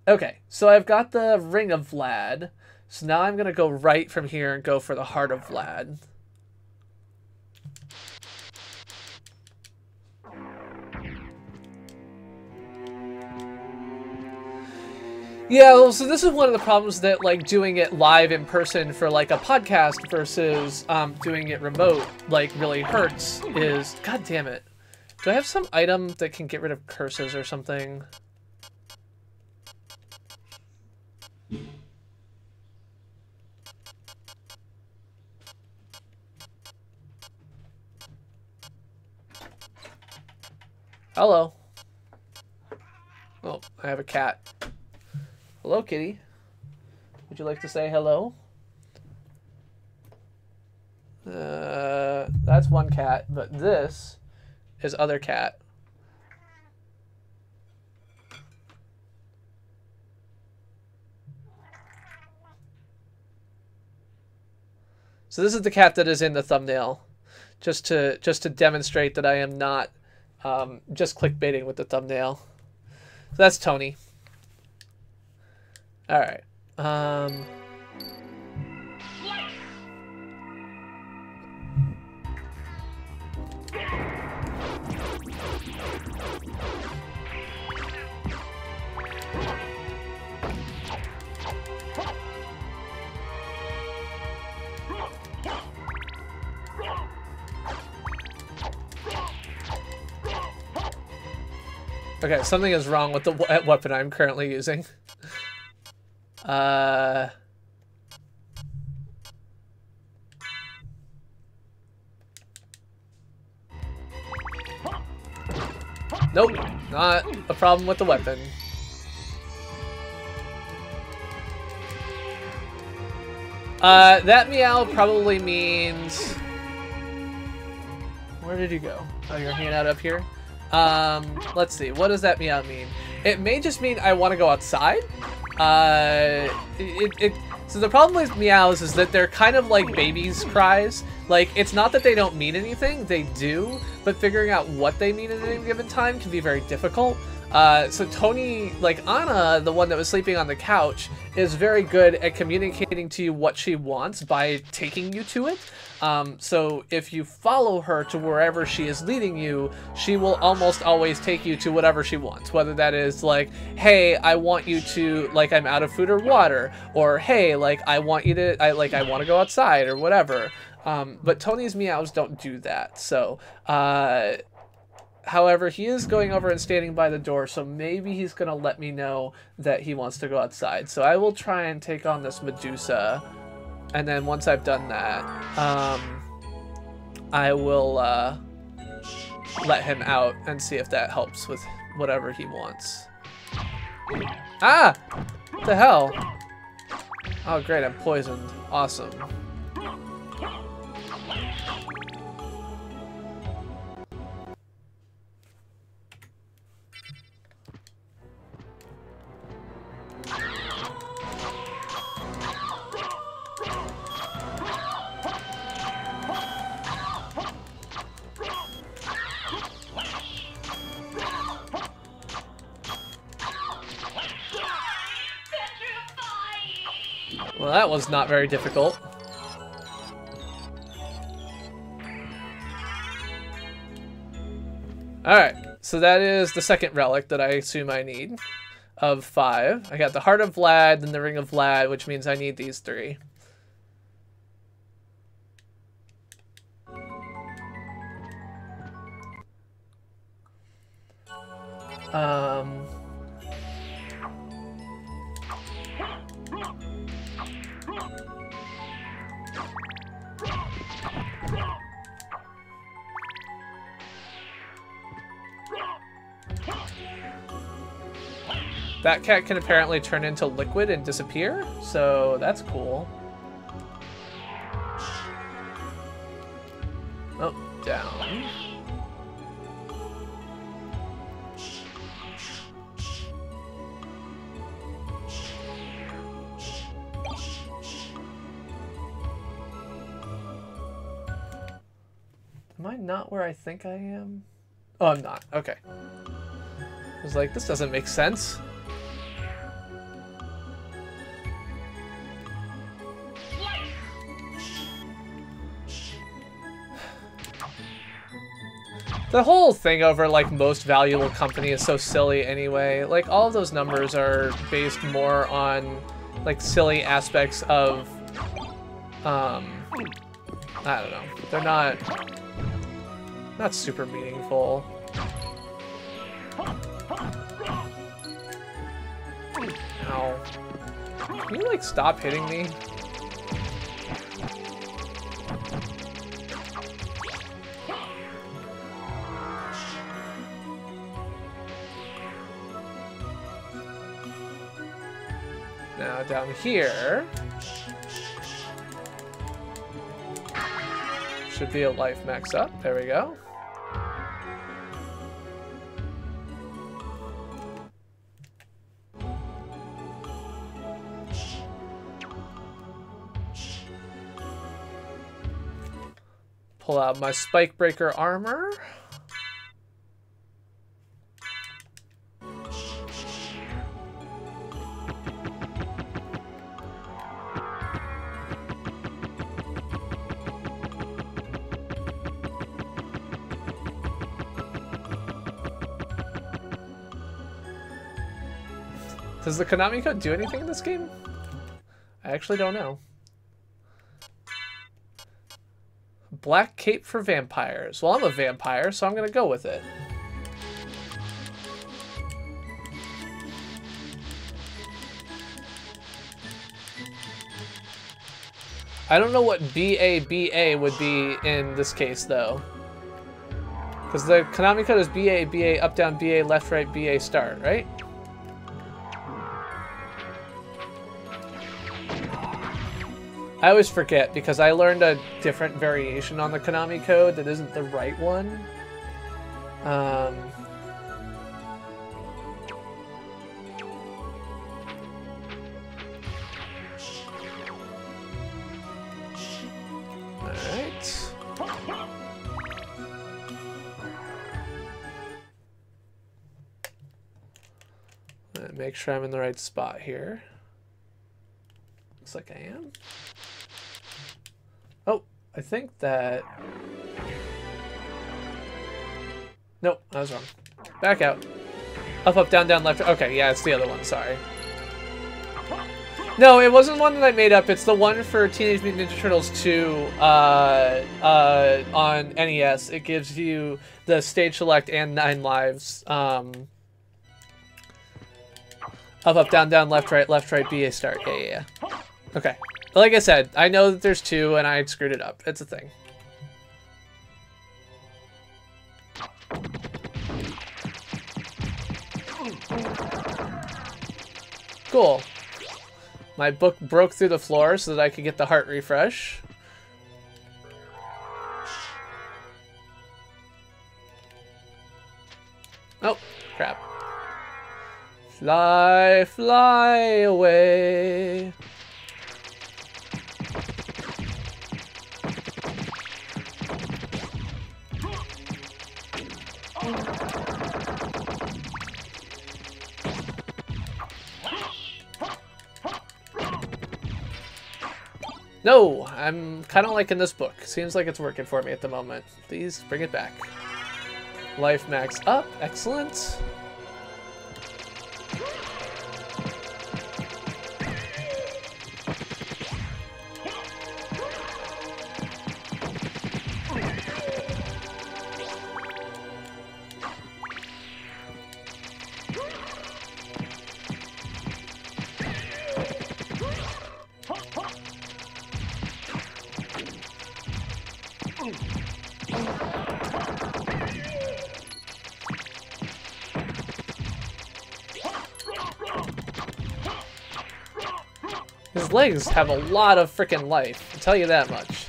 okay. So I've got the Ring of Vlad. So now I'm gonna go right from here and go for the Heart of Vlad. Yeah, well, so this is one of the problems that, like, doing it live in person for, like, a podcast versus doing it remote, like, really hurts is... God damn it. Do I have some item that can get rid of curses or something? Hello. Oh, I have a cat. Hello, kitty. Would you like to say hello? That's one cat, but this is other cat. So this is the cat that is in the thumbnail, just to demonstrate that I am not just clickbaiting with the thumbnail. So that's Tony. All right. Okay, something is wrong with the weapon I'm currently using. Nope, not a problem with the weapon. That meow probably means... Where did you go? Oh, you're hanging out up here? Let's see. What does that meow mean? It may just mean I want to go outside. So the problem with meows is that they're kind of like babies' cries. Like, it's not that they don't mean anything, they do, but figuring out what they mean at any given time can be very difficult. So Tony, like Anna, the one that was sleeping on the couch, is very good at communicating to you what she wants by taking you to it. So if you follow her to wherever she is leading you, she will almost always take you to whatever she wants. Whether that is like, hey, I want you to, like, I'm out of food or water, or hey, like, I want you to, I want to go outside, or whatever. But Tony's meows don't do that. So, however, he is going over and standing by the door, so maybe he's going to let me know that he wants to go outside. So I will try and take on this Medusa, and then once I've done that, I will let him out and see if that helps with whatever he wants. Ah! What the hell? Oh great, I'm poisoned. Awesome. Well, that was not very difficult. Alright, so that is the second relic that I assume I need of 5. I got the Heart of Vlad and the Ring of Vlad, which means I need these 3. That cat can apparently turn into liquid and disappear, so that's cool. Oh, down. Am I not where I think I am? Oh, I'm not. Okay. I was like, this doesn't make sense. The whole thing over, like, most valuable company is so silly anyway. Like, all of those numbers are based more on, like, silly aspects of, I don't know. They're not super meaningful. Ow. Can you, like, stop hitting me? Now down here should be a life max up. There we go. Pull out my spike breaker armor. Does the Konami code do anything in this game? I actually don't know. Black cape for vampires. Well, I'm a vampire, so I'm gonna go with it. I don't know what BA would be in this case, though. Because the Konami code is BA, up, down, BA, left, right, BA, start, right? I always forget because I learned a different variation on the Konami code that isn't the right one. Alright. Make sure I'm in the right spot here. Looks like I am. Oh, I think that... Nope, I was wrong. Back out. Up, up, down, down, left. Okay, yeah, it's the other one, sorry. No, it wasn't one that I made up. It's the one for Teenage Mutant Ninja Turtles 2 on NES. It gives you the stage select and 9 lives. Up, up, down, down, left, right, BA, start. Yeah. Okay. Like I said, I know that there's 2 and I screwed it up. It's a thing. Cool. My book broke through the floor so that I could get the heart refresh. Oh, crap. Fly, fly away. No, I'm kind of liking this book. Seems like it's working for me at the moment. Please bring it back. Life max up. Excellent. His legs have a lot of frickin' life, I'll tell you that much.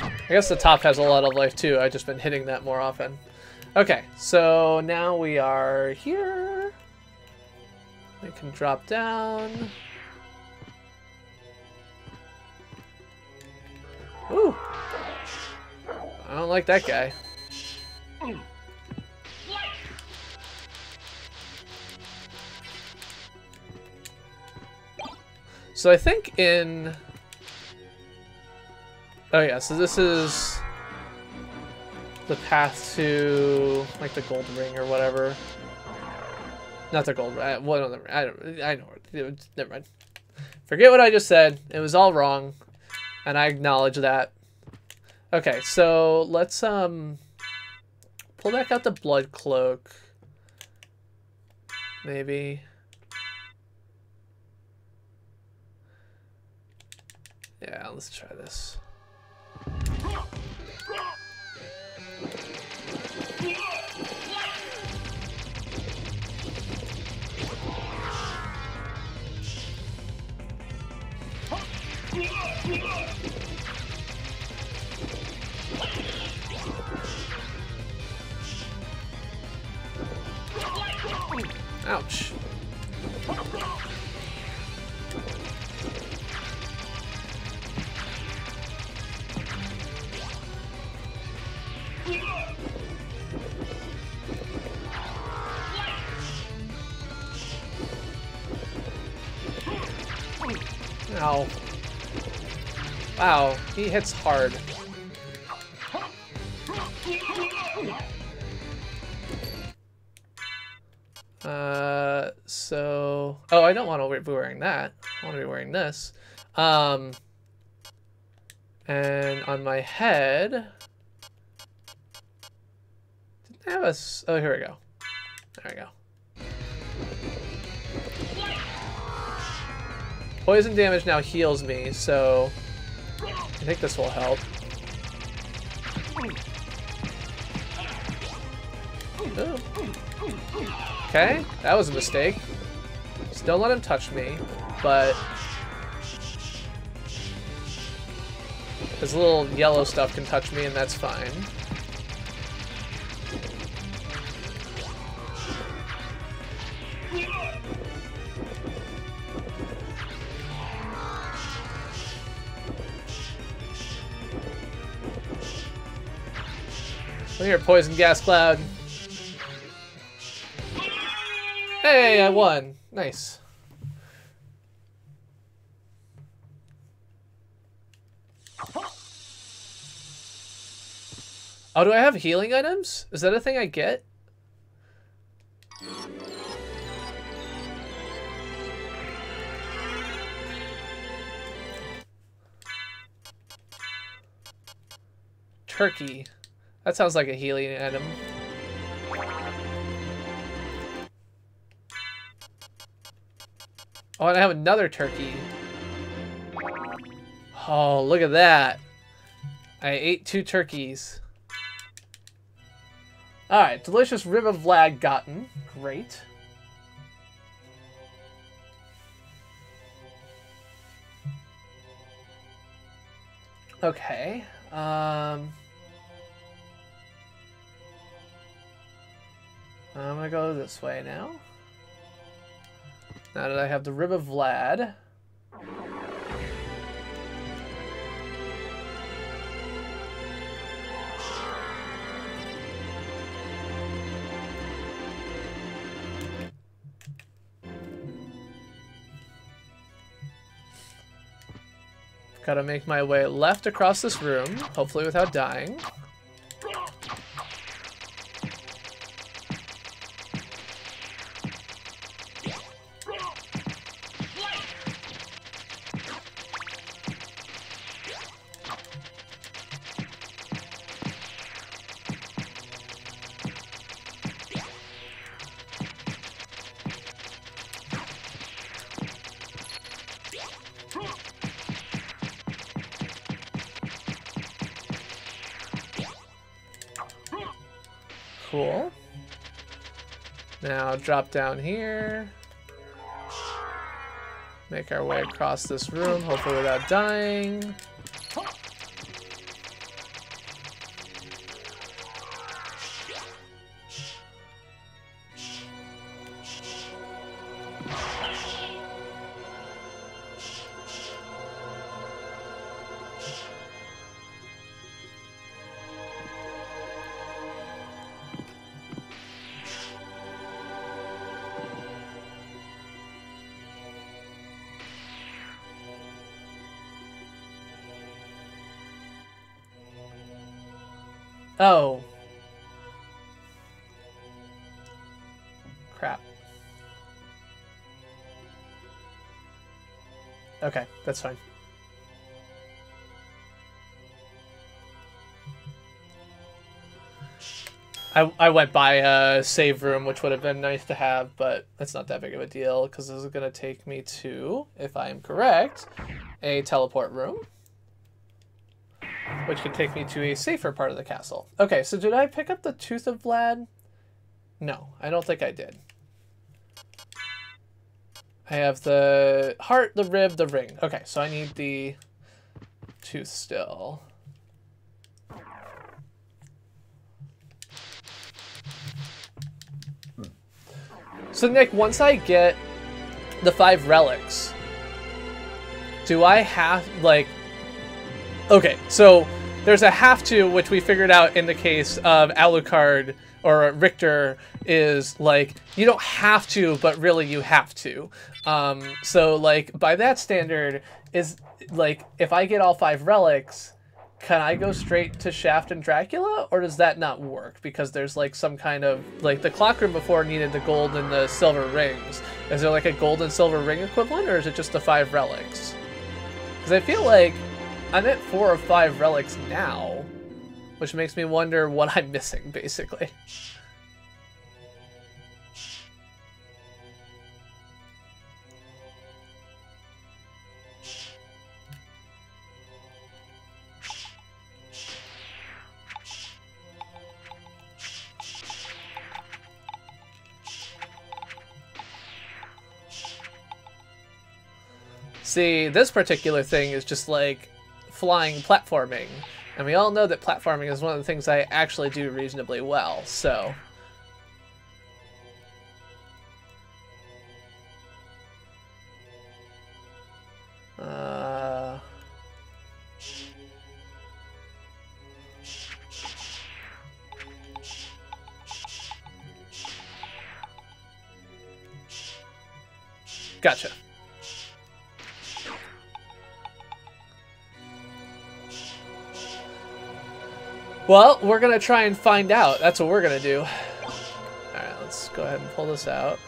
I guess the top has a lot of life too, I've just been hitting that more often. Okay, so now we are here. We can drop down. Ooh. I don't like that guy. So I think in... Oh yeah, so this is the path to like the gold ring or whatever. Not the gold ring. What other? I know. Never mind. Forget what I just said. It was all wrong, and I acknowledge that. Okay, so let's pull back out the blood cloak. Maybe. Yeah, let's try this. Ouch. Ow. Wow, he hits hard. So... Oh, I don't want to be wearing that. I want to be wearing this. And on my head... Didn't I have a... Oh, here we go. There we go. Poison damage now heals me, so... I think this will help. Ooh. Okay, that was a mistake. Just don't let him touch me, but... This little yellow stuff can touch me, and that's fine. Come here, poison gas cloud. Hey, I won. Nice. Oh, do I have healing items? Is that a thing I get? Turkey. That sounds like a healing item. Oh, and I have another turkey. Oh, look at that. I ate 2 turkeys. Alright, delicious rib of lag gotten. Great. Okay. I'm gonna go this way now. Now that I have the Rib of Vlad. Gotta make my way left across this room, hopefully without dying. Cool. Now drop down here. Make our way across this room, hopefully without dying. Oh. Crap. Okay, that's fine. I went by a save room, which would have been nice to have, but it's not that big of a deal, because this is going to take me to, if I am correct, a teleport room, which could take me to a safer part of the castle. Okay, so did I pick up the Tooth of Vlad? No, I don't think I did. I have the heart, the rib, the ring. Okay, so I need the tooth still. So Nick, once I get the 5 relics, do I have, like... Okay, so there's a have to, which we figured out in the case of Alucard or Richter, is like, you don't have to, but really you have to. So like, by that standard, is like, if I get all 5 relics, can I go straight to Shaft and Dracula, or does that not work? Because there's like some kind of, like the clock room before needed the gold and the silver rings. Is there like a gold and silver ring equivalent, or is it just the 5 relics? Because I feel like I'm at 4 or 5 relics now, which makes me wonder what I'm missing, basically. See, this particular thing is just like flying platforming, and we all know that platforming is one of the things I actually do reasonably well, so... Gotcha. Well, we're gonna try and find out. That's what we're gonna do. Alright, let's go ahead and pull this out.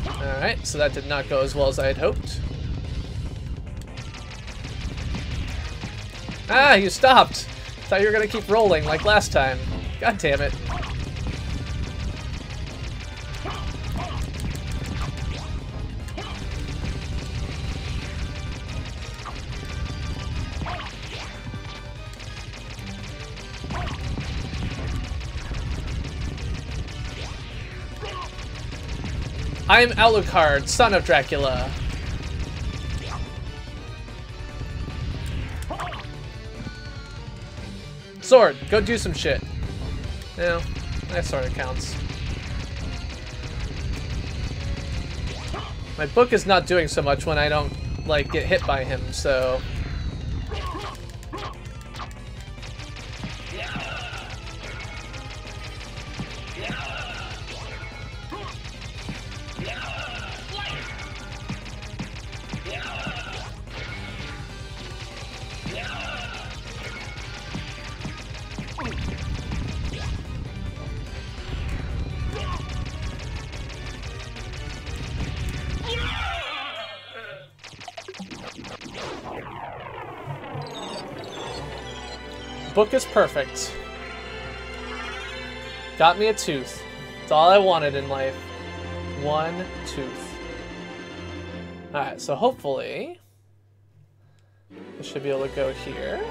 Alright, so that did not go as well as I had hoped. Ah, you stopped! Thought you were gonna keep rolling like last time. God damn it. I am Alucard, son of Dracula. Sword, go do some shit. Yeah, that sort of counts. My book is not doing so much when I don't, like, get hit by him, so... Book is perfect. Got me a tooth. That's all I wanted in life. 1 tooth. Alright, so hopefully I should be able to go here.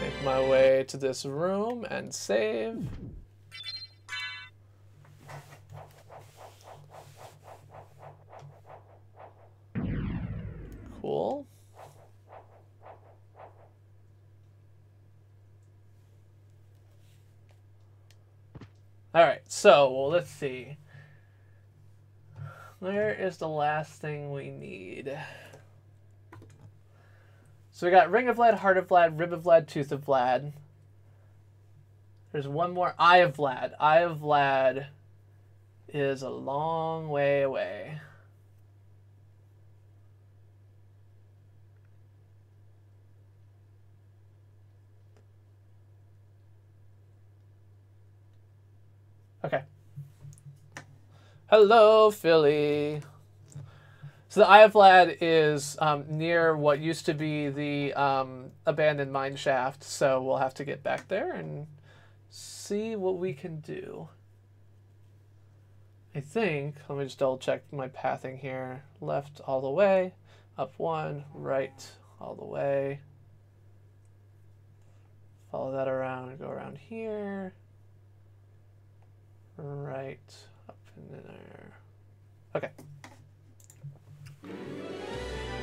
Make my way to this room and save. Cool. Alright, so, well, let's see. Where is the last thing we need? So we got Ring of Vlad, Heart of Vlad, Rib of Vlad, Tooth of Vlad. There's one more. Eye of Vlad. Eye of Vlad is a long way away. Okay. Hello, Philly. So the Eye of Vlad is near what used to be the abandoned mine shaft, so we'll have to get back there and see what we can do. I think, let me just double check my pathing here. Left all the way, up one, right all the way. Follow that around, go around here. Right, up in there. Okay.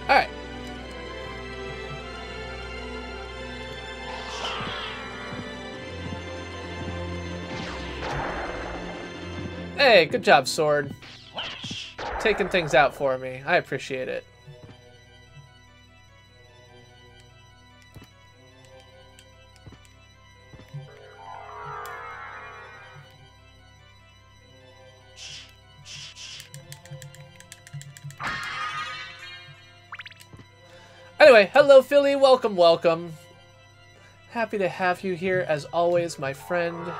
Alright. Hey, good job, Sword. Taking things out for me. I appreciate it. Anyway, hello Philly, welcome, welcome. Happy to have you here as always, my friend.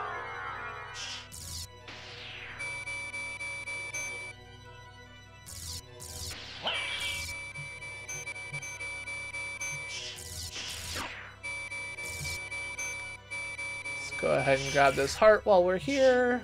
Let's go ahead and grab this heart while we're here.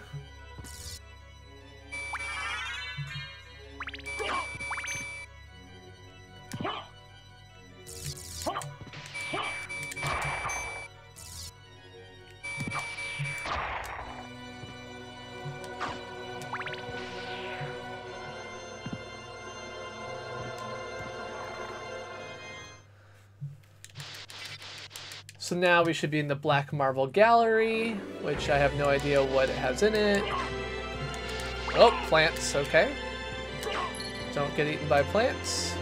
So now we should be in the Black Marble Gallery, which I have no idea what it has in it. Oh, plants, okay. Don't get eaten by plants.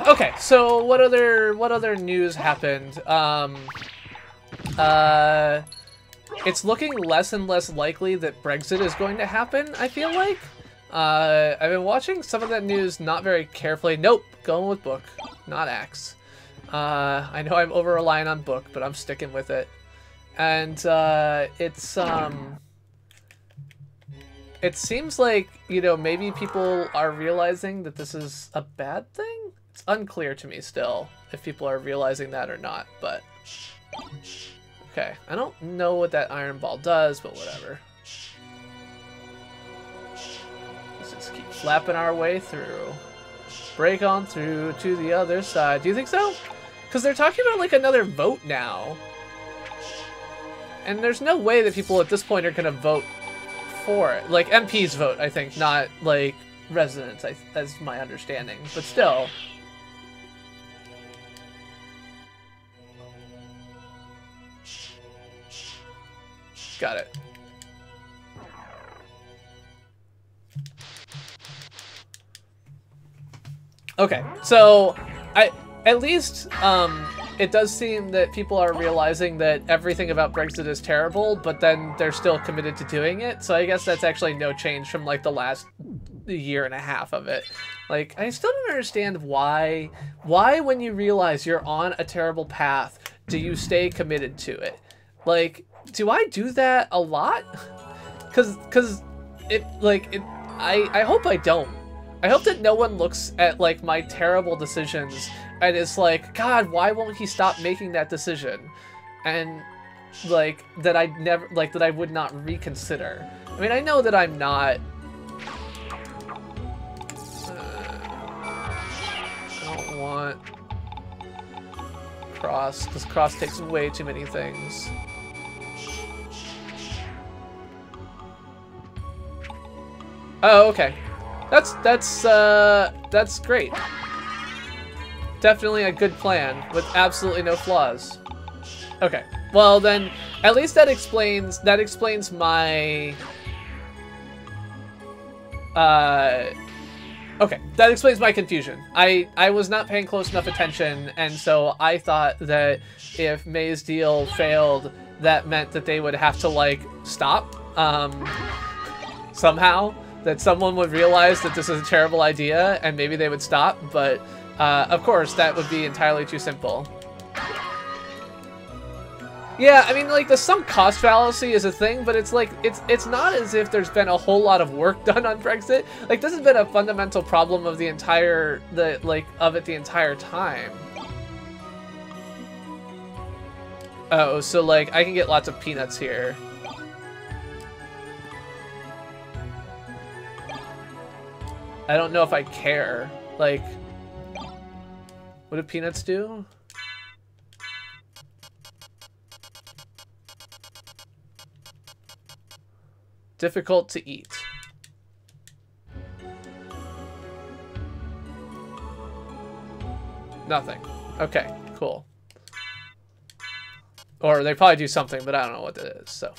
Okay, so what other news happened? It's looking less and less likely that Brexit is going to happen, I feel like. I've been watching some of that news not very carefully. Nope, going with book, not axe. I know I'm over-relying on book, but I'm sticking with it. And it seems like, you know, maybe people are realizing that this is a bad thing? It's unclear to me still if people are realizing that or not, but... Okay, I don't know what that iron ball does, but whatever. Let's just keep flapping our way through. Break on through to the other side. Do you think so? Because they're talking about, like, another vote now. And there's no way that people at this point are going to vote for it. Like, MPs vote, I think, not, like, residents, that's my understanding. But still. Got it. Okay, so, at least, it does seem that people are realizing that everything about Brexit is terrible, but then they're still committed to doing it. So I guess that's actually no change from, like, the last year and a half of it. Like, I still don't understand why when you realize you're on a terrible path, do you stay committed to it? Like, do I do that a lot? Cause I hope I don't. I hope that no one looks at, like, my terrible decisions and is like, God, why won't he stop making that decision? And, like, that I never, like, that I would not reconsider. I mean, I know that I'm not... I don't want Cross, because Cross takes way too many things. Oh, okay. That's great. Definitely a good plan with absolutely no flaws. Okay. Well then, at least that explains my okay, that explains my confusion. I was not paying close enough attention, and so I thought that if May's deal failed, that meant that they would have to, like, stop, somehow. That someone would realize that this is a terrible idea, and maybe they would stop, but, of course, that would be entirely too simple. Yeah, I mean, like, the sunk cost fallacy is a thing, but it's like, it's not as if there's been a whole lot of work done on Brexit. Like, this has been a fundamental problem of the entire time. Oh, so, like, I can get lots of peanuts here. I don't know if I care. Like, what do peanuts do? Difficult to eat. Nothing. Okay, cool. Or they probably do something, but I don't know what it is, so.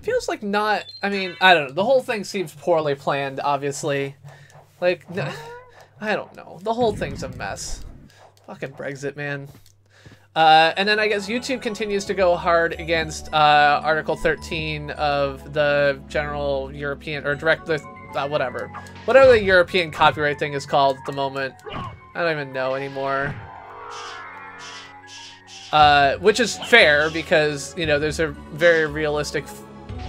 Feels like not, I mean, I don't know. The whole thing seems poorly planned, obviously. Like, I don't know. The whole thing's a mess. Fucking Brexit, man. And then I guess YouTube continues to go hard against Article 13 of the general European, or direct, whatever. Whatever the European copyright thing is called at the moment. I don't even know anymore. Which is fair, because, you know, there's a very realistic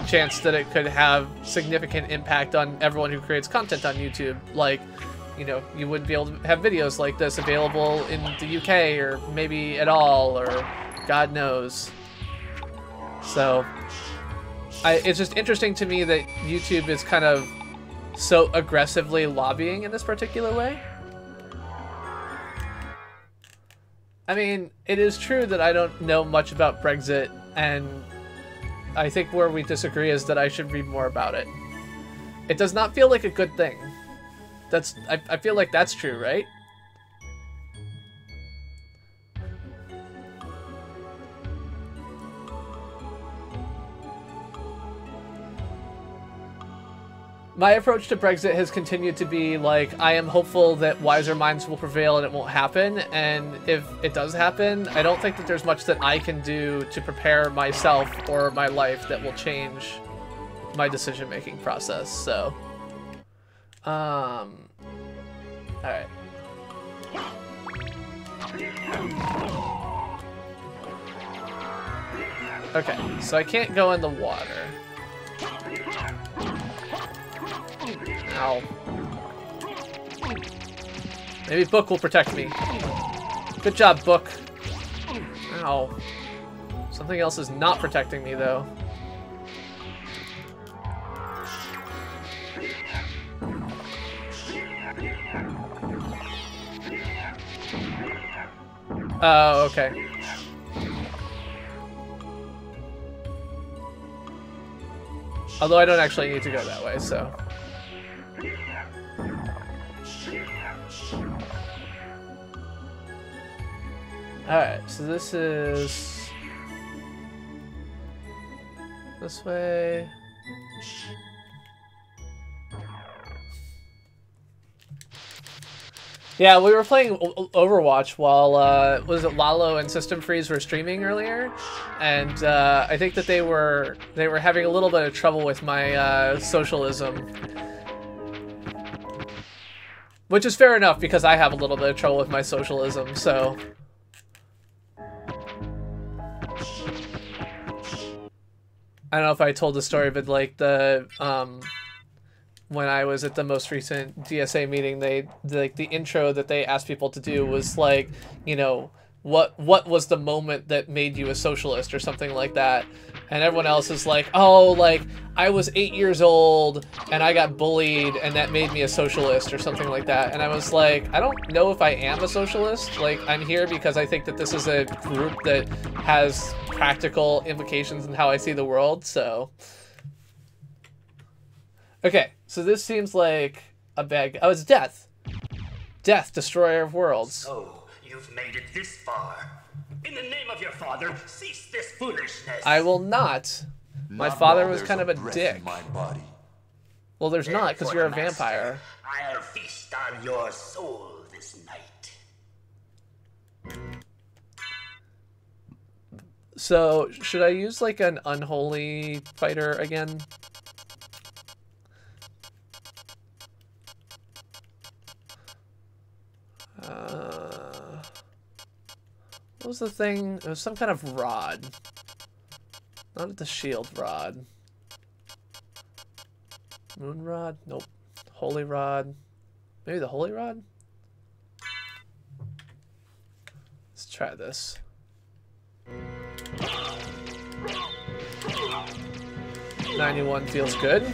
chance that it could have significant impact on everyone who creates content on YouTube. Like, you know, you wouldn't be able to have videos like this available in the UK, or maybe at all, or God knows. So, it's just interesting to me that YouTube is kind of so aggressively lobbying in this particular way. I mean, it is true that I don't know much about Brexit, and I think where we disagree is that I should read more about it. It does not feel like a good thing. I feel like that's true, right? My approach to Brexit has continued to be, like, I am hopeful that wiser minds will prevail and it won't happen, and if it does happen, I don't think that there's much that I can do to prepare myself or my life that will change my decision-making process, so... Alright. Okay, so I can't go in the water. Ow. Maybe Book will protect me. Good job, Book. Ow. Something else is not protecting me, though. Oh, okay. Although I don't actually need to go that way, so... Alright, so this is... this way... Yeah, we were playing Overwatch while, was it Lalo and System Freeze were streaming earlier? And, I think that they were having a little bit of trouble with my, socialism. Which is fair enough, because I have a little bit of trouble with my socialism, so... I don't know if I told the story, but, like, the when I was at the most recent DSA meeting, the intro that they asked people to do was like, you know, what was the moment that made you a socialist or something like that. And everyone else is like, oh, like, I was 8 years old and I got bullied and that made me a socialist or something like that. And I was like, I don't know if I am a socialist. Like, I'm here because I think that this is a group that has practical implications in how I see the world, so... Okay, so this seems like a bad... Oh, it's Death. Death, destroyer of worlds. So, you've made it this far. In the name of your father, cease this foolishness. I will not. My father was kind of a dick. My body. Well, there's not, because you're a vampire. I'll feast on your soul this night. So, should I use, like, an unholy fighter again? What was the thing? It was some kind of rod. Not the shield rod. Moon rod? Nope. Holy rod. Maybe the holy rod? Let's try this. $91 feels good.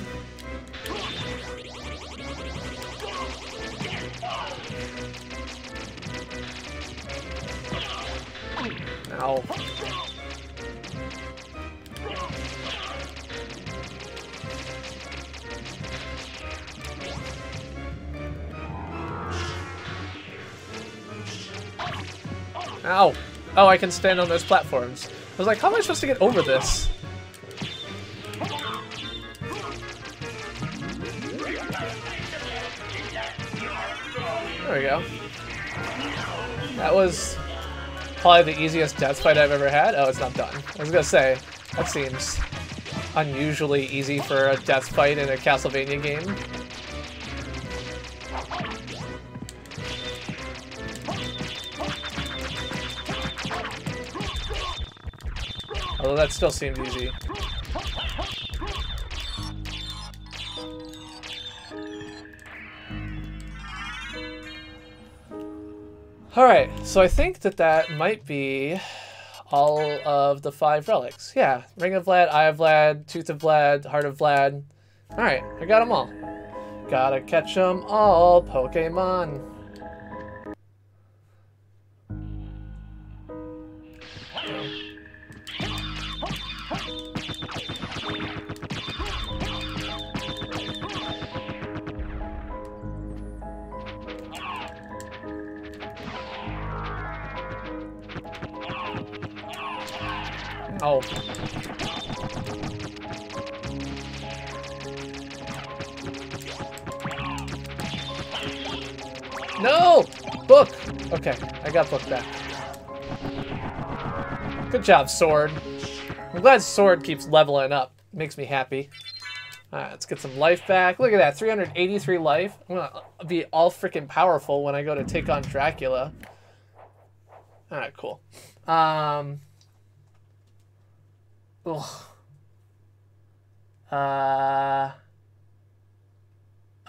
Ow. Ow. Oh, I can stand on those platforms. I was like, how am I supposed to get over this? There we go. That was probably the easiest death fight I've ever had. Oh, it's not done. I was gonna say, that seems unusually easy for a death fight in a Castlevania game. Although that still seemed easy. Alright, so I think that that might be all of the 5 relics. Yeah, Ring of Vlad, Eye of Vlad, Tooth of Vlad, Heart of Vlad. Alright, I got them all. Gotta catch them all, Pokemon. Oh. No! Book! Okay, I got Book back. Good job, Sword. I'm glad Sword keeps leveling up. Makes me happy. Alright, let's get some life back. Look at that, 383 life. I'm gonna be all freaking powerful when I go to take on Dracula. Alright, cool. Ugh.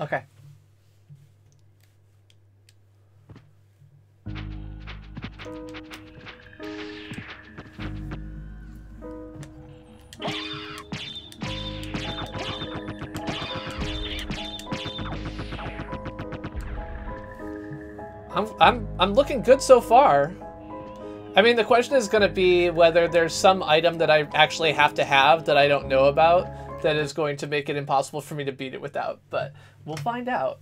Okay. I'm looking good so far. I mean, the question is going to be whether there's some item that I actually have to have that I don't know about that is going to make it impossible for me to beat it without. But we'll find out.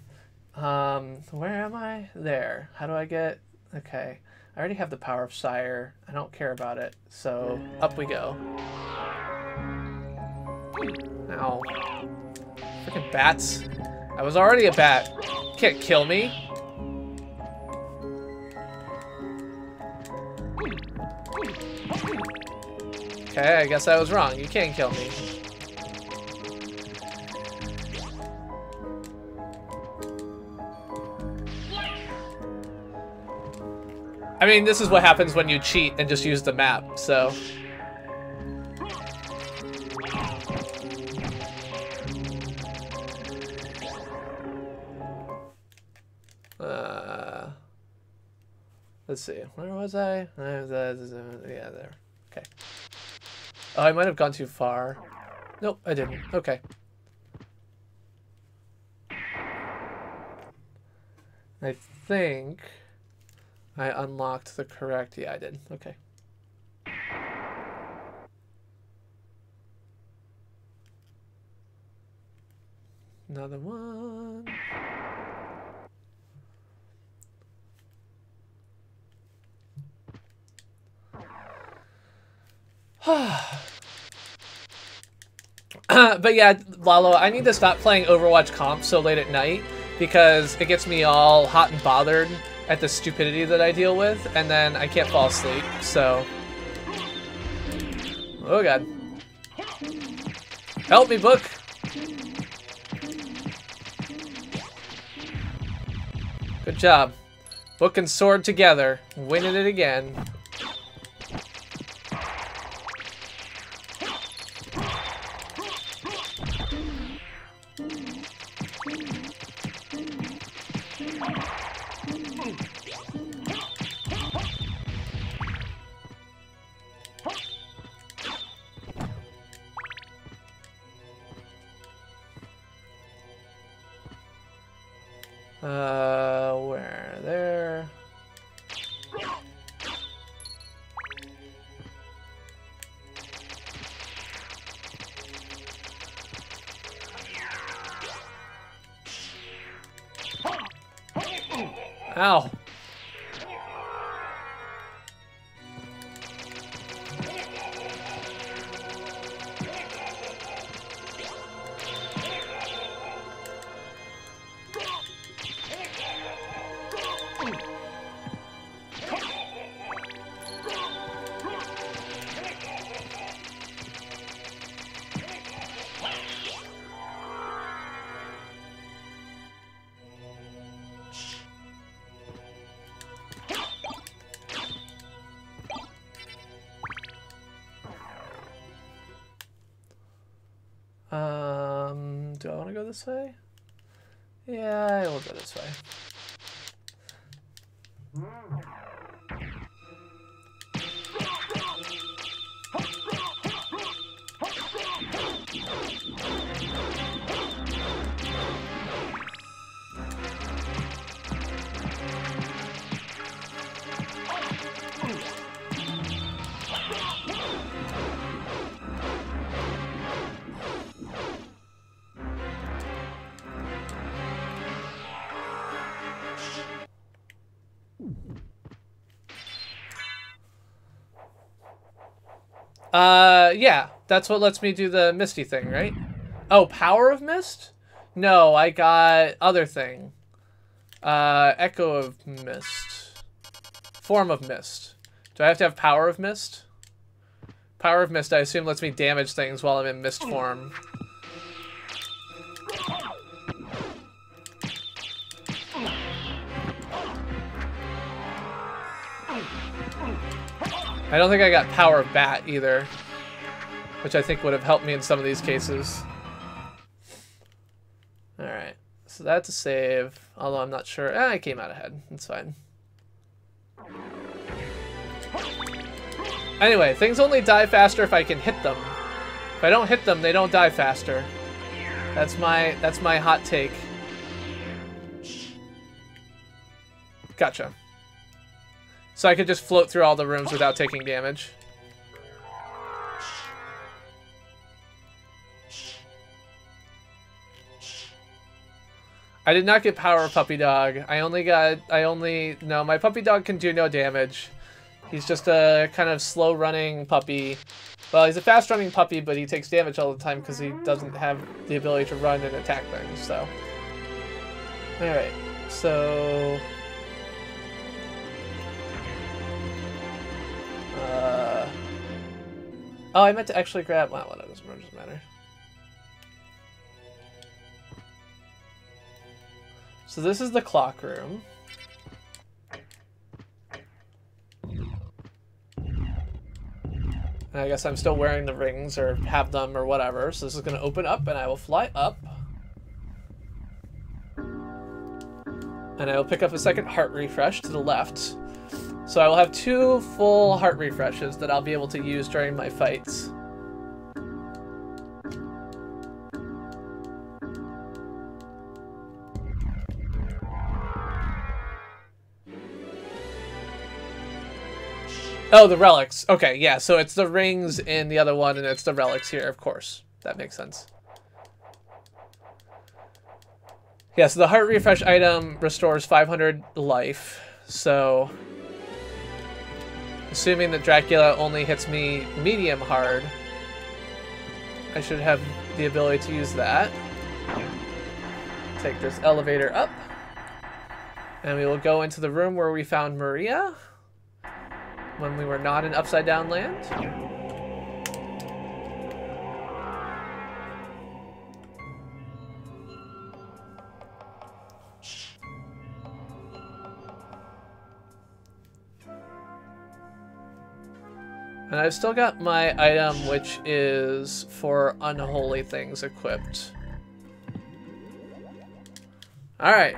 Where am I? There. How do I get... Okay. I already have the Power of Sire. I don't care about it. So, up we go. Ow. Freaking bats. I was already a bat. Can't kill me. Okay, I guess I was wrong. You can't kill me. I mean, this is what happens when you cheat and just use the map, so... Let's see. Where was I? Yeah, there. Okay. Oh, I might have gone too far. Nope, I didn't. Okay. I think I unlocked the correct... Yeah, I did. Okay. Another one. But yeah, Lalo, I need to stop playing Overwatch comp so late at night because it gets me all hot and bothered at the stupidity that I deal with, and then I can't fall asleep, so... Oh god. Help me, book! Good job. Book and sword together. Winning it again. Where? There. Ow. Do I want to go this way? Yeah, I will go this way. Yeah, that's what lets me do the Misty thing, right? Oh, Power of Mist? No, I got other thing. Echo of Mist. Form of Mist. Do I have to have Power of Mist? Power of Mist, I assume, lets me damage things while I'm in Mist form. I don't think I got Power of Bat either, which I think would have helped me in some of these cases. Alright, so that's a save, although I'm not sure. I came out ahead. That's fine. Anyway, things only die faster if I can hit them. If I don't hit them, they don't die faster. That's my hot take. Gotcha. So I could just float through all the rooms without taking damage. I did not get Power of Puppy Dog. No, my Puppy Dog can do no damage. He's just a kind of slow-running puppy. Well, he's a fast-running puppy, but he takes damage all the time because he doesn't have the ability to run and attack things, so. Alright, so... oh, I meant to actually grab... Well, it doesn't matter. So this is the clock room. And I guess I'm still wearing the rings, or have them, or whatever. So this is going to open up, and I will fly up. And I will pick up a second heart refresh to the left. So I will have 2 full heart refreshes that I'll be able to use during my fights. Oh, the relics. Okay, yeah, so it's the rings in the other one, and it's the relics here, of course. That makes sense. Yeah, so the heart refresh item restores 500 life, so... Assuming that Dracula only hits me medium hard, I should have the ability to use that. Take this elevator up. And we will go into the room where we found Maria when we were not in Upside Down Land. And I've still got my item, which is for unholy things equipped. Alright.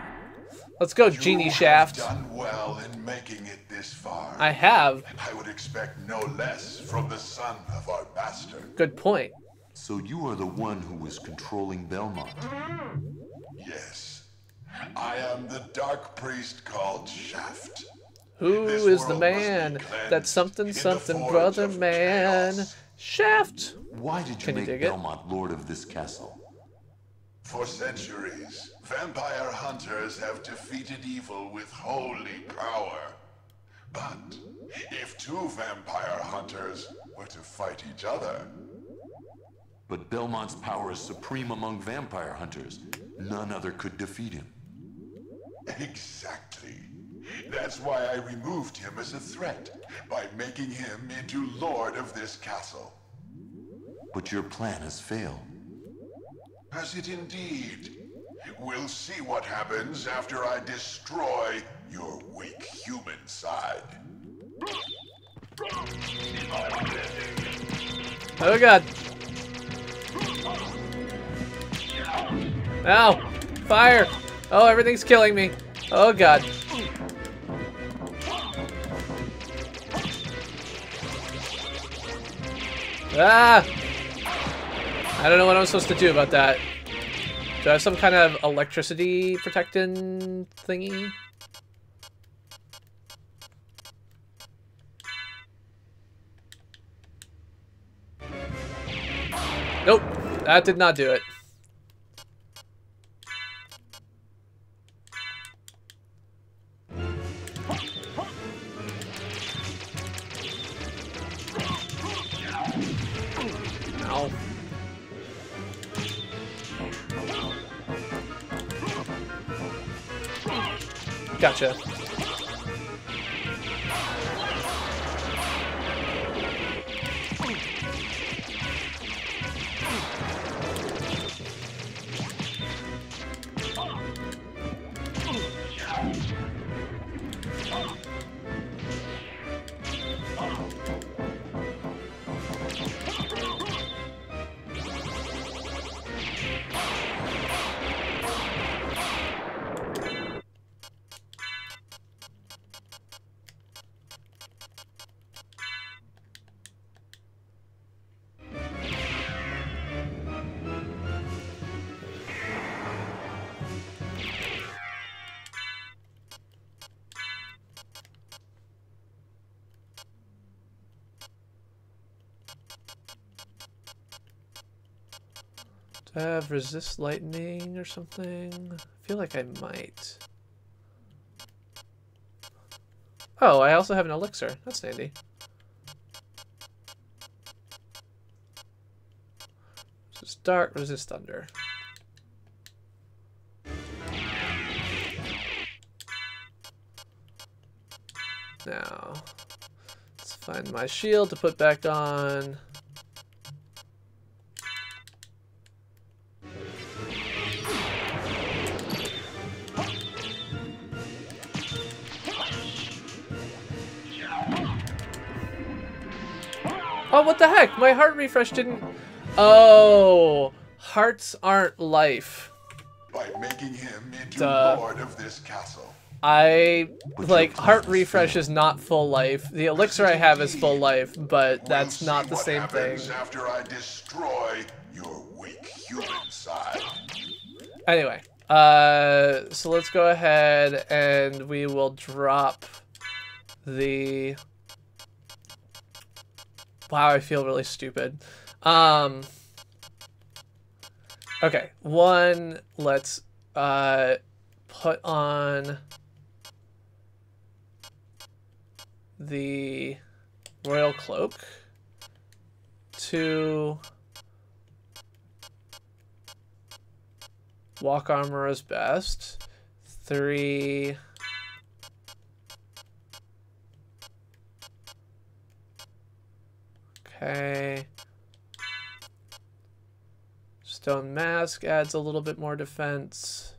Let's go, Genie Shaft. You have done well in making it this far. I have. I would expect no less from the son of our master. Good point. So you are the one who was controlling Belmont. Yes. I am the dark priest called Shaft. Who This is the world must be man? cleansed That something in the something forge brother of man. chaos. Shaft. Why did you Can you make dig it? Belmont lord of this castle? For centuries, vampire hunters have defeated evil with holy power. But if 2 vampire hunters were to fight each other... But Belmont's power is supreme among vampire hunters. None other could defeat him. Exactly. That's why I removed him as a threat, by making him into lord of this castle. But your plan has failed. Has it indeed? We'll see what happens after I destroy your weak human side. Oh god. Ow! Fire! Oh, everything's killing me. Oh god. Ah! I don't know what I'm supposed to do about that. Do I have some kind of electricity protecting thingy? Nope, that did not do it. Ow. Gotcha. Do I have resist lightning or something? I feel like I might. Oh, I also have an elixir. That's handy. Resist dark, resist thunder. Now, let's find my shield to put back on. Oh, what the heck? My heart refresh didn't... Oh, hearts aren't life. By making him into Duh. lord of this castle. like, heart refresh is not full life. The elixir I have is full life, but that's not the same thing. After I destroy your weak human side. Anyway, so let's go ahead and we will drop the... Wow, I feel really stupid. Okay, one, let's put on the royal cloak. 2, walk armor is best. 3, okay. Stone mask adds a little bit more defense.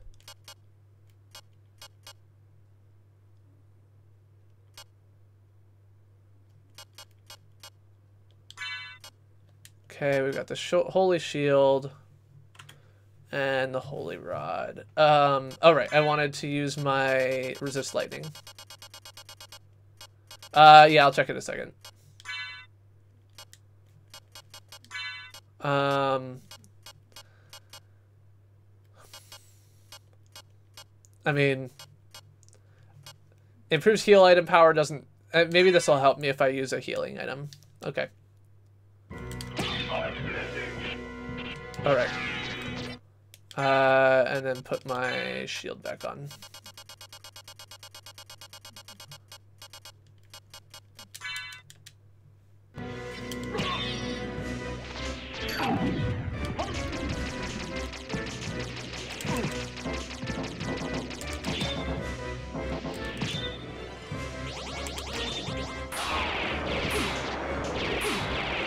Okay, we've got the holy shield and the holy rod. All right, I wanted to use my resist lightning. Yeah, I'll check in a second. I mean, improves heal item power doesn't... maybe this will help me if I use a healing item. Okay. Alright. And then put my shield back on.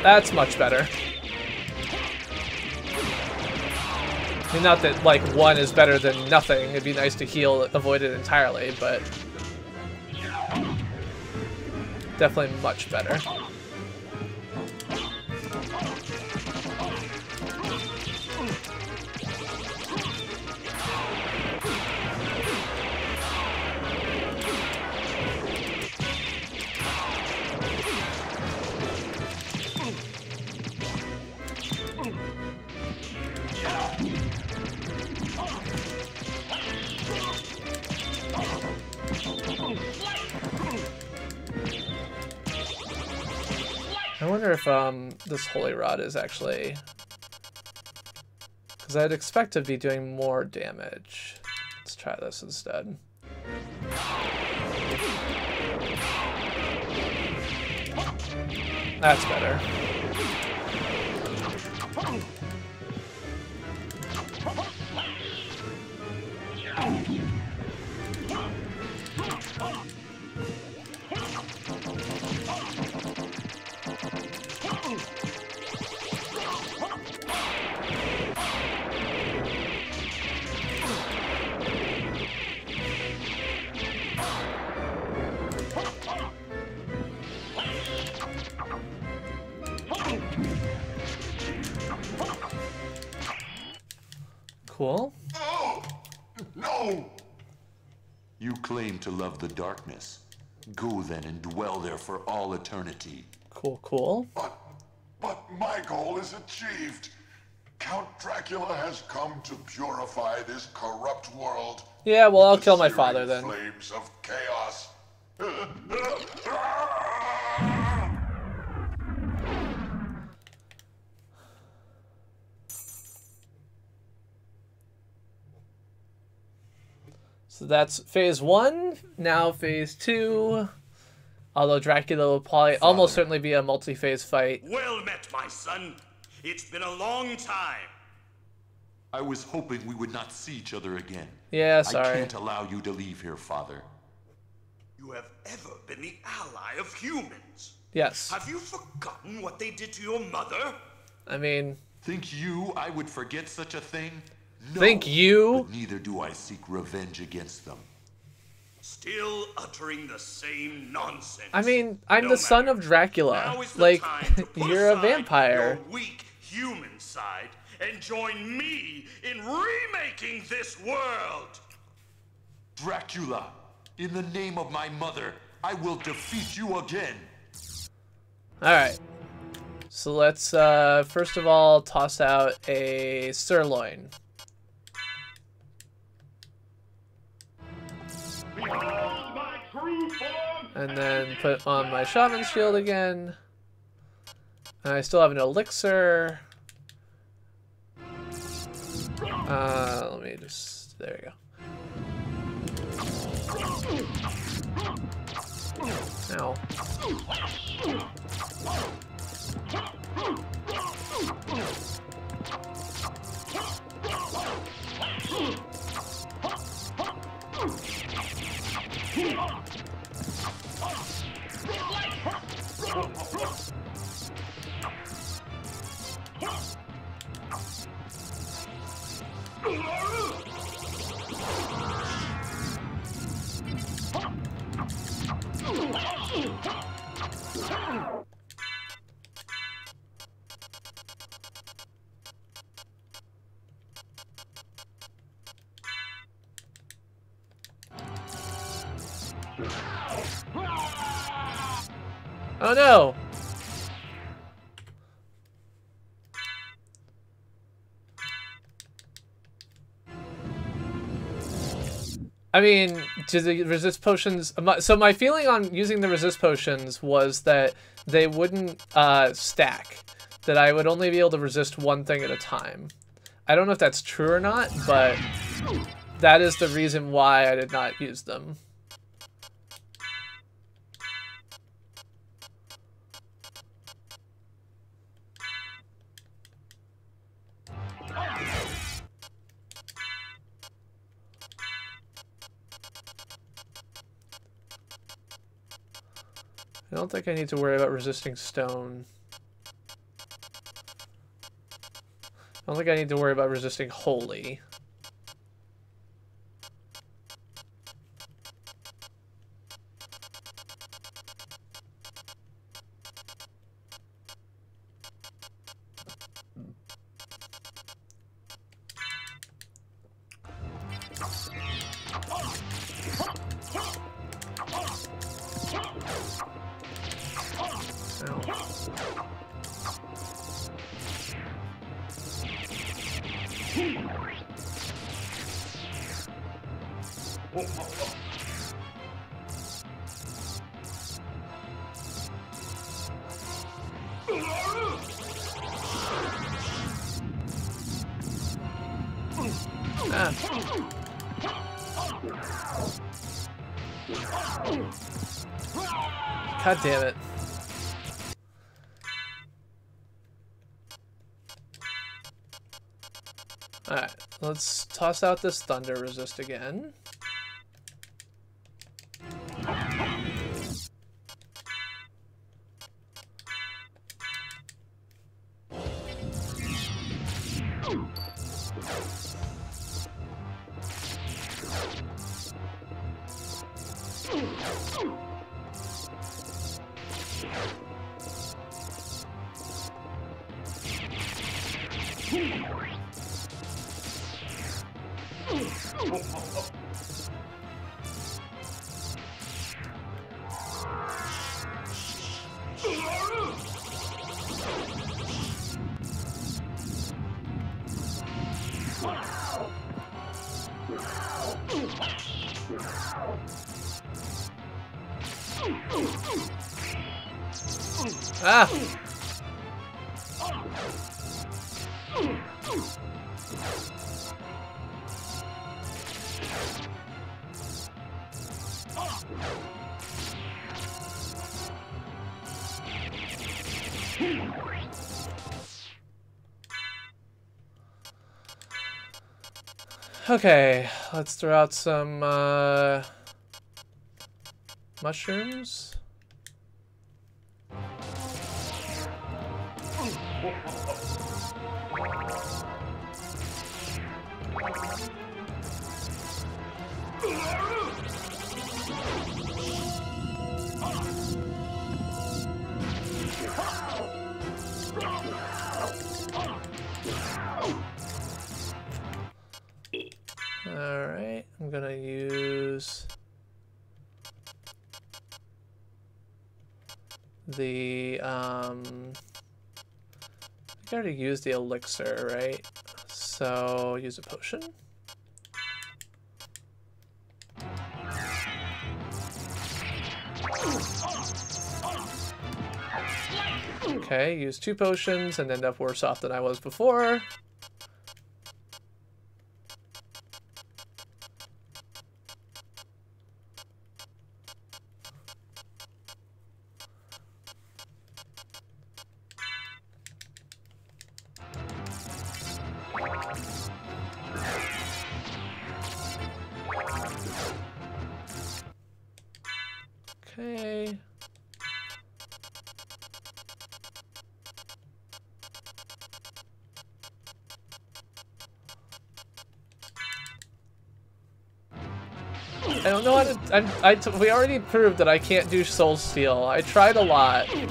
That's much better. I mean, not that, like, 1 is better than nothing. It'd be nice to heal, avoid it entirely, but... definitely much better. I wonder if this holy rod is actually, because I'd expect to be doing more damage. Let's try this instead. That's better. Cool. Oh, no! You claim to love the darkness. Go then and dwell there for all eternity. Cool, cool. But my goal is achieved. Count Dracula has come to purify this corrupt world. Yeah, well, I'll kill my father then. Flames of chaos. So that's phase 1. Now phase 2. Although Dracula will probably almost certainly be a multi-phase fight. Well met, my son. It's been a long time. I was hoping we would not see each other again. Yeah, sorry. I can't allow you to leave here, Father. You have ever been the ally of humans. Yes. Have you forgotten what they did to your mother? I mean... Think you I would forget such a thing? No, think you? But neither do I seek revenge against them. Still uttering the same nonsense. I mean, I'm the son of Dracula. Like, you're a vampire. Your weak human side and join me in remaking this world. Dracula, In the name of my mother, I will defeat you again. Alright. So let's, first of all, toss out a sirloin. And then put on my shaman's shield again. And I still have an elixir. Let me just, there we go. Ow. Oh no! I mean, do the resist potions... So my feeling on using the resist potions was that they wouldn't stack. That I would only be able to resist one thing at a time. I don't know if that's true or not, but that is the reason why I did not use them. I don't think I need to worry about resisting stone. I don't think I need to worry about resisting holy. God damn it. Alright, let's toss out this thunder resist again. Ah! Okay, let's throw out some mushrooms. Alright, I'm gonna use the I think I already used the elixir, right? So use a potion. Okay, use 2 potions and end up worse off than I was before. Okay. I don't know how to. We already proved that I can't do soul steal. I tried a lot. It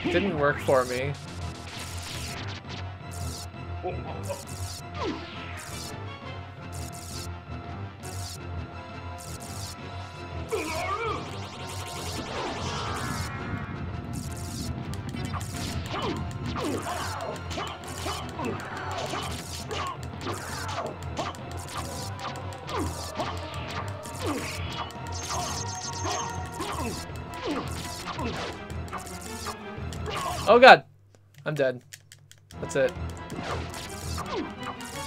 didn't work for me. Oh god, I'm dead. That's it.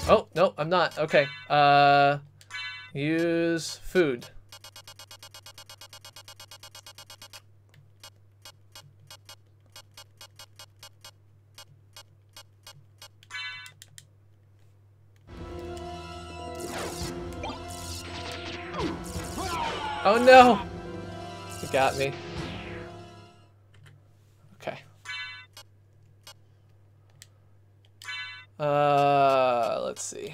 Oh, no, I'm not. Okay. Use food. Oh no! You got me. Okay. Let's see.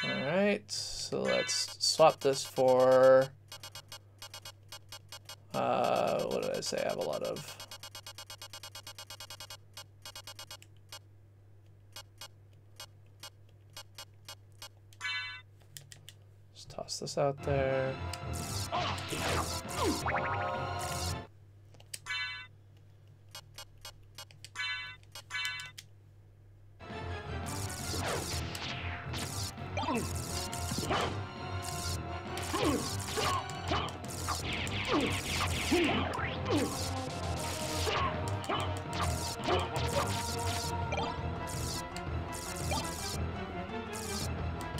Alright, so let's swap this for, what did I say? I have a lot of. Just toss this out there.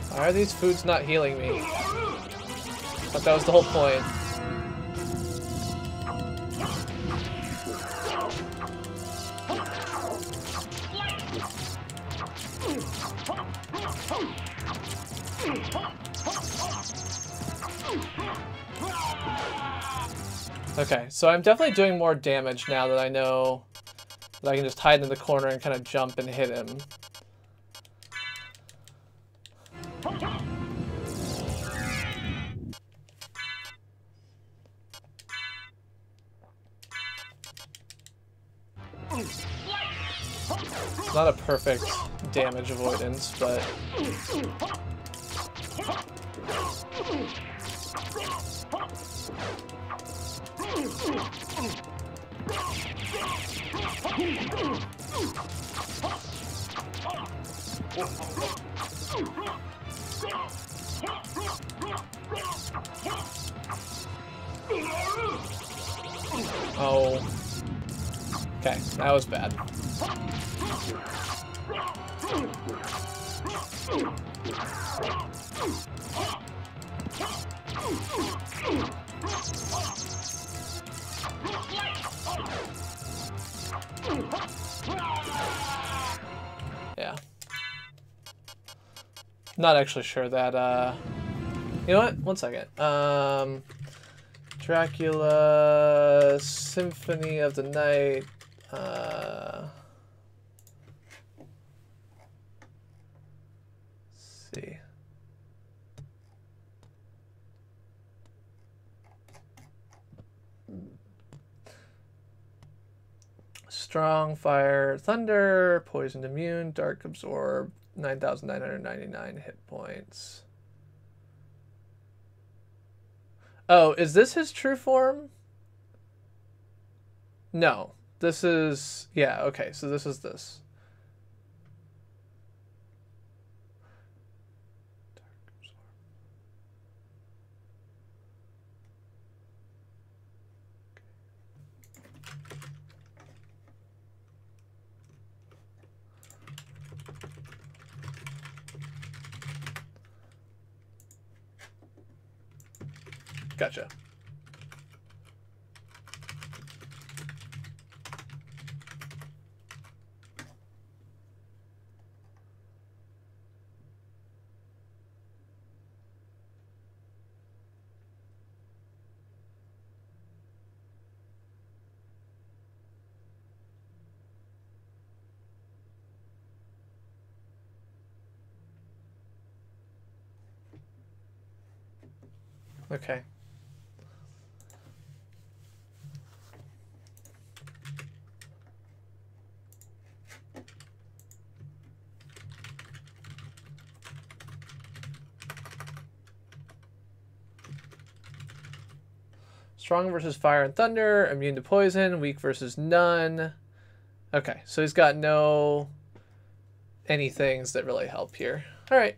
Why are these foods not healing me? I thought that was the whole point. Okay, so I'm definitely doing more damage now that I know that I can just hide in the corner and kind of jump and hit him. It's not a perfect damage avoidance, but... Oh. Okay, that was bad. Yeah. Not actually sure that, you know what? 1 second. Dracula, Symphony of the Night, let's see. Strong, Fire, Thunder, Poisoned Immune, Dark Absorb, 9,999 hit points. Oh, is this his true form? No. This is... Yeah, okay, so this is this. Gotcha. Okay. Strong versus Fire and Thunder, immune to poison, weak versus none. Okay, so he's got no any things that really help here. All right.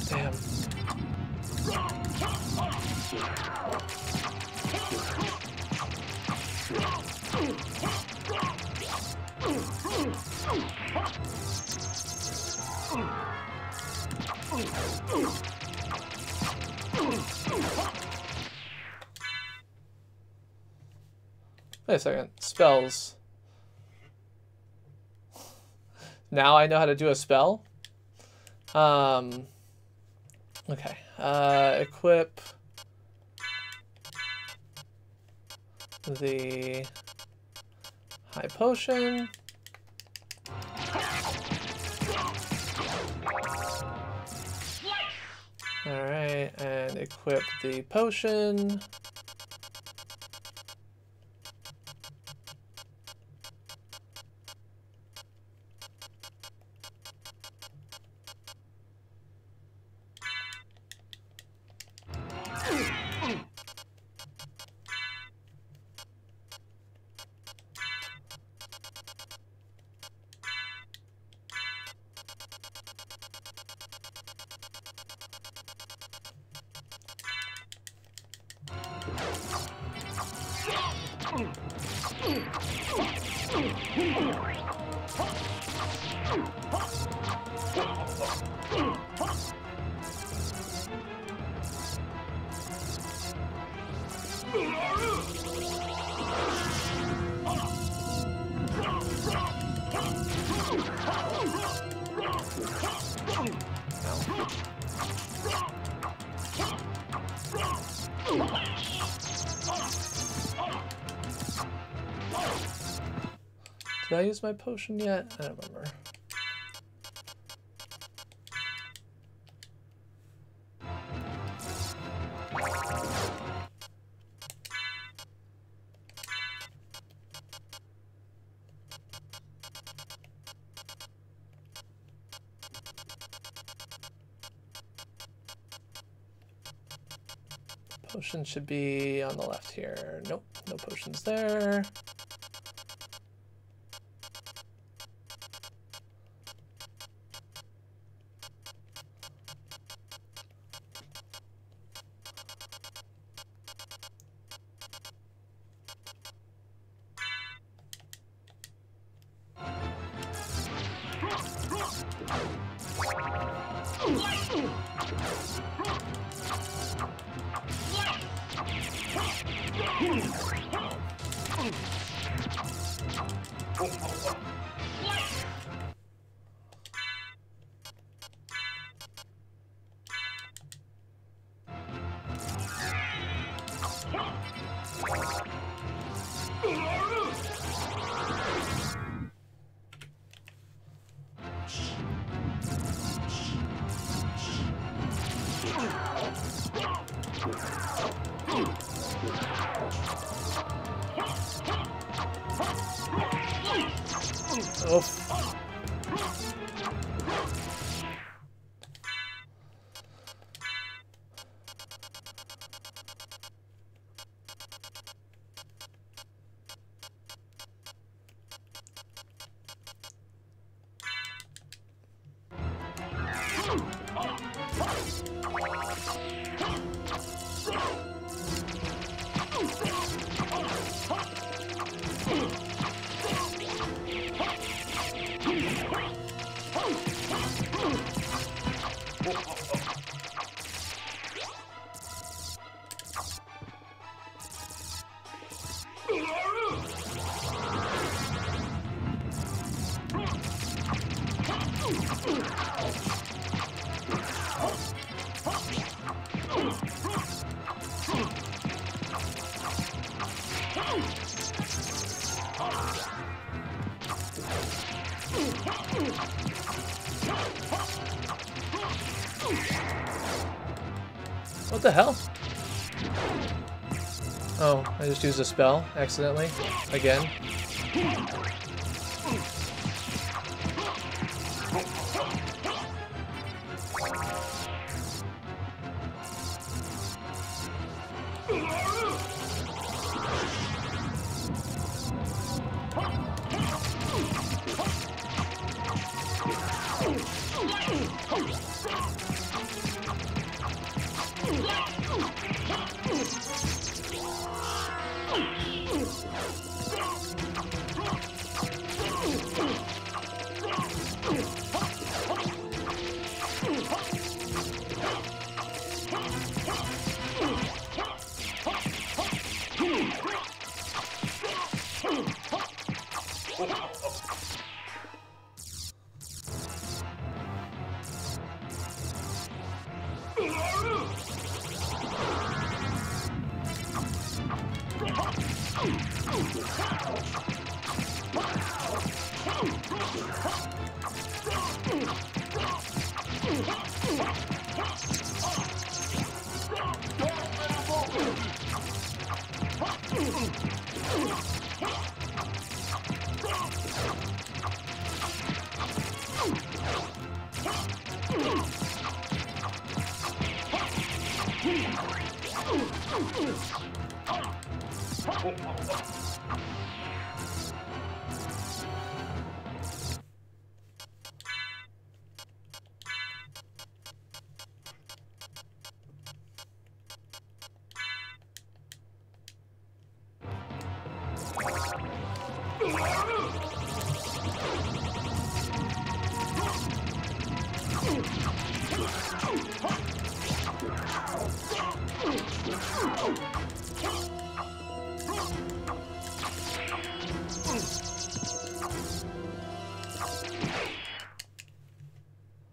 Damn. Wait a second. Spells. Now I know how to do a spell? Okay. Equip the high potion. Alright, and equip the potion. Did I use my potion yet? I don't remember. Potion should be on the left here. Nope, no potions there. What the hell? Oh, I just used a spell accidentally. Again.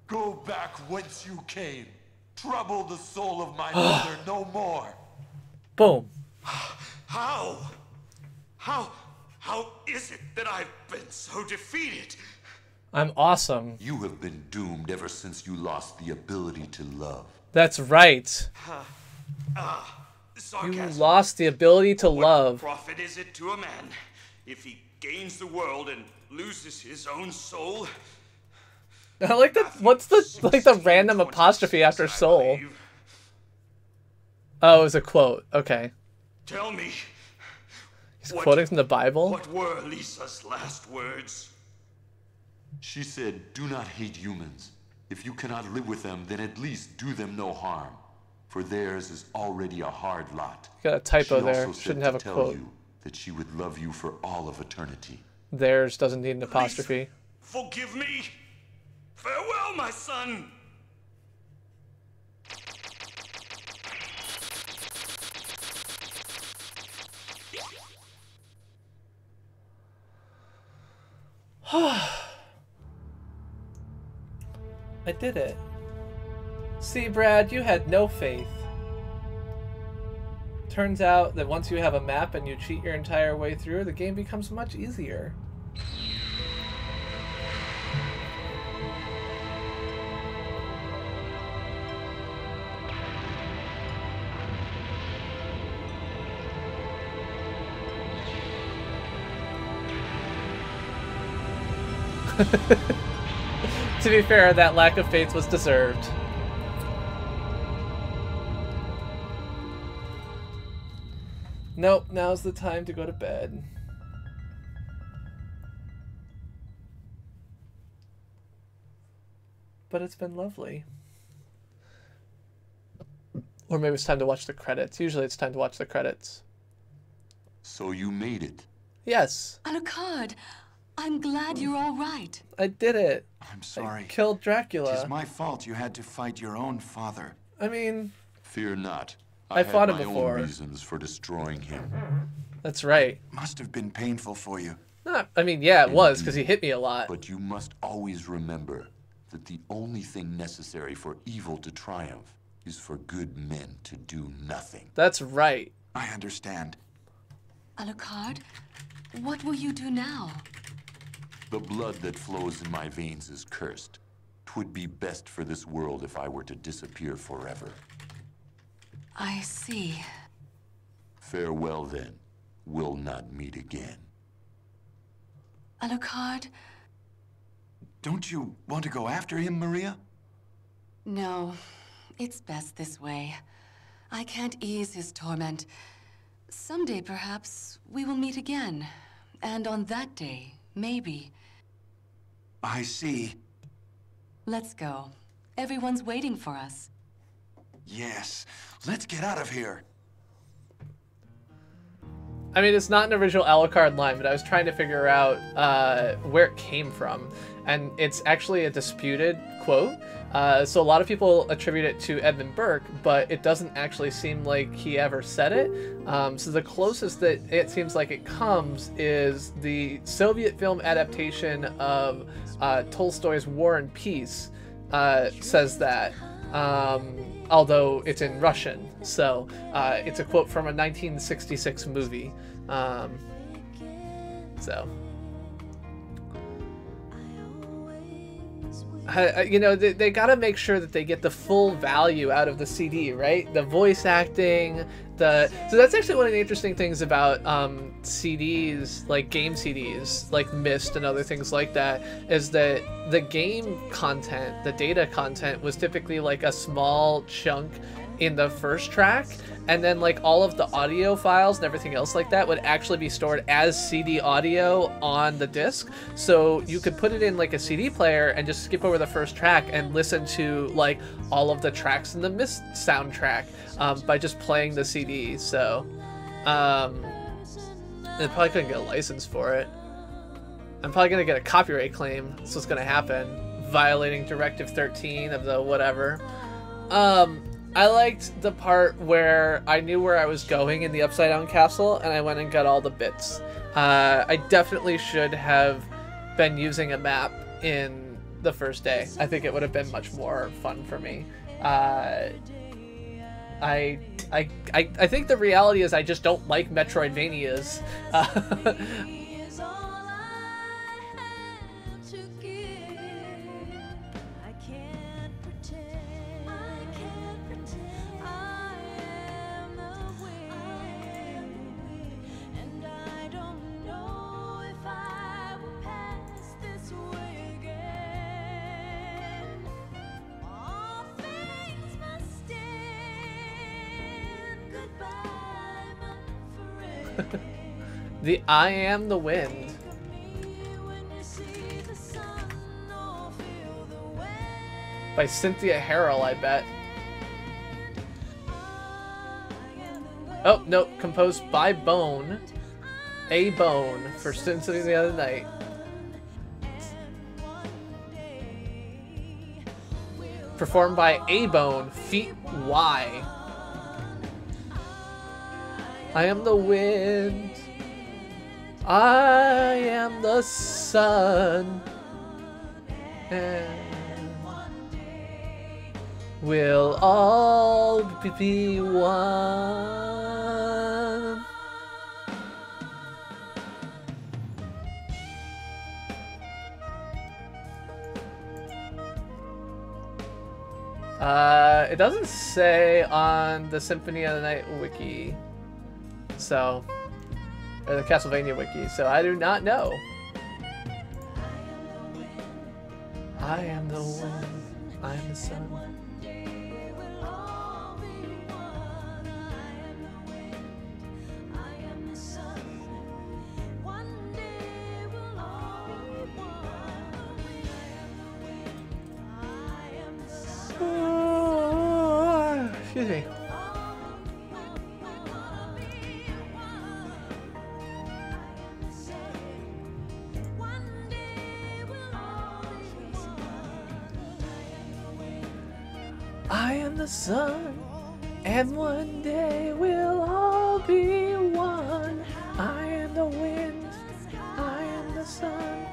Go back whence you came. Trouble the soul of my mother no more. Boom. How is it that I've been so defeated? I'm awesome. You have been doomed ever since you lost the ability to love. That's right. Sarcasm. You lost the ability to love. What profit is it to a man if he gains the world and loses his own soul? I like that. What's the random apostrophe after soul? Oh, it was a quote. Okay. Tell me. He's quoting from the Bible? What were Lisa's last words? She said, "Do not hate humans. If you cannot live with them, then at least do them no harm. For theirs is already a hard lot." Got a typo She there. also said Shouldn't to have a tell quote. you that she would love you for all of eternity. Theirs doesn't need an apostrophe. Forgive me. Farewell, my son. I did it. See, Brad, you had no faith. Turns out that once you have a map and you cheat your entire way through, the game becomes much easier. To be fair, that lack of faith was deserved. Nope, now's the time to go to bed. But it's been lovely. Or maybe it's time to watch the credits. Usually it's time to watch the credits. So you made it. Yes. Alucard, I'm glad you're all right. I did it. I'm sorry. I killed Dracula. It's my fault you had to fight your own father. I mean... Fear not. I fought him had my before. own reasons for destroying him. That's right. Must have been painful for you. I mean, yeah, it was, because he hit me a lot. But you must always remember that the only thing necessary for evil to triumph is for good men to do nothing. That's right. I understand. Alucard, what will you do now? The blood that flows in my veins is cursed. 'Twould be best for this world if I were to disappear forever. I see. Farewell then. We'll not meet again. Alucard? Don't you want to go after him, Maria? No, it's best this way. I can't ease his torment. Someday, perhaps, we will meet again. And on that day, maybe. I see. Let's go. Everyone's waiting for us. Yes. Let's get out of here. I mean, it's not an original Alucard line, but I was trying to figure out where it came from. And it's actually a disputed quote. So a lot of people attribute it to Edmund Burke, but it doesn't actually seem like he ever said it. So the closest that it seems like it comes is the Soviet film adaptation of Tolstoy's War and Peace says that, although it's in Russian. So it's a quote from a 1966 movie. You know, they gotta make sure that they get the full value out of the CD, right? The voice acting, so that's actually one of the interesting things about CDs, like game CDs, like Myst and other things like that, is that the game content, the data content, was typically like a small chunk in the first track, and then like all of the audio files and everything else like that would actually be stored as CD audio on the disc. So you could put it in like a CD player and just skip over the first track and listen to like all of the tracks in the Myst soundtrack by just playing the CD. So they probably couldn't get a license for it. I'm probably gonna get a copyright claim. That's what's gonna happen. Violating Directive 13 of the whatever. I liked the part where I knew where I was going in the Upside Down Castle, and I went and got all the bits. I definitely should have been using a map in the first day. I think it would have been much more fun for me. I think the reality is I just don't like Metroidvanias. The I Am the Wind. By Cynthia Harrell, I bet. Oh, no, composed by Bone. A Bone for Symphony of the Other Night. Performed by A Bone, feat Y. I am the wind. I am the sun. And we'll all be one. It doesn't say on the Symphony of the Night wiki, so, or the Castlevania wiki, so I do not know. I am the wind, I am the sun. Excuse me. I am the sun, and one day we'll all be one. I am the wind, I am the sun.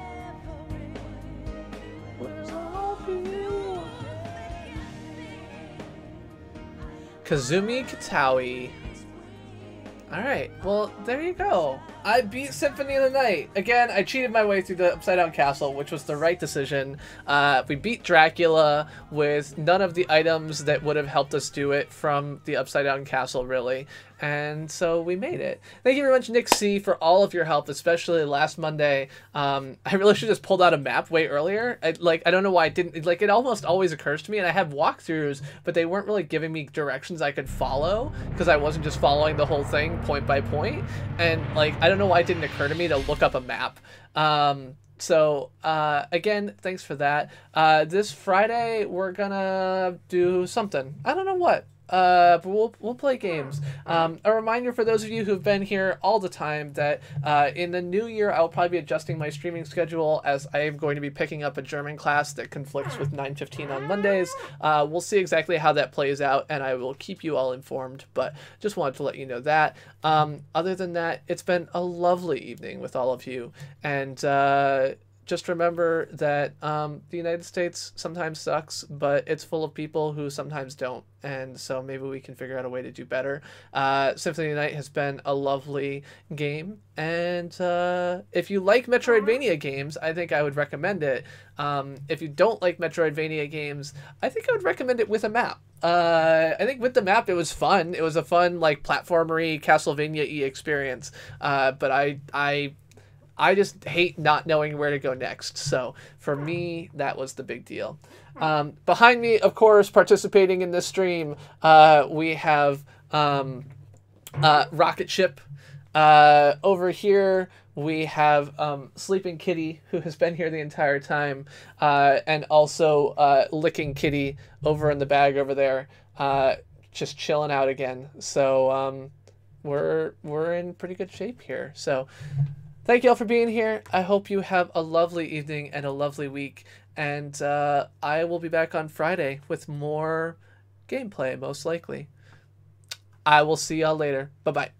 We'll all be one. Kazumi Katawi. Alright, well, there you go. I beat Symphony of the Night. Again, I cheated my way through the Upside Down Castle, which was the right decision. We beat Dracula with none of the items that would have helped us do it from the Upside Down Castle, really. And so we made it. Thank you very much, Nick C, for all of your help, especially last Monday. I really should have just pulled out a map way earlier. I don't know why I didn't. Like, it almost always occurs to me, and I have walkthroughs, but they weren't really giving me directions I could follow, because I wasn't just following the whole thing point by point. And, like, I don't know why it didn't occur to me to look up a map. So, again, thanks for that. This Friday, we're gonna do something. I don't know what. But we'll play games. A reminder for those of you who've been here all the time that in the new year I'll probably be adjusting my streaming schedule, as I am going to be picking up a German class that conflicts with 9:15 on Mondays. We'll see exactly how that plays out, and I will keep you all informed, but just wanted to let you know that. Other than that, it's been a lovely evening with all of you, and just remember that the United States sometimes sucks, but it's full of people who sometimes don't, and so maybe we can figure out a way to do better. Symphony of the Night has been a lovely game, and if you like Metroidvania games, I think I would recommend it. If you don't like Metroidvania games, I think I would recommend it with a map. I think with the map it was fun. It was a fun, like, platformery Castlevania-y experience, but I just hate not knowing where to go next. So for me, that was the big deal. Behind me, of course, participating in this stream, we have Rocket Ship. Over here, we have Sleeping Kitty, who has been here the entire time, and also Licking Kitty over in the bag over there, just chilling out again. So we're in pretty good shape here. So thank you all for being here. I hope you have a lovely evening and a lovely week. And I will be back on Friday with more gameplay, most likely. I will see y'all later. Bye-bye.